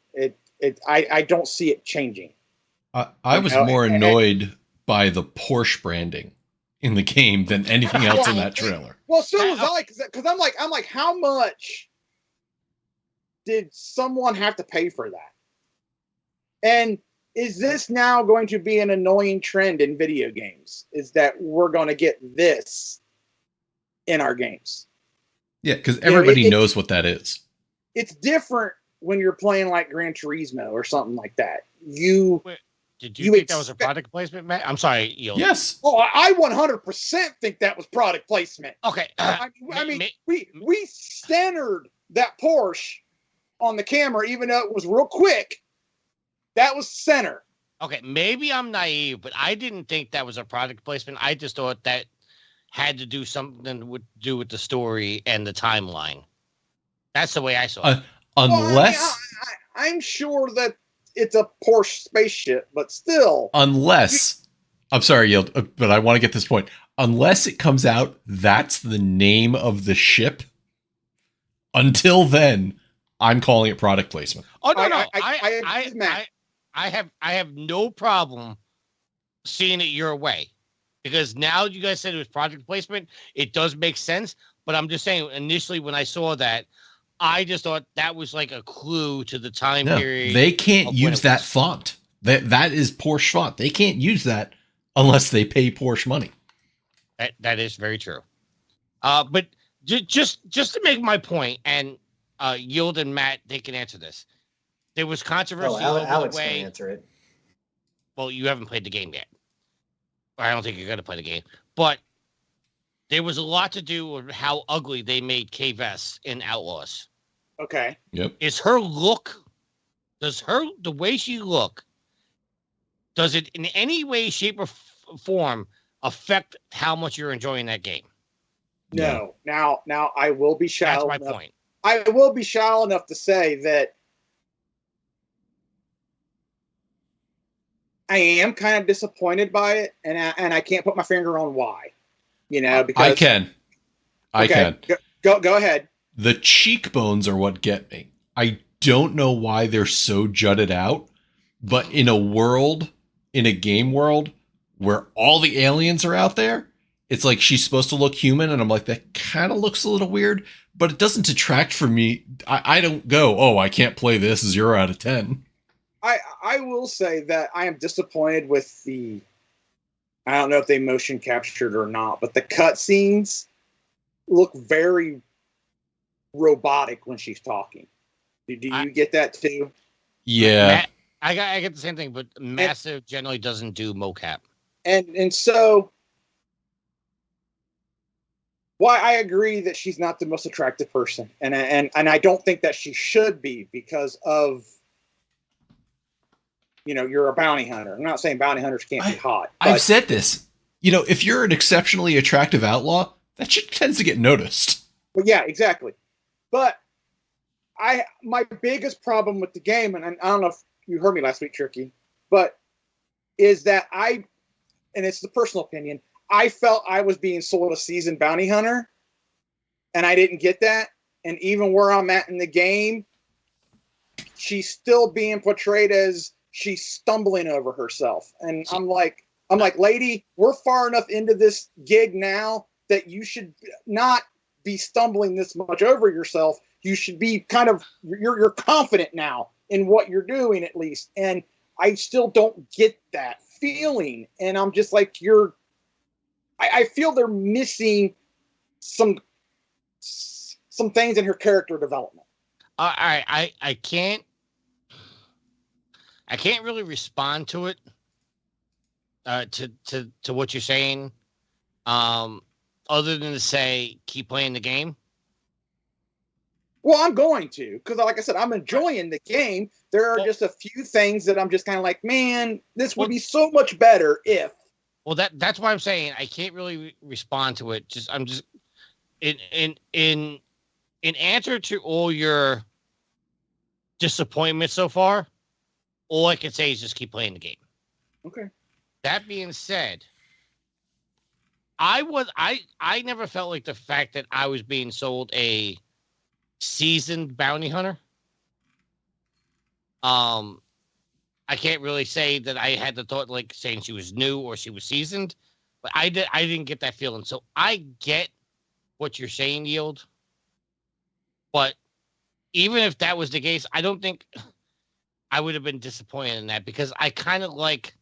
I don't see it changing. I was more annoyed by the Porsche branding in the game than anything else in that trailer. Well, so was I, because I'm like, how much did someone have to pay for that? And is this now going to be an annoying trend in video games? Is that we're going to get this in our games? Yeah, because everybody knows what that is. It's different when you're playing like Gran Turismo or something like that. Did you think that was a product placement, Matt? I'm sorry, Yield. Yes. Oh, I 100% think that was product placement. Okay. We centered that Porsche on the camera, even though it was real quick. That was center. Okay, maybe I'm naive, but I didn't think that was a product placement. I just thought that had to do something with the story and the timeline. That's the way I saw it. Unless I'm sure that it's a Porsche spaceship, but still. Unless, I'm sorry, Yield, but I want to get this point. Unless it comes out, that's the name of the ship. Until then, I'm calling it product placement. Oh no, I have no problem seeing it your way, because now you guys said it was product placement. It does make sense, but I'm just saying initially when I saw that, I just thought that was like a clue to the time period. They can't use that font. That is Porsche font. They can't use that unless they pay Porsche money. That is very true. But just to make my point, and Yield and Matt, they can answer this. There was controversy. Alex can answer it. Well, you haven't played the game yet. I don't think you're going to play the game. But there was a lot to do with how ugly they made K-Vess in Outlaws. Okay. Yep. Is her look, the way she look, does it in any way, shape, or form affect how much you're enjoying that game? No. Now I will be shallow. That's my point. I will be shallow enough to say that I am kind of disappointed by it, and I can't put my finger on why. Because I can. Go ahead. The cheekbones are what get me. I don't know why they're so jutted out, but in a game world where all the aliens are out there, it's like she's supposed to look human, and I'm like, that kind of looks a little weird, but it doesn't detract from me. I don't go, oh, I can't play this 0 out of 10. I will say that I am disappointed with I don't know if they motion captured or not, but the cutscenes look very robotic when she's talking. Do you get that too? Yeah. I get the same thing, but Massive generally doesn't do mocap. And so why I agree that she's not the most attractive person. And I don't think that she should be because of you're a bounty hunter. I'm not saying bounty hunters can't be hot. I've said this. If you're an exceptionally attractive outlaw, that shit tends to get noticed. Well, yeah, exactly. But my biggest problem with the game, and I don't know if you heard me last week, Tricky, but is that and it's the personal opinion, I felt I was being sold a seasoned bounty hunter, and I didn't get that. And even where I'm at in the game, she's still being portrayed as she's stumbling over herself. And I'm like, lady, we're far enough into this gig now that you should not be stumbling this much over yourself. You should be kind of you're confident now in what you're doing at least. And I still don't get that feeling. And I'm just like, I feel they're missing some things in her character development. I can't really respond to it. To what you're saying, other than to say keep playing the game. Well, I'm going to, because like I said, I'm enjoying the game. There are just a few things that I'm just kind of like, man, this would be so much better if. Well, that's why I'm saying I can't really respond to it. I'm just in answer to all your disappointment so far. All I can say is just keep playing the game. Okay. That being said, I never felt like the fact that I was being sold a seasoned bounty hunter. I can't really say that I had the thought like saying she was new or she was seasoned, but I didn't get that feeling. So I get what you're saying, Yield. But even if that was the case, I don't think I would have been disappointed in that, because I kind of like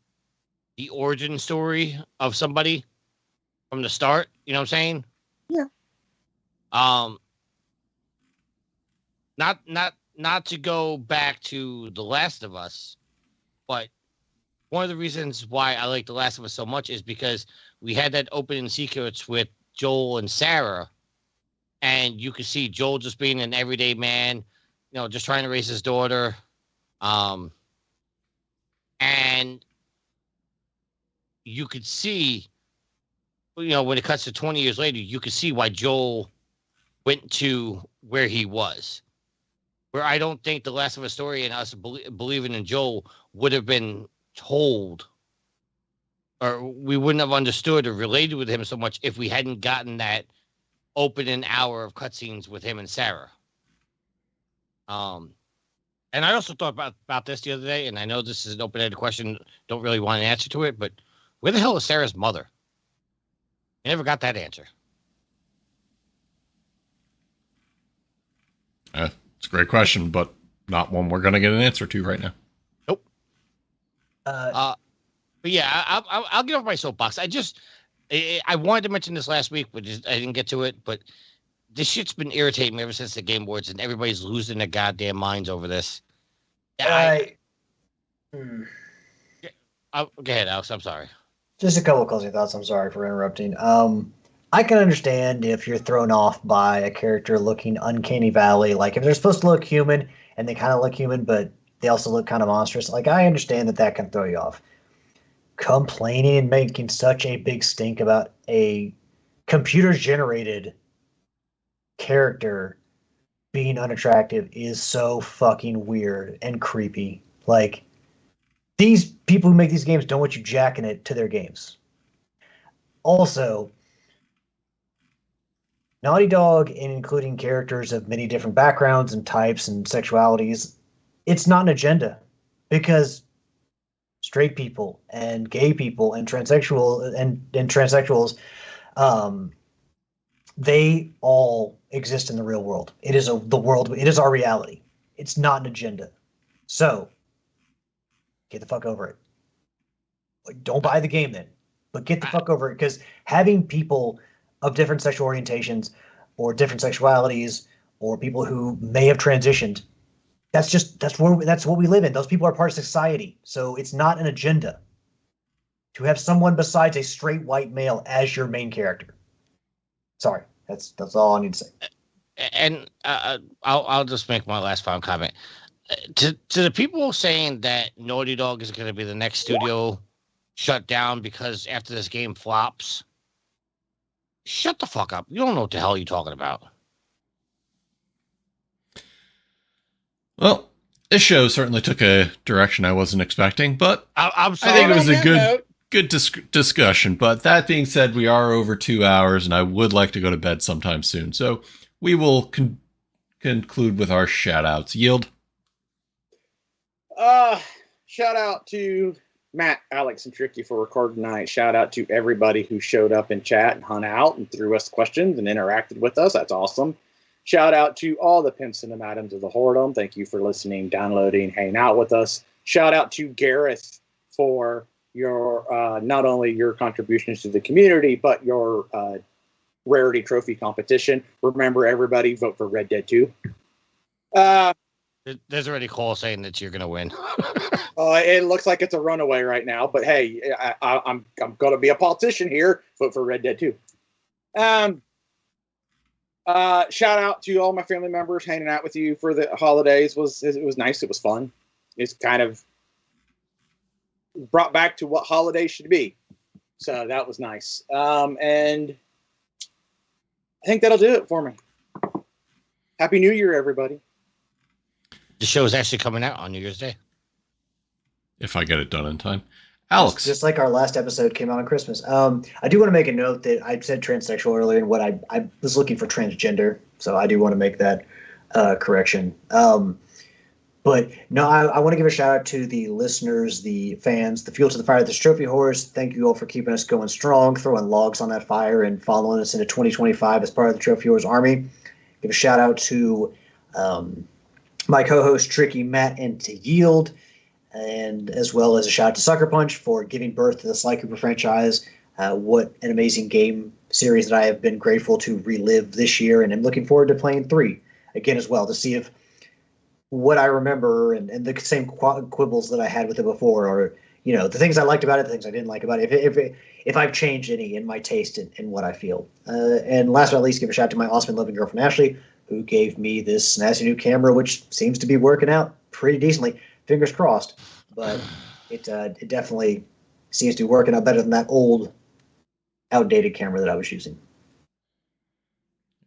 the origin story of somebody from the start. You know what I'm saying? Yeah. Not to go back to The Last of Us, but one of the reasons why I like The Last of Us so much is because we had that opening sequence with Joel and Sarah, and you could see Joel just being an everyday man, just trying to raise his daughter. And you could see, when it cuts to 20 years later, you could see why Joel went to where he was. Where I don't think The Last of Us story and us believing in Joel would have been told, or we wouldn't have understood or related with him so much if we hadn't gotten that opening hour of cutscenes with him and Sarah. And I also thought about this the other day, and I know this is an open-ended question, don't really want an answer to it, but where the hell is Sarah's mother? I never got that answer. It's a great question, but not one we're going to get an answer to right now. Nope. But yeah, I'll get off my soapbox. I wanted to mention this last week, but I didn't get to it. But this shit's been irritating me ever since the Game Awards, and everybody's losing their goddamn minds over this. Go ahead, Alex. I'm sorry. Just a couple of closing thoughts. I'm sorry for interrupting. I can understand if you're thrown off by a character looking uncanny valley, like if they're supposed to look human and they kind of look human, but they also look kind of monstrous. Like, I understand that can throw you off. Complaining and making such a big stink about a computer-generated character being unattractive is so fucking weird and creepy. Like, these people who make these games don't want you jacking it to their games. Also, Naughty Dog, including characters of many different backgrounds and types and sexualities, it's not an agenda, because straight people and gay people and transsexuals, they all exist in the real world. It is the world. It is our reality. It's not an agenda. So get the fuck over it. Like, don't buy the game then, but get the fuck over it, because having people of different sexual orientations or different sexualities or people who may have transitioned, that's what we live in. Those people are part of society. So it's not an agenda to have someone besides a straight white male as your main character. Sorry, that's all I need to say. And I'll just make my last final comment. To the people saying that Naughty Dog is going to be the next studio shut down because after this game flops, shut the fuck up. You don't know what the hell you're talking about. Well, this show certainly took a direction I wasn't expecting, but I'm sorry. I think it was a good discussion. But that being said, we are over 2 hours, and I would like to go to bed sometime soon. So we will conclude with our shout-outs. Yield? Shout out to Matt, Alex, and Tricky for recording tonight. Shout out to everybody who showed up in chat and hung out and threw us questions and interacted with us. That's awesome. Shout out to all the pimps and the madams of the Whoredom. Thank you for listening, downloading, hanging out with us. Shout out to Gareth for your not only your contributions to the community, but your rarity trophy competition. Remember, everybody, vote for Red Dead 2. There's already Cole saying that you're going to win. It looks like it's a runaway right now, but hey, I'm going to be a politician here. Vote for Red Dead 2. Shout out to all my family members hanging out with you for the holidays. It was nice. It was fun. It's kind of brought back to what holidays should be. So that was nice. And I think that'll do it for me. Happy New Year, everybody. The show is actually coming out on New Year's Day. If I get it done in time. Alex. Just like our last episode came out on Christmas. I do want to make a note that I said transsexual earlier, and what I was looking for transgender, so I do want to make that correction. But no, I want to give a shout out to the listeners, the fans, the fuel to the fire, the Trophy Horse. Thank you all for keeping us going strong, throwing logs on that fire, and following us into 2025 as part of the Trophy Horse Army. Give a shout out to my co-host Tricky, Matt, and to Yield, and as well as a shout out to Sucker Punch for giving birth to the Sly Cooper franchise. What an amazing game series that I have been grateful to relive this year, and I'm looking forward to playing 3 again as well to see if what I remember and the same quibbles that I had with it before, or the things I liked about it, the things I didn't like about it, if I've changed any in my taste and what I feel. And last but not least, give a shout out to my awesome and loving girlfriend Ashley, who gave me this snazzy new camera, which seems to be working out pretty decently. Fingers crossed, but it definitely seems to be working out better than that old, outdated camera that I was using.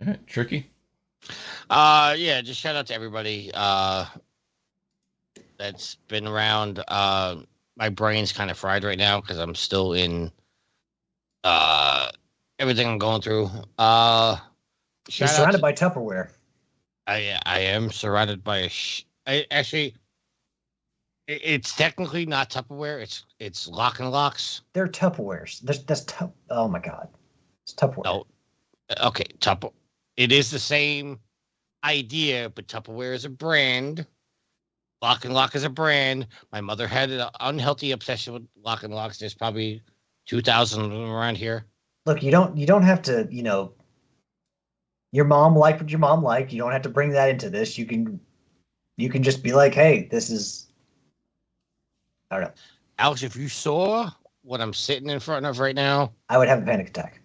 All right, Tricky. Yeah, just shout out to everybody that's been around. My brain's kind of fried right now because I'm still in everything I'm going through. You're surrounded by Tupperware. I am surrounded by it's technically not Tupperware. It's Lock and Locks. They're Tupperwares. Oh my god, it's Tupperware. No, okay, It is the same idea, but Tupperware is a brand. Lock and Lock is a brand. My mother had an unhealthy obsession with Lock and Locks. There's probably 2,000 of them around here. Look, you don't have to, your mom liked what your mom liked. You don't have to bring that into this. You can just be like, hey, this is, I don't know. Alex, if you saw what I'm sitting in front of right now, I would have a panic attack.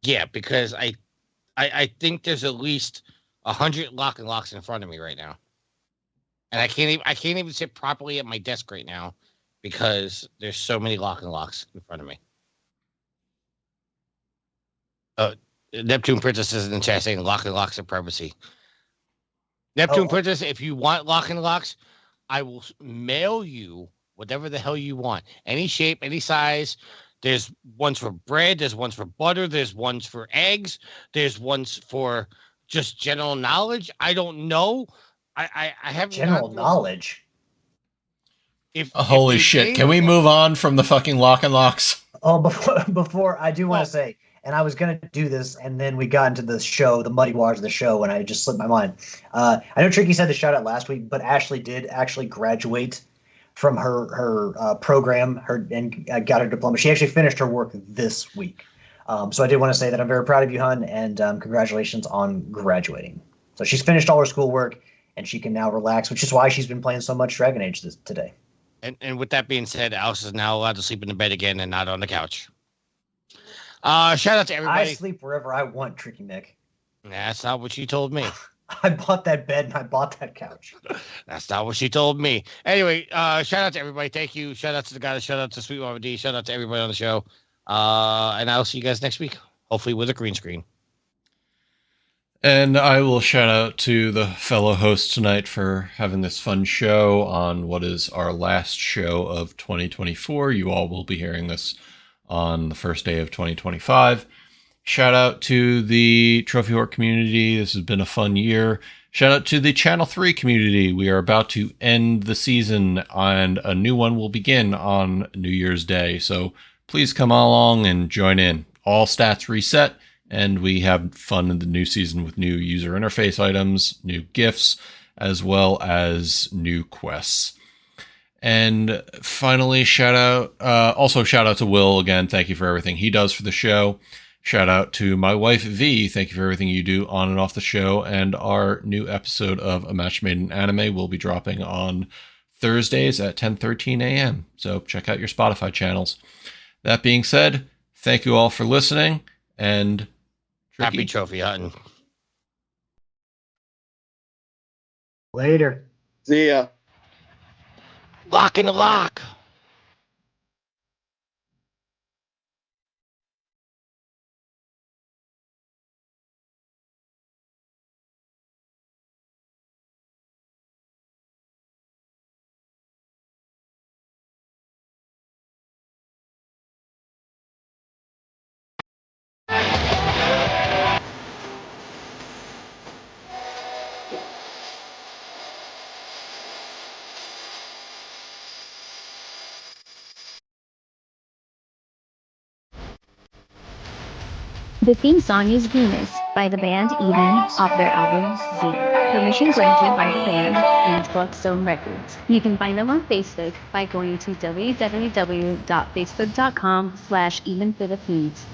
Yeah, because I think there's at least 100 Lock and Locks in front of me right now, and I can't even sit properly at my desk right now because there's so many Lock and Locks in front of me. Neptune Princess is in the chat saying Lock and Locks are privacy. Neptune Princess, if you want Lock and Locks, I will mail you whatever the hell you want, any shape, any size. There's ones for bread. There's ones for butter. There's ones for eggs. There's ones for just general knowledge. I don't know. I haven't general knowledge. Holy shit! Can we move on from the fucking Lock and Locks? Oh, before I do want to say, and I was gonna do this, and then we got into the show, the muddy waters of the show, and I just slipped my mind. I know Tricky said the shout out last week, but Ashley did actually graduate from her program, and got her diploma. She actually finished her work this week. So I did want to say that I'm very proud of you, hon, and congratulations on graduating. So she's finished all her schoolwork, and she can now relax, which is why she's been playing so much Dragon Age today. And with that being said, Alice is now allowed to sleep in the bed again and not on the couch. Shout out to everybody. I sleep wherever I want, Tricky Nick. That's not what she told me. I bought that bed and I bought that couch. That's not what she told me. Anyway, shout out to everybody. Thank you. Shout out to the guys. Shout out to Sweet Mama D. Shout out to everybody on the show. And I'll see you guys next week, hopefully with a green screen. And I will shout out to the fellow hosts tonight for having this fun show on what is our last show of 2024. You all will be hearing this on the first day of 2025. Shout out to the Trophy Horror community. This has been a fun year. Shout out to the Channel 3 community. We are about to end the season, and a new one will begin on New Year's Day. So please come along and join in. All stats reset, and we have fun in the new season with new user interface items, new gifts, as well as new quests. And finally, shout out to Will again. Thank you for everything he does for the show. Shout out to my wife, V. Thank you for everything you do on and off the show. And our new episode of A Match Made in Anime will be dropping on Thursdays at 10:13 a.m. So check out your Spotify channels. That being said, thank you all for listening. And Happy trophy hunting. Later. See ya. Lock in the lock. The theme song is Venus by the band Eden off their album Z. Permission granted by the band and Buckstone Records. You can find them on Facebook by going to www.facebook.com/EdenPhilippines.